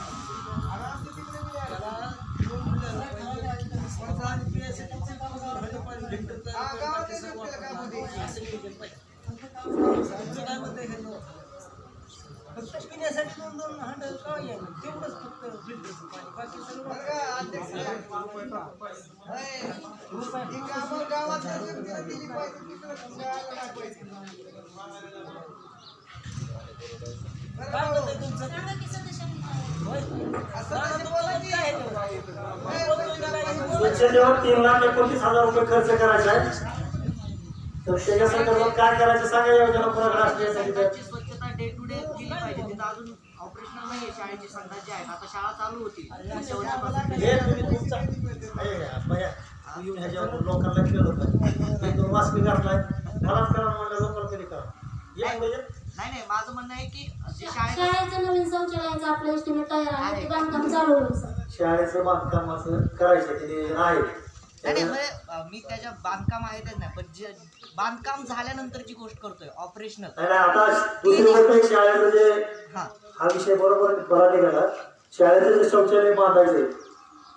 पिण्यासाठी 2-2 हंडल काय आहे तेवढंच फक्त फिल्टरचं पाणी बाकी सगळं सांगा की सदस्यांनी स्वच्छतेवर 3,29,000 रुपये खर्च करायचा आहे. तर त्याच्या संदर्भात काय करायचं सांगा. योजना पुन्हा राष्ट्रीयसाठी शाळेची स्वच्छता डे टू डे केली पाहिजे. तिथं अजून ऑपरेशनल नाहीये शाळेची संडास जी आहेत. आता शाळा चालू होती पुढच्या वर्षापासून. हे तुम्ही तुमचा येऊन ह्याच्यावर लोकांना केलं पाहिजे. तो मास्क घातलाय मलाच करा म्हणलं लोकांना तरी करा. नाही माझं म्हणणं आहे की जे शाळेत शाळेचं नवीन शौचालयाचं आपलं एस्टिमेट तयार आहे. ते बांधकाम चालू होईल सर. शाळेचं बांधकाम असं करायचं ते नाही. नाही म्हणजे मी त्याच्या बांधकाम आहे त्याच नाही पण जे बांधकाम झाल्यानंतरची गोष्ट करतोय ऑपरेशनल. नाही आता दुसरी गोष्ट शाळेचं जे हा विषय बरोबर बरा निघाला. शाळेचं जे शौचालय बांधायचे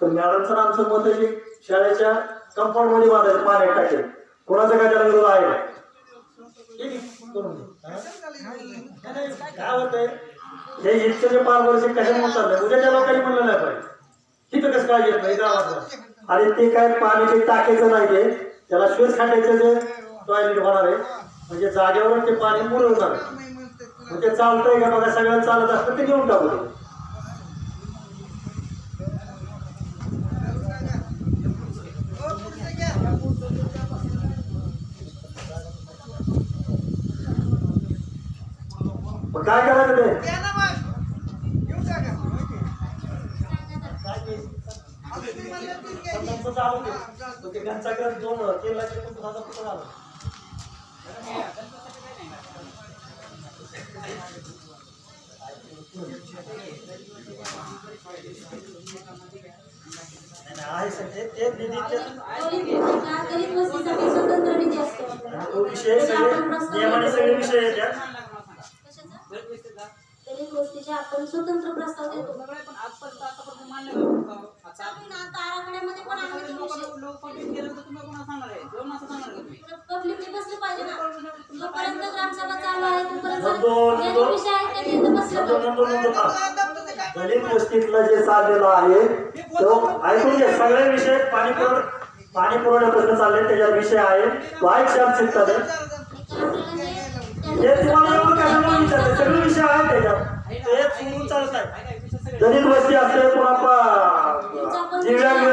तर मॅडमचं आमचं मत आहे की शाळेच्या कंपाऊंड मध्ये बांधायचं पाण्यात टाकेल. कोणाचं काय त्याला विरोध आहे का? काय होतंय हे इतकं जे 5 वर्ष कशामुळे चाललंय उद्या त्या लोकांनी म्हणलं नाही पाहिजे तिथं कसं काय घेत नाही गावात. आणि ते काय पाण्याचे टाकायचं नाही ते त्याला श्वेत खाटायचं जे टॉयलेट होणार आहे म्हणजे जागेवर ते पाणी मुरवणार आहे. ते चालतंय का बघा. सगळ्यांना चालत असतं ते घेऊन टाकू. मग काय करायचं ते त्यांच्याकडे 2,00,000 कुठं आलं. आहे सगळे ते निधीचे दलित वस्तीसाठी स्वतंत्र निधी असतो. तो विषय सगळे नियमाने सगळे विषय येतात. दलित वस्तीचे आपण स्वतंत्र प्रस्ताव देतो. आता आराखड्यामध्ये पण आहे तो विषय. पब्लिकने बसले पाहिजे ना. जोपर्यंत ग्रामसभा चालू आहे तोपर्यंत जे विषय आहे त्याचे इथं बसले पाहिजे. दलित वस्तीतलं जे चाललेलं आहे तो ऐकून घ्या. सगळे विषय पाणी पुरवठ्यापासून चालले त्याच्यात विषय आहे तो ऐक शांत शिकतात. हे तुम्हाला एवढं कशामुळे विचारलं सगळे विषय आहेत त्याच्यात ते सुरू चालत आहे. दलित वस्ती असते पुन्हा दिव्यांग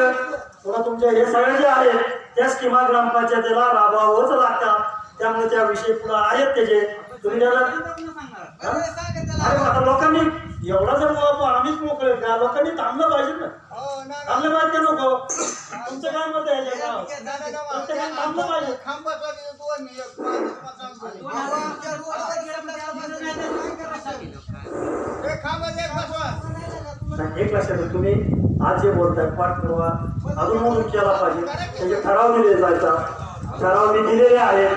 पुन्हा तुमचे हे सगळे जे आहेत त्या स्कीमा ग्रामपंचायतीला राबवावंच लागतात. त्यामुळे त्या विषय पुन्हा आहेत त्याचे तुम्ही त्याला अरे आता लोकांनी एवढा जर आम्हीच मोकळे का लोकांनी थांबलं पाहिजे ना. थांबलं पाहिजे का नको. तुमचं काय मत आहे थांबलं पाहिजे. एक लक्षात तुम्ही आज जे बोलताय पाठपुरावा अजून म्हणून केला पाहिजे. त्याचे ठराव दिले जायचा. ठराव मी दिलेले आहेत.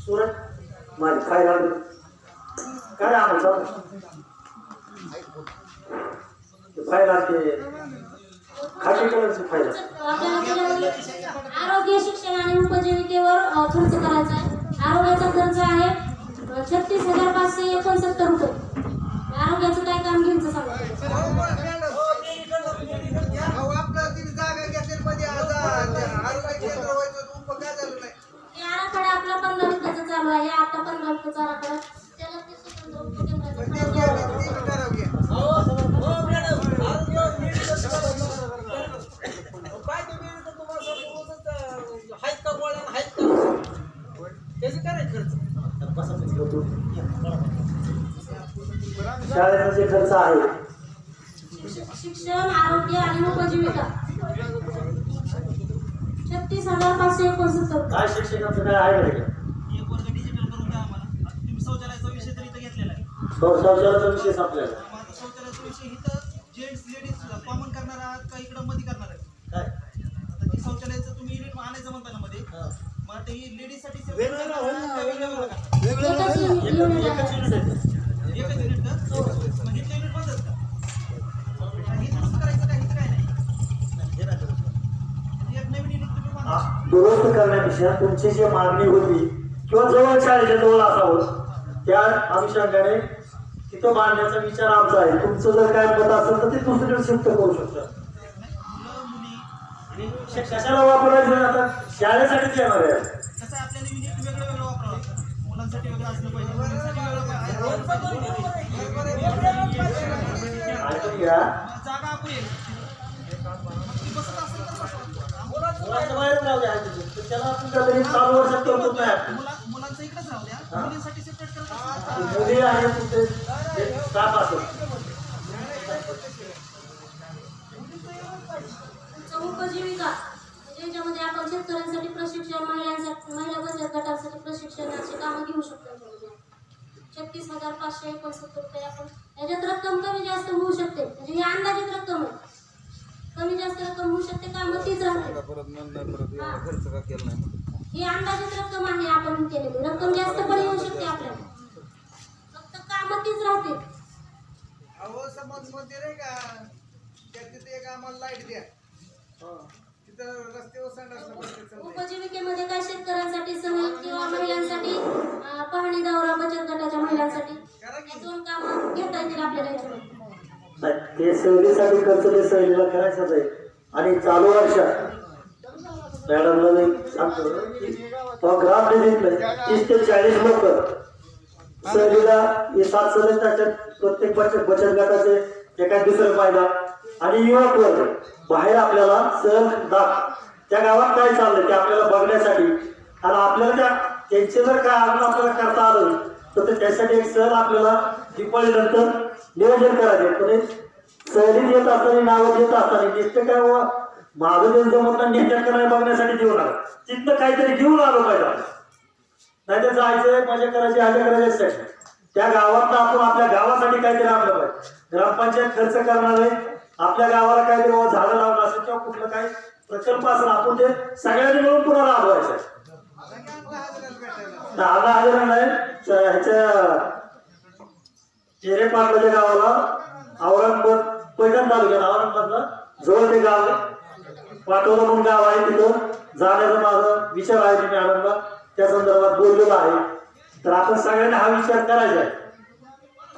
सुरत माझी काय झालं काय आम्हाला काय लागते खाकी कलरची फाईल आपल्याला त्याच्यामध्ये आरोग्य शिक्षण आणि उपजीविकेवर खर्च करायचा आहे. आरोग्याचा खर्च आहे 36,569 रुपये. आरोग्याचं काय काम घ्यायचं सांगा. हे आराखडा आपला 15 रुपयाचा चालू आहे. आता 15 रुपयाचा आराखडा त्याला ते स्वतंत्र उपकेंद्राचं शाळेचा जे खर्च आहे शिक्षण आरोग्य आणि उपजीविका 36,569. काय शिक्षकांचं काय आहे का? एक वर्ग डिजिटल करून द्या आम्हाला. आता तुम्ही शौचालयाचा विषय तर इथं घेतलेला आहे. शौचालयाचा विषय संपलेला माझा शौचालयाचा विषय इथं जेंट्स लेडीज कॉमन करणार आहात का इकडं मध्ये करणार आहे? काय आता जी शौचालयाचं तुम्ही युनिट आणायचं म्हणता ना मध्ये, मग आता ही लेडीज साठी वेगवेगळं होईल ना, वेगवेगळं का? एकच युनिट एकच आहे. युनिट आहे. एकच युनिट का? मग इथलं युनिट बंदच का? हे दुरुस्त करायचं काय? इथं काय नाही. एक नवीन युनिट तुम्ही बांधा. दुरुस्त करण्यापेक्षा तुमची जी मागणी होती किंवा जवळ शाळेच्या जवळ असावं त्या अनुषंगाने तिथं बांधण्याचा विचार आमचा आहे. तुमचं जर काय मत असेल तर ते दुसरीकडे शिफ्ट करू शकतं. मुलं मुली आणि कशाला वापरायचं आता शाळेसाठीच येणार आहे. कसं आहे, आपल्याला युनिट वेगळं वेगळं वापरावं लागतं. मुलांसाठी वेगळं असलं पाहिजे, मुलींसाठी वेगळं पाहिजे. ऐकून घ्या, जागा आपण येईल. ती बसत असेल तर बसवा. मुलांच्या बाहेर राहू द्या. त्याला तुमच्या तरी 4 वर्षात करतो नाही. मुलांचं इकडेच राहू द्या. मुलींसाठी सेपरेट करत असेल. मुली आहे तुमचे स्टाफ असेल. तुमचं उपजीविका म्हणजे ज्यामध्ये आपण शेतकऱ्यांसाठी प्रशिक्षण, महिला बचत गटांसाठी प्रशिक्षणाची कामं घेऊ शकतो. याच्यामध्ये 36,569 रुपये. आपण याच्यात रक्कम कमी जास्त होऊ शकते, म्हणजे ही अंदाजित रक्कम आहे. कमी जास्त रक्कम होऊ शकते, कामं तीच राहते. खर्च का केला नाही म्हणून. ही अंदाजित रक्कम आहे आपण केलेली. रक्कम जास्त पण येऊ शकते आपल्याला, फक्त कामं तीच राहते. अहो समाज मंदिर आहे का तिथे एक आम्हाला लाईट द्या. तिथं रस्त्यावर संडासला बसते. उपजीविकेमध्ये काय शेतकऱ्यांसाठी सहल किंवा महिलांसाठी पाहणी दौरा, बचत गटाच्या महिलांसाठी हे 2 कामं घेता येतील आपल्याला याच्यामध्ये. ते सहलीसाठी खर्च ते सहलीला करायचंच आहे. आणि चालू वर्षात मॅडमला मी सांगतो की ग्रामपंचायतीतले 30 ते 40 लोक सहलीला हे 7 सदस्य त्याच्यात प्रत्येक बचत गटाचे एका दुसरं पाहिला आणि युवक वर्ग बाहेर आपल्याला सहल त्या गावात काय चाललंय ते आपल्याला बघण्यासाठी आणि आपल्याला त्यांचे जर काय आपल्याला करता आलं तर त्यासाठी एक सहल आपल्याला दिवाळीनंतर नियोजन करायचे. पण सहलीत येत असताना नावं येत असताना नुसतं काय माझं त्यांचं म्हणणं नेत्या करायला बघण्यासाठी देऊ नका. तिथनं काहीतरी घेऊन आलो पाहिजे. नाही तर जायचंय मजा करायची आजा करायची त्या गावात आपण आपल्या गावासाठी काहीतरी आणलं पाहिजे. ग्रामपंचायत खर्च करणार आहे, आपल्या गावाला काहीतरी झाडं लावणं असेल किंवा कुठलं काही प्रकल्प असेल आपण ते सगळ्यांनी मिळून पुन्हा राबवायचं. 10,000 नाही ह्याच्या चेहरे पाटलाच्या गावाला औरंगाबाद पैठण तालुक्यात औरंगाबादला जवळ ते गाव पाटोदा म्हणून गाव आहे. तिथं जाण्याचा माझा विचार आहे. मी मॅडमला त्या संदर्भात बोललेलो आहे. तर आपण सगळ्यांनी हा विचार करायचा आहे.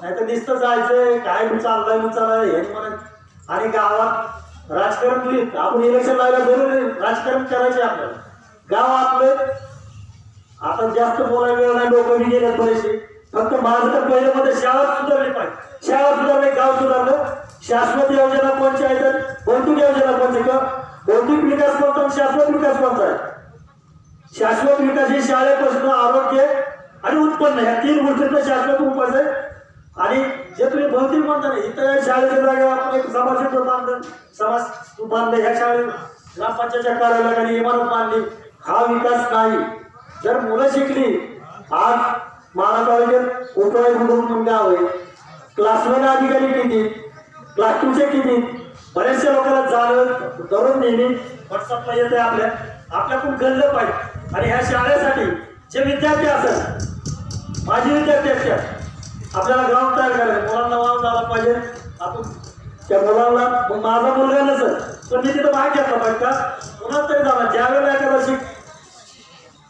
नाही तर नुसतं जायचंय काय चाललंय हे म्हणत आणि गावात राजकारण होईल. आपण इलेक्शन लावायला जरुरी राजकारण करायचे आपल्याला. गाव आपलं आता जास्त बोलायला वेळ नाही. लोक मी गेले बरेचसे. फक्त माझं तर पहिलं मध्ये शाळा सुधारली पाहिजे. शाळा सुधारले, गाव सुधारलं. शाश्वत योजना कोणत्या आहेत, भौतिक योजना कोणत्या किंवा भौतिक विकास कोणता आणि शाश्वत विकास कोणता आहे. शाश्वत विकास हे शाळेपासून आरोग्य आणि उत्पन्न ह्या 3 गोष्टींचा शाश्वत उपास आहे. आणि जे तुम्ही भौतिक म्हणता नाही इथं शाळेच्या जागेवर आपण एक समाज बांधलं, समाज बांधलं. ह्या शाळेत ग्रामपंचायतच्या कार्यालयाने इमारत बांधली. हा विकास नाही. जर मुलं शिकली, आज माना कॉलेजात उपराई म्हणून गाव आहे. क्लास 1 अधिकारी किती, क्लास 2चे किती, बऱ्याचशा लोकांना जाणं दररोज नेहमी व्हॉट्सअपला येते. आपल्याकडून गल्लं पाहिजे. आणि ह्या शाळेसाठी जे विद्यार्थी असेल, माझे विद्यार्थी असतात, आपल्याला ग्राउंड तयार करायचं. मुलांना वाव झाला पाहिजे. आपण त्या मुलांना माझा मुलगा नसेल पण मी तिथं भाग घेतला पाहिजे का पुन्हा तरी जाणार ज्या वेळेला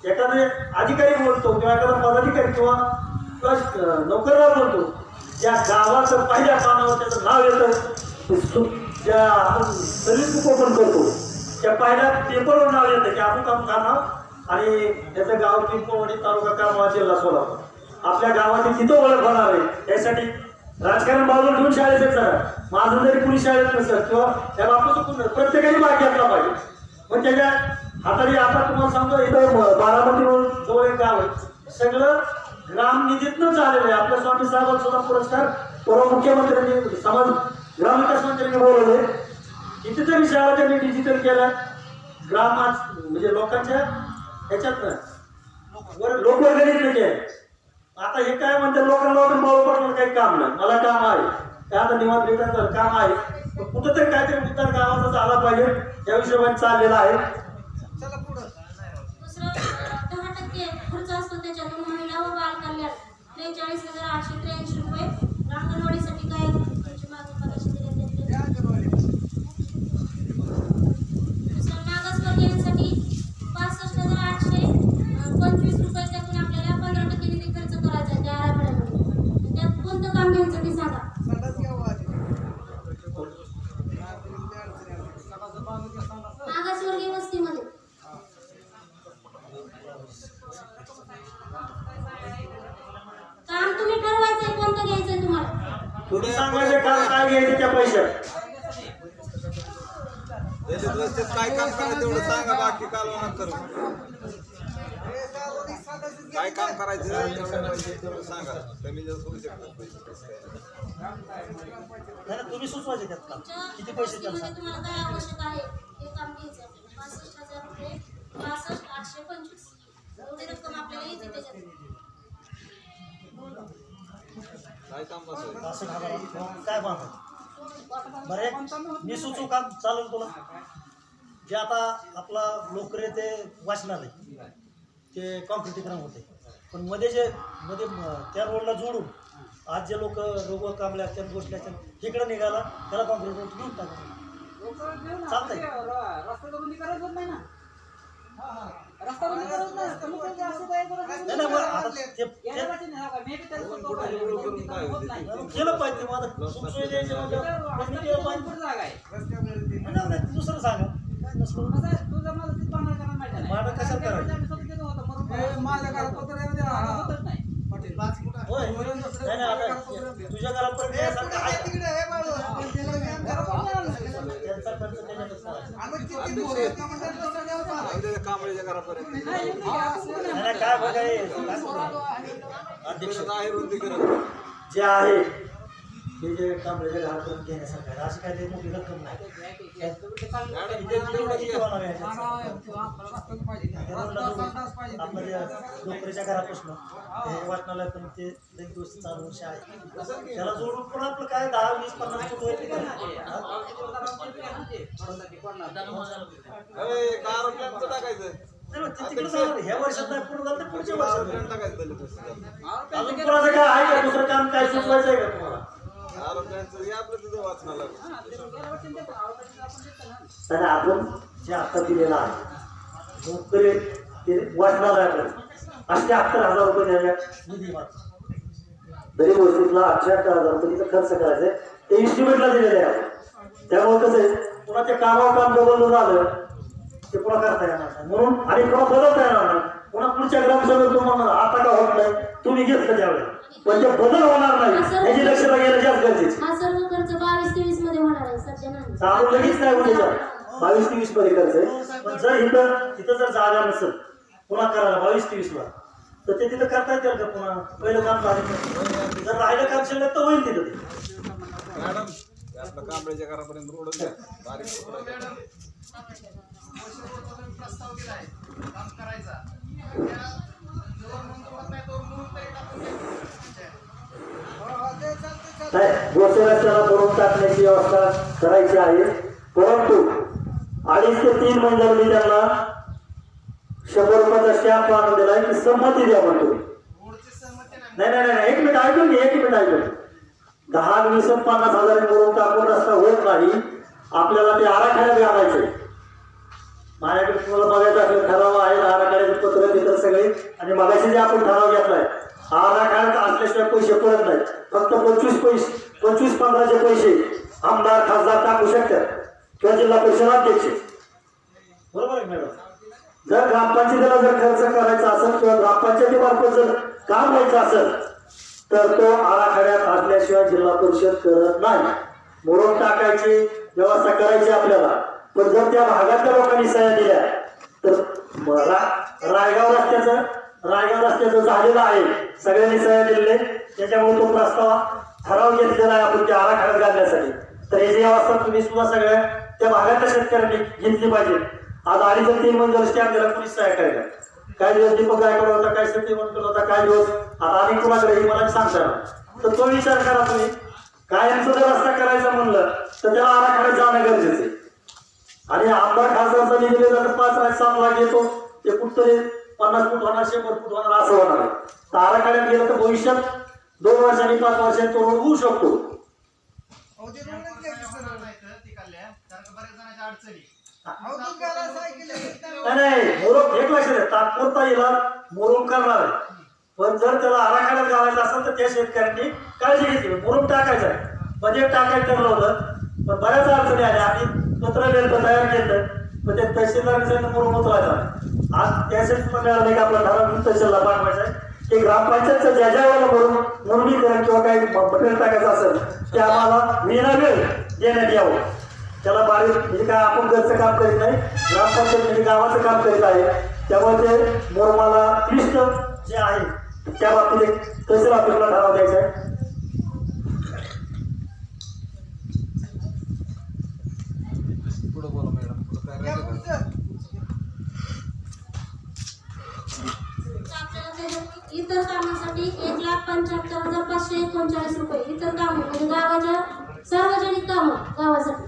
एखादा अधिकारी बोलतो किंवा एखादा पदाधिकारी किंवा नोकरदार बोलतो ज्या गावाचं पहिल्या पानावर त्याचं नाव येतं ज्या आपण सर्व्हिस बुक ओपन करतो त्या पहिल्या पेपरवर नाव येतं की आपण काम नाव आणि त्याचं गाव पिंपळवाडी तालुका कामावा जिल्हा सोलापूर आपल्या गावाची तिथं ओळख होणार आहे त्यासाठी राजकारण बाजूला ठेवून शाळेत जरा माझं जरी कुणी शाळेत नसत किंवा त्या बापूचं प्रत्येकाने भाग घेतला पाहिजे पण त्याच्या हाताने आता तुम्हाला सांगतो इथं बारामतीवरून जवळ एक गाव आहे सगळं ग्रामनिधीतनं झालेलं आहे आपल्या स्वामी साहेबांना सुद्धा पुरस्कार परवा मुख्यमंत्र्यांनी समाज ग्रामविकास मंत्र्यांनी बोलवले कितीतरी शाळा त्यांनी डिजिटल केल्या म्हणजे लोकांच्या ह्याच्यात लोकवर्गणीतनं केलं आता हे काय म्हणते लोकांना बाबा पडणार काही काम नाही मला काम आहे काय आता निवांत भेटायचं काम आहे पण कुठंतरी काहीतरी मुद्दा गावाचा झाला पाहिजे या हिशोबाने चाललेला आहे दुसरं 10% खर्च असतो त्याच्यातून महिला व बाल कल्याण 43,883 रुपये अंगणवाडीसाठी काय त्याची मागणी करायची दुसरं मागासवर्गीयांसाठी 65,825 रुपये त्यातून आपल्याला 15% निधी खर्च करायचा आहे त्या आराखड्यामध्ये त्यात कोणतं काम घ्यायचं ते सांगा मागासवर्गीय वस्तीमध्ये काम तुम्ही ठरवायचंय कोणतं घ्यायचंय तुम्हाला तुम्ही सांगायचं काम काय घ्यायचं त्या पैशात त्याच्यात व्यवस्थित काय काम करायचं तेवढं सांगा बाकी कालवणार करू काय काम करायचं तेवढं सांगा कमी जास्त होऊ शकतात नाही तुम्ही सुचवायचे त्यात काम किती पैसे वस्तीमध्ये तुम्हाला काय आवश्यक आहे हे काम घ्यायचं आपल्याला 65,000 रुपये 65,825 एवढी रक्कम आपल्याला येते त्याच्यात काय काम बसवायचं असं काय बांधायचं बरं एक मी सुचू काम चालेल तुला जे आता आपला लोकरे ते वाचनालय ते कॉन्क्रिटीकरण होते पण मध्ये त्या रोडला जोडून आज जे लोक रोग कामल्या त्या गोष्टी तिकडे निघाला त्याला कॉन्क्रीट रोड घेऊन टाका चालतंय केलं पाहिजे सुखसोयी द्यायची दुसरं सांगा काय नसतं माझं कशाला करायचं माझ्या घरात पत्र होय नाही आता तुझ्या घरापर्यंत यासारखं आहे त्यांचा खर्च त्याच्यातच कांबळेच्या घरापर्यंत काय बघाय अध्यक्ष जे आहे हे जे कांबळेच्या घरापर्यंत घेण्यासारखं आहे अशी काही मोठी रक्कम नाही आपल्या नोकरीच्या घरापासून वाचनालय पण ते 2 दिवस चालू वर्ष आहे त्याला जोडून पण आपलं काय 10, 20, 50 फूट वरती ह्या वर्षात नाही पूर्ण झालं तर पुढच्या वर्षात अजून कोणाचं काय आहे का दुसरं काम काय सुचवायचं आहे का तुम्हाला आपण जे आता दिलेलं आहे नोकरी ते वाचनालयाकडे 78,000 रुपये द्यायला निधी मात्र दरी वस्तूला 78,000 रुपये तिथं खर्च करायचे ते इस्टिमेटला दिलेले आहे त्यामुळे कसं आहे पुन्हा ते कामावर काम बदलून झालं ते पुन्हा करता येणार नाही म्हणून आणि पुन्हा बदलता येणार नाही पुन्हा पुढच्या ग्रामसभेत तुम्हाला आता का होत नाही तुम्ही घेतलं त्यावेळेस पण ते बदल होणार नाही याची लक्षात घ्यायला जास्त गरजेचं हा सर्व खर्च 22-23 मध्ये होणार आहे सध्या नाही चालू लगेच नाही होते 22-23 मध्ये खर्च आहे पण जर इथं जर जागा नसेल पुन्हा करायला 22-23 ला तर ते तिथं करता येईल का पुन्हा पहिलं काम झालं जर राहिलं काम शिल्लक तर होईल तिथं ते मॅडम आपलं कांबळेच्या घरापर्यंत रोड द्या बारीक प्रस्ताव दिलाय काम करायचा गोसेवाच्याला भरून टाकण्याची व्यवस्था करायची आहे परंतु 2.5 ते 3 महिन्याला मी त्यांना 100 रुपयाचा स्टॅम्प आणून दिलाय की संमती द्या म्हणतो नाही 1 मिनिट ऐकून घे 1 मिनिट ऐकून 10, 20, 50 हजार भरून टाकून रस्ता होत नाही आपल्याला ते आराखड्यात घालायचे. माझ्याकडे तुम्हाला बघायचं असलं ठराव आहे, आराखड्याचे पत्र तिथं सगळे. आणि मगाशी जे आपण ठराव घेतलाय आराखड्यात असल्याशिवाय पैसे पडत नाहीत. फक्त 25-15चे पैसे आमदार खासदार टाकू शकतात किंवा जिल्हा परिषद अध्यक्ष. बरोबर आहे मॅडम. जर ग्रामपंचायतीला जर खर्च करायचा असेल किंवा ग्रामपंचायतीमार्फत जर काम व्हायचं असेल तर तो आराखड्यात असल्याशिवाय जिल्हा परिषद करत नाही. मुरुम टाकायची व्यवस्था करायची आपल्याला. पण जर त्या भागातल्या लोकांनी सह्या दिल्या तर रायगाव रस्त्याचं झालेलं आहे, सगळ्यांनी सह्या दिलेले. त्याच्यामुळे तो प्रस्ताव ठराव घेतलेला आहे आपण त्या आराखड्यात घालण्यासाठी. तर याची व्यवस्था तुम्ही सुद्धा सगळ्या त्या भागातल्या शेतकऱ्यांनी घेतली पाहिजे. आज 2.5-3 महिने स्टॅम्प दिला कोणीच सह्या करायला. काही दिवस दीपक गायकवाड होता, काही सत्य म्हणतो होता, काही दिवस आता अनेक कुणाकडे ही मला सांगता ना. तर तो विचार करा तुम्ही. कायमचा जर रस्ता करायचा म्हणलं तर त्याला आराखड्यात जाणं गरजेचं आहे. आणि आमदार खासदारचा निधी दिला तर 5-7 लाख येतो, ते कुठतरी 50 फूट होणार, 100 फूट होणार असं होणार आहे. तर आराखड्यात गेलं तर भविष्यात 2 वर्षांनी 5 वर्षांनी तो रोड होऊ शकतो. नाही मोरोम एक लक्ष द्या, तात्पुरता इलाज मोरोम करणार आहे. पण जर त्याला आराखड्यात घालायचं असेल तर त्या शेतकऱ्यांनी काळजी घेतली. मोरोम टाकायचं आहे, बजेट टाकायचं ठरलं होतं, पण बऱ्याच अडचणी आल्या. आम्ही पत्र लिहिलं, तयार केलं, पण ते तहसीलदारांनी मोरोम उचलायचा. आज त्यासाठी सुद्धा मिळालं नाही की आपला ठराव घेऊन तहसीलला पाठवायचा आहे. ते ग्रामपंचायतचं ज्या ज्या वेळेला मुरमीकरण किंवा काही मटेरियल टाकायचं असेल ते आम्हाला विनावेळ देण्यात यावं. त्याला बारीक म्हणजे काय आपण घरचं काम करीत नाही, ग्रामपंचायत म्हणजे गावाचं काम करीत आहे. त्यामुळे ते मोरमाला क्लिष्ट जे आहे त्या बाबतीत एक तहसील ऑफिसला ठराव द्यायचा आहे. पुढे बोला मॅडम, पुढे काय राहिलं का? इतर कामासाठी 1,75,539 रुपये. इतर कामं म्हणजे गावाच्या सार्वजनिक कामं गावासाठी.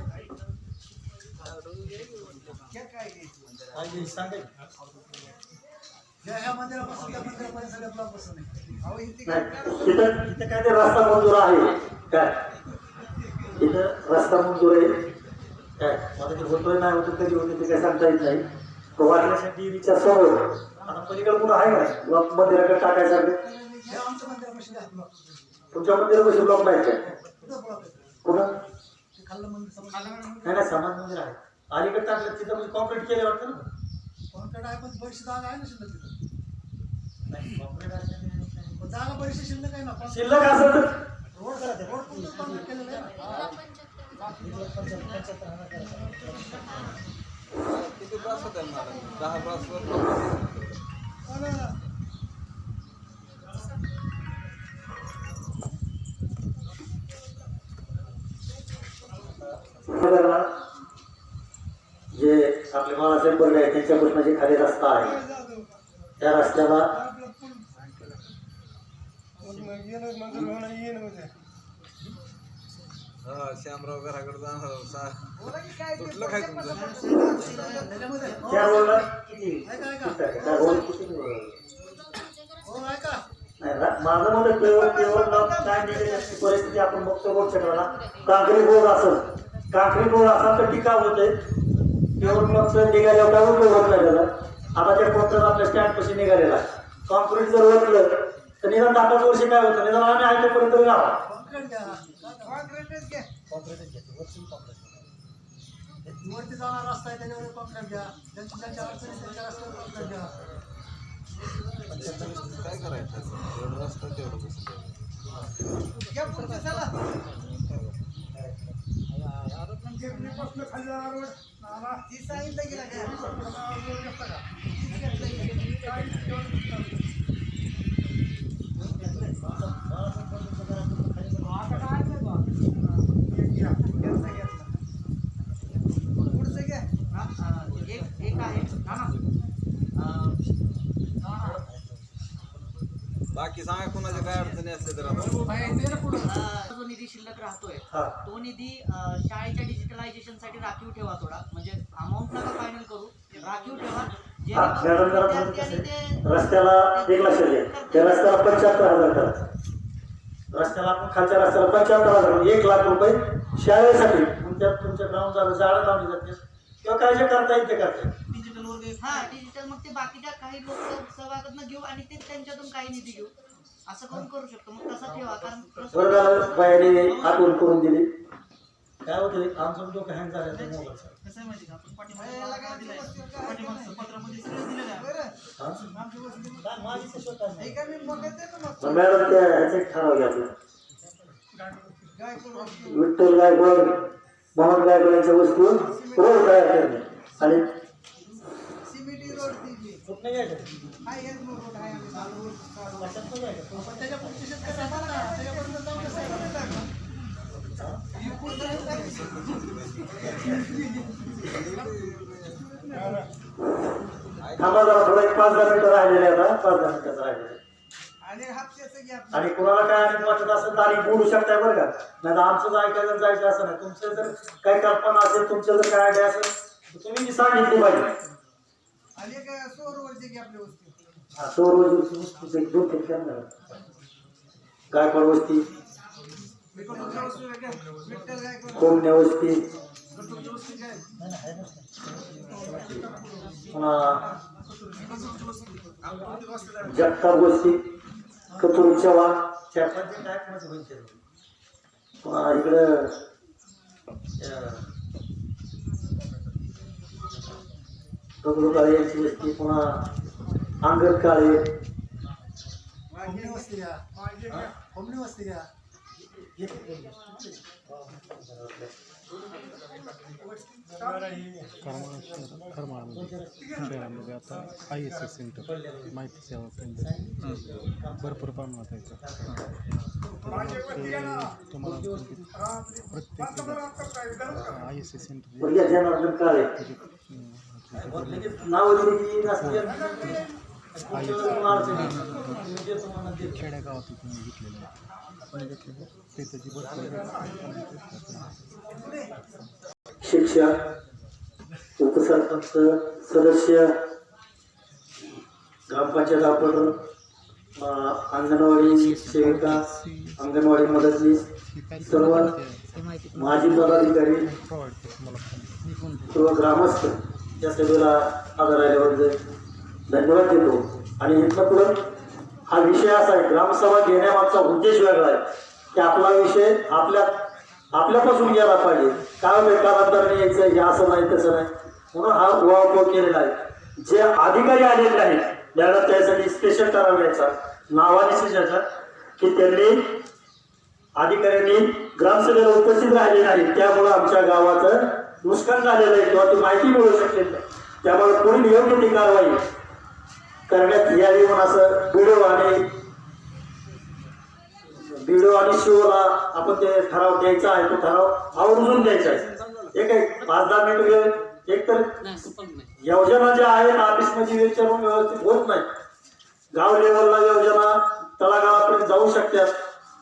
इथं काय ते रस्ता मंजूर आहे काय? इथं रस्ता मंजूर आहे काय? मला ते होतोय नाही होतं, कधी होते ते काय सांगता येत नाही. वाढण्यासाठी विचार समोर आता पलीकडे कुठं आहे ना मंदिराकडे टाकायसारखं. तुमच्या मंदिरापाशी ब्लॉक नाही काय? कुठं नाही ना, समाज मंदिर आहे अलीकडे टाकलं तिथं म्हणजे कॉन्क्रीट केले वाटतं ना. कॉन्क्रीट आहे पण बरीचशी जागा आहे ना शिल्लक तिथं. नाही कॉन्क्रीट जागा बरीचशी शिल्लक आहे ना. शिल्लक असेल तर रोड करायचं, रोड पूर्ण कॉन्क्रीट केलेलं आहे ना. किती त्रास होता मॅडम? 10 त्रासवर जे आपले बाळासाहेब बर्डे आहेत त्यांच्यापासून जे खाली रस्ता आहे त्या रस्त्याला श्यामराव घराकडे जाणार तुटलं काय तुमचं? त्या रोडला किती त्या रोड किती नाही माझं मत काय निघण्याची परिस्थिती आपण बघतो रोडच्या कडला. काँक्रीट रोड असेल, काँक्रीट रोड असा तर टिकाव होते. प्युअर ब्लॉकचं निघाल्यावर काय उपयोग होत नाही त्याला. आता त्या कोर्टात आपल्या स्टँड पाशी निघालेला आहे. कॉन्क्रीट जर ओतलं तर निदान 10 वर्षी काय होतं, निदान आम्ही आहे तोपर्यंत गावा वरती जाणार रस्ता आहे त्याच्यावर कॉन्क्रीट घ्या. ज्यांच्या अडचणी त्यांच्या रस्त्यावर कॉन्क्रीट घ्या. काय करायचं? एवढं रस्ता तेवढं कसं? खाली जाणार रोड ती सांगितलं गेला काय? एक आहे बाकी सांगा कोणाच्या काय अडचणी असते तर आपण जो निधी शिल्लक राहतोय तो निधी शाळेच्या डिजिटलायझेशन साठी राखीव ठेवा. थोडा म्हणजे अमाऊंट नका फायनल करू, राखीव ठेवा. रस्त्याला 1 लक्ष द्या. त्या रस्त्याला 75,000 करा. रस्त्याला आपण खालच्या रस्त्याला 75,000 1 लाख रुपये शाळेसाठी त्यात तुमच्या ग्राउंड झाडं लावली जाते किंवा काय जे करता येईल ते करता येईल. डिजिटल वगैरे हा डिजिटल मग ते बाकीच्या काही लोक सहभागातून घेऊ आणि ते त्यांच्यातून काही निधी घेऊ असं पण करू शकतो. मग तसा ठेवा कारण बरं झालं बाहेर आठवण करून दिली. काय होतं आमचं डोकं हँग झालं ते मोबाईलचं. कसं आहे माहिती का आपण पाठीमागचं पत्रामध्ये सगळं दिलेलं आहे. मॅडम त्या ह्याचं एक ठराव घ्या आपलं. विठ्ठल गायकवाड मोहन गायकवाड यांच्या वस्तू रोड तयार करणे आणि कुठं नाही घ्यायचं. थांबा जरा थोडं एक 5-10 मिनिटं राहिलेले आता 5-10 मिनिटाचं राहिलेलं आणि कुणाला काय आणि वाटत असेल तर आणि बोलू शकताय बरं का. नाही तर आमचं ऐकायचं जायचं असं नाही. तुमचं जर काही कल्पना असेल तुमच्या जर काय आयडिया असेल तर तुम्ही ती सांगितली पाहिजे. सौरवरची वस्तू एक 2-3 करणार गायकवाड वस्ती कोमण्या वस्ती पुन्हा जगताप वस्ती कतुर चव्हाण पुन्हा इकडं दगडू काळे यांची वस्ती पुन्हा अंगद काळे शहरामध्ये आता ISS सेंटर माहिती सेवा केंद्र भरपूर प्रमाणात आहे. तुम्हाला प्रत्येक ISS सेंटर खेड्यागावातून तुम्ही घेतलेलं आहे. ते त्याची शिक्षक उपसरपंच सदस्य ग्रामपंचायत आपण अंगणवाडी सेविका अंगणवाडी मदतनीस सर्व माजी पदाधिकारी सर्व ग्रामस्थ या सभेला हजर राहिल्याबद्दल धन्यवाद देतो. आणि इथनं पुढं हा विषय असा आहे ग्रामसभा घेण्यामागचा उद्देश वेगळा आहे की आपला विषय आपल्यापासून गेला पाहिजे. काय बेकारांनी यायचं हे असं नाही तसं नाही म्हणून हा उहापोह केलेला आहे. जे अधिकारी आलेले आहेत ज्याला त्यासाठी स्पेशल ठराव घ्यायचा नावाने सुचायचा की त्यांनी अधिकाऱ्यांनी ग्रामसभेला उपस्थित राहिले नाही त्यामुळे आमच्या गावाचं नुकसान झालेलं आहे किंवा ती माहिती मिळू शकते नाही. त्यामुळे पुढील योग्य ती कारवाई करण्यात यावी म्हणून असं बीडीओ आणि शिवला आपण ते ठराव द्यायचा आहे. तो ठराव आवर्जून द्यायचा आहे. एक 5-10 मिनिट वेळ एक तर योजना ज्या आहेत ऑफिसमध्ये विचारून व्यवस्थित होत नाही. गाव लेवलला योजना तळागाळापर्यंत जाऊ शकतात.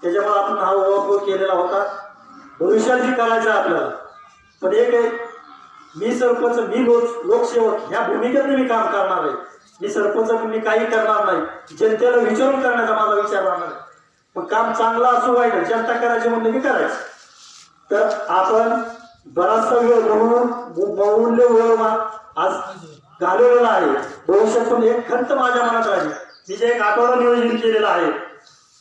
त्याच्यामुळे आपण हा उहापोह केलेला होता. भविष्यात बी करायचं आहे आपल्याला. पण एक आहे मी सरपंच मी लोकसेवक ह्या भूमिकेत मी काम करणार आहे. मी सरपंच मी काही करणार नाही. जनतेला विचारून करण्याचा माझा विचार राहणार आहे. पण काम चांगलं असो वाईट जनता करायची म्हणलं की करायचं. तर आपण बराचसा वेळ बहुमूल्य वेळ आज घालवलेला आहे. भविष्यात पण एक खंत माझ्या मनात राहिली. मी जे एक आठवडा नियोजन केलेलं आहे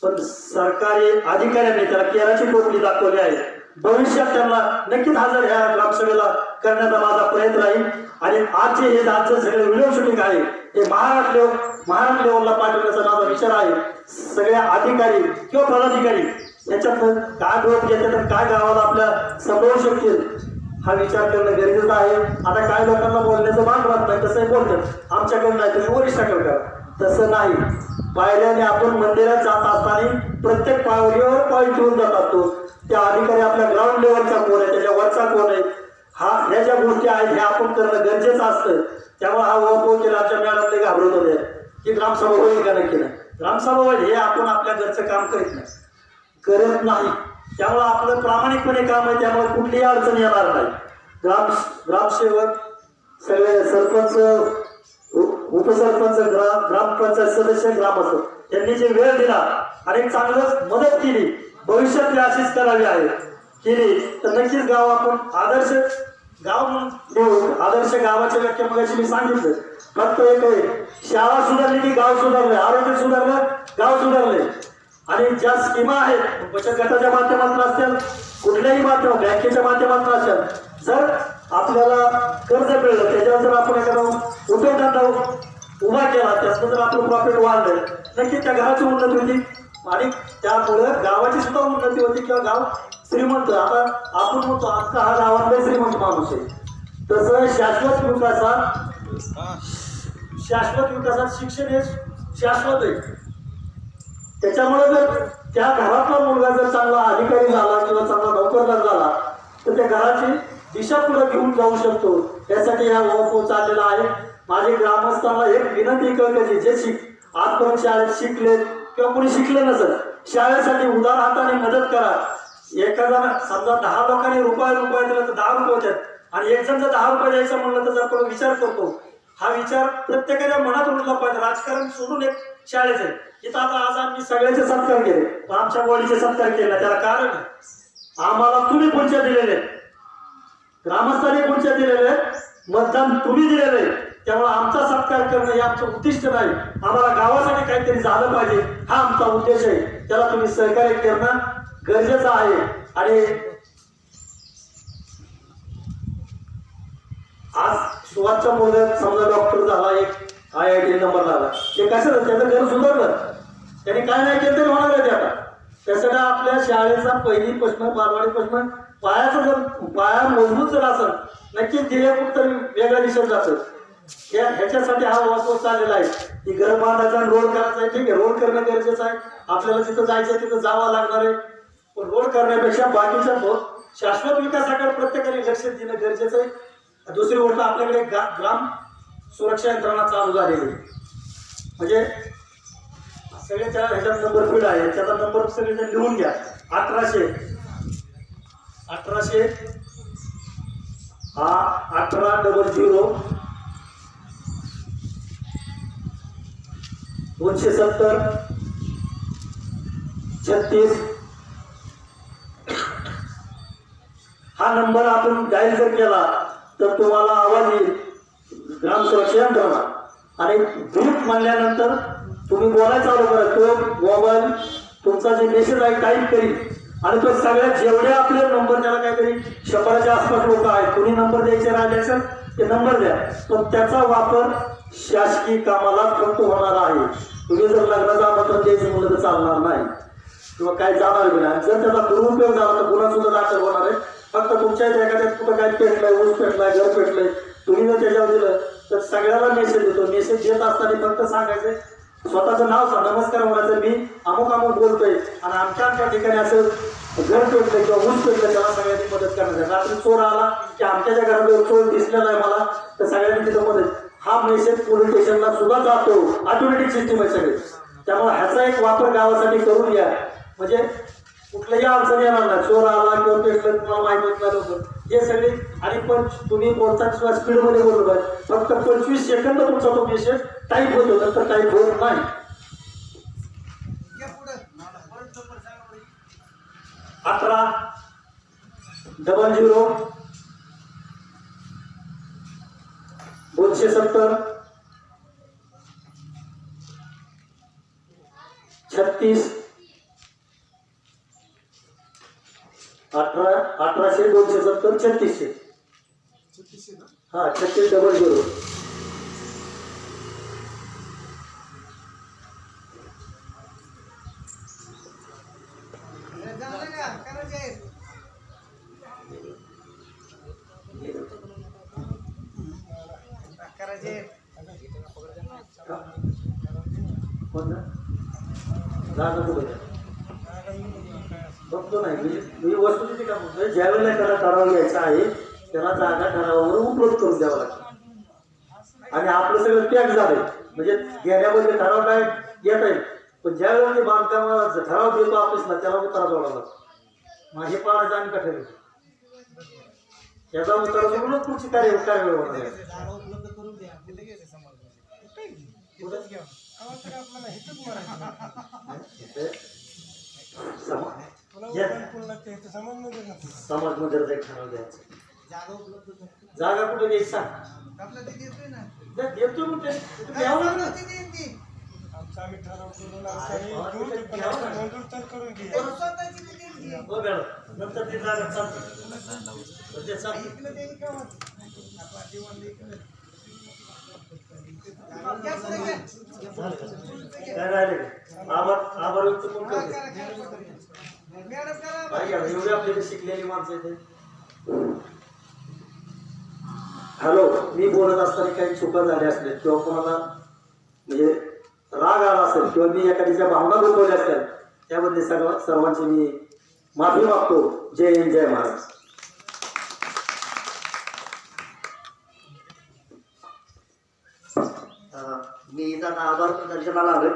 पण सरकारी अधिकाऱ्यांनी त्याला केराची टोपली दाखवली आहे. भविष्यात त्यांना नक्कीच हजर ह्या ग्रामसभेला करण्याचा माझा प्रयत्न राहील. आणि आजचे हे आजचं सगळे व्हिडिओ शूटिंग आहे हे महाराष्ट्र लेवलला पाठवण्याचा माझा विचार आहे. सगळ्या अधिकारी किंवा पदाधिकारी याच्यात काय ग्रोथ घेतात आणि काय गावाला आपल्या समजवू शकतील हा विचार करणं गरजेचं आहे. आता काय लोकांना बोलण्याचं मान राहत नाही तसंही बोलतात आमच्याकडे नाही तुम्ही वरिष्ठाकडे करा. तसं नाही. पाहिल्याने आपण मंदिरात जात असताना प्रत्येक पावलीवर पाऊल ठेवून जात असतो. त्या अधिकारी आपल्या ग्राउंड लेवलचा कोण आहे त्याच्या वरचा कोण आहे ह्या ज्या गोष्टी आहेत ह्या आपण करणं गरजेचं असतं. त्यामुळे हा उहापोह केला आमच्या मॅडमने घाबरत होते की ग्रामसभा होईल का नक्की नाही. ग्रामसभा होईल हे आपण आपल्या घरचं काम करत नाही. त्यामुळे आपलं प्रामाणिकपणे काम आहे. त्यामुळे कुठलीही अडचण येणार नाही. ग्रामसेवक सगळे सरपंच उपसरपंच ग्रामपंचायत सदस्य ग्रामस्थ यांनी जे वेळ दिला आणि चांगलं मदत केली भविष्यात अशीच करावी आहे. केली तर नक्कीच गाव आपण आदर्श गाव म्हणून देऊ. आदर्श गावाच्या व्याख्या मगाशी मी सांगितलं. फक्त एक आहे, शाळा सुधारली की गाव सुधारलं, आरोग्य सुधारलं गाव सुधारले. आणि ज्या स्कीमा आहेत बचत गटाच्या माध्यमातून असतील, कुठल्याही माध्यम बँकेच्या माध्यमातून असेल, जर आपल्याला कर्ज मिळलं त्याच्यावर जर आपण एखादा उद्योगधंदा उभा केला, त्याचं जर आपलं प्रॉफिट वाढलं, नक्की त्या घराची उन्नती होती आणि त्यामुळं गावाची सुद्धा उन्नती होती किंवा गाव श्रीमंत. आता आपण म्हणतो आमचा हा गावातला श्रीमंत माणूस आहे, तसं शाश्वत विकासात शिक्षण हे शाश्वत आहे. त्याच्यामुळे जर त्या घरातला मुलगा जर चांगला अधिकारी झाला किंवा चांगला नोकरदार झाला तर त्या घराची दिशा पुढे घेऊन जाऊ शकतो. यासाठी हा वॉक चाललेला आहे. माझे ग्रामस्थांना एक विनंती करण्याची, जे आजपर्यंत शाळेत शिकले किंवा कोणी शिकले नसेल, शाळेसाठी उदार हाताने मदत करा. एखादा समजा 10 लोकांनी रुपये दिला तर 10 रुपये होतात आणि एक जण जर 10 रुपये द्यायचं म्हणलं तर जर कोण विचार करतो, हा विचार प्रत्येकाच्या मनात उरला पाहिजे. राजकारण सोडून एक शाळेच आहे. इथं आता आज आम्ही सगळ्याचे सत्कार केले, पण आमच्या बॉडीचे सत्कार केले. त्याला कारण आहे, आम्हाला तुम्ही पुढच्या दिलेले, ग्रामस्थांनी पुढच्या दिलेले, मतदान तुम्ही दिलेले. त्यामुळे आमचा सत्कार करणं हे आमचं उद्दिष्ट नाही. आम्हाला गावासाठी काहीतरी झालं पाहिजे हा आमचा उद्देश आहे. त्याला तुम्ही सहकार्य करणं गरजेचं आहे. आणि आज सुवासच्या मुलगा समजा डॉक्टर झाला, एक IIT नंबर लागला, ते कसं त्याचं घर सुधारलं, त्याने काय नाही केलं तरी होणार आहे. आता त्यासाठी आपल्या शाळेचा पहिली प्रश्न, बालवाडी प्रश्न, पायाचा जर पाया मजबूत जर असेल, नक्कीच ध्येय कुठतरी वेगळ्या दिशेत जातं. ह्याच्यासाठी हा वापर चाललेला आहे की घर बांधायचा, रोड करायचा आहे. ठीक आहे, रोड करणं गरजेचं आहे. आपल्याला जिथं जायचं तिथं जावं लागणार आहे. पण रोड करण्यापेक्षा बाकीच्या शाश्वत विकासाकडे प्रत्येकाने लक्ष देणं गरजेचं आहे. दुसरी गोष्ट, आपल्याकडे ग्राम सुरक्षा यंत्रणा चालू झालेली आहे. म्हणजे सगळे त्या ह्याच्यात नंबर फीड आहे, त्याचा नंबर सगळेजण लिहून घ्या. 1800 हा 1800 270 36 हा नंबर आपण डायल जर केला तर तुम्हाला आवाज येईल ग्राम सुरक्षा यंत्रणा. आणि ग्रुप म्हणल्यानंतर तुम्ही बोलायला चालू करा. तो मोबाईल तुमचा जे मेसेज आहे टाईप करील आणि तो सगळ्यात जेवढे आपले नंबर, त्याला काहीतरी 100च्या आसपास लोक आहेत, कोणी नंबर द्यायचे राहिले असेल ते नंबर द्या. पण त्याचा वापर शासकीय कामाला फक्त होणार आहे. तुम्ही जर लग्नाचं आमंत्रण द्यायचं म्हणलं तर चालणार नाही किंवा काय जाणार बी नाही. जर त्याचा दुरुपयोग झाला तर गुन्हा सुद्धा दाखल होणार आहे. फक्त तुमच्या इथे एखाद्यात कुठं काय पेटलंय, ऊस पेटलाय, घर पेटलंय, तुम्ही जर त्याच्यावर दिलं तर सगळ्याला मेसेज येतो. मेसेज देत असताना फक्त सांगायचं, स्वतःचं नाव सांग, नमस्कार म्हणायचं, मी अमुक बोलतोय आणि आमच्या ठिकाणी असं घर पेटलं किंवा ऊस पेटलं, त्याला सगळ्यांनी मदत करणार. रात्री चोर आला की आमच्या घरामध्ये चोर दिसलेला आहे मला, तर सगळ्यांनी तिथं मदत. हा मेसेज पोलीस स्टेशनला सुद्धा जातो. ऑटोमॅटिक सिस्टीम आहे सगळे. त्यामुळे ह्याचा एक वापर गावासाठी करून घ्या, म्हणजे कुठल्याही अडचण येणार नाही. चोर आला किंवा पेटलं तुम्हाला माहिती होत नाही लवकर हे सगळे. आणि पण तुम्ही बोलता स्पीडमध्ये बोललो पाहिजे. फक्त 25 सेकंद तुमचा तो मेसेज टाईप होतो, नंतर टाईप होत नाही. 1800 270 36 1800 270 3600 हा 3600. बघतो नाही मी वस्तुस्थिती का म्हणतोय, ज्या वेळेला त्याला ठराव घ्यायचा आहे त्याला जागा ठरावावर उपलब्ध करून द्यावा लागतो. आणि आपलं सगळं पॅक झालंय, म्हणजे घेण्यामध्ये ठराव काय येत आहे, पण ज्या वेळेला ते बांधकामाला ठराव देतो ऑफिसला त्याला उतारा जोडा लागतो. माझे पाण्याचं आणि कठीण याचा उतारा जोडूनच पुढची कार्य होणार आहे. समज मध्ये समाज मंदिरात एक ठराव द्यायचं. जागा कुठे द्यायची सांग. आपला ते देतोय ना. देतो मग ते. तुम्ही यावं ना. ते देईन ती. आमचा आम्ही ठरवतो मंजूर तर करून घे. स्वतःची ते देईन ती. हो मॅडम, नंतर ती जागा चालते. पण ते चालते. इकडं देईन का मग? आपला जीवन इकडं. गॅस नाही काय? काय राहिले आभार व्यक्त कोण करते? मॅडम करा. बाई, एवढी आपल्याकडे शिकलेली माणसं आहेत. हॅलो, मी बोलत असताना काही चुका झाल्या असल्या किंवा कोणाला म्हणजे राग आला असेल किंवा मी एखाद्याच्या भावना दुखवल्या असतील त्याबद्दल सर्वांची मी माफी मागतो. जय हिंद, जय महाराज. मी इथं आभार दर्शनाला आलोय.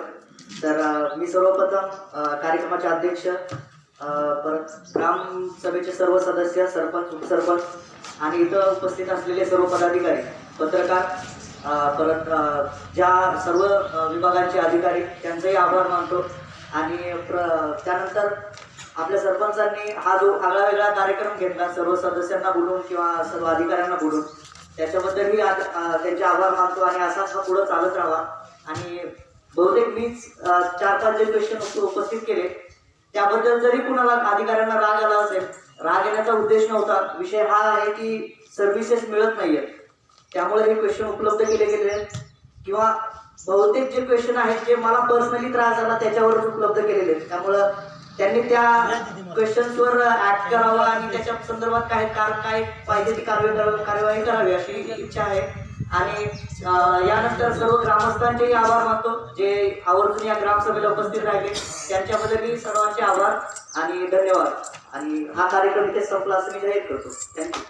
तर मी सर्वप्रथम कार्यक्रमाचे अध्यक्ष, परत ग्रामसभेचे सर्व सदस्य, सरपंच, उपसरपंच आणि इथं उपस्थित असलेले सर्व पदाधिकारी, पत्रकार, परत ज्या सर्व विभागांचे अधिकारी त्यांचाही आभार मानतो. आणि त्यानंतर आपल्या सरपंचांनी हा जो आगळा वेगळा कार्यक्रम घेतला सर्व सदस्यांना बोलून किंवा सर्व अधिकाऱ्यांना बोलून, त्याच्याबद्दलही त्यांचे आभार मानतो. आणि असाच हा पुढं चालत राहावा. आणि बहुतेक मीच 4-5 जे क्वेश्चन उपस्थित केले त्याबद्दल जरी कुणाला अधिकाऱ्यांना राग आला असेल, राग येण्याचा उद्देश नव्हता. विषय हा आहे की सर्व्हिसेस मिळत नाहीयेत, त्यामुळे हे क्वेश्चन उपलब्ध केले गेले आहेत. किंवा बहुतेक जे क्वेश्चन आहेत जे मला पर्सनली त्रास झाला त्याच्यावरच उपलब्ध केलेले आहेत. त्यामुळं त्यांनी त्या क्वेश्चन्सवर ऍक्ट करावा आणि त्याच्या संदर्भात काय पाहिजे ती कार्यवाही करावी अशी इच्छा आहे. आणि यानंतर सर्व ग्रामस्थांचेही आभार मानतो जे आवर्जून या ग्रामसभेला उपस्थित राहिले. त्यांच्याबद्दलही सर्वांचे आभार आणि धन्यवाद. आणि हा कार्यक्रम इथे संपला असं मी जाहीर करतो. थँक्यू.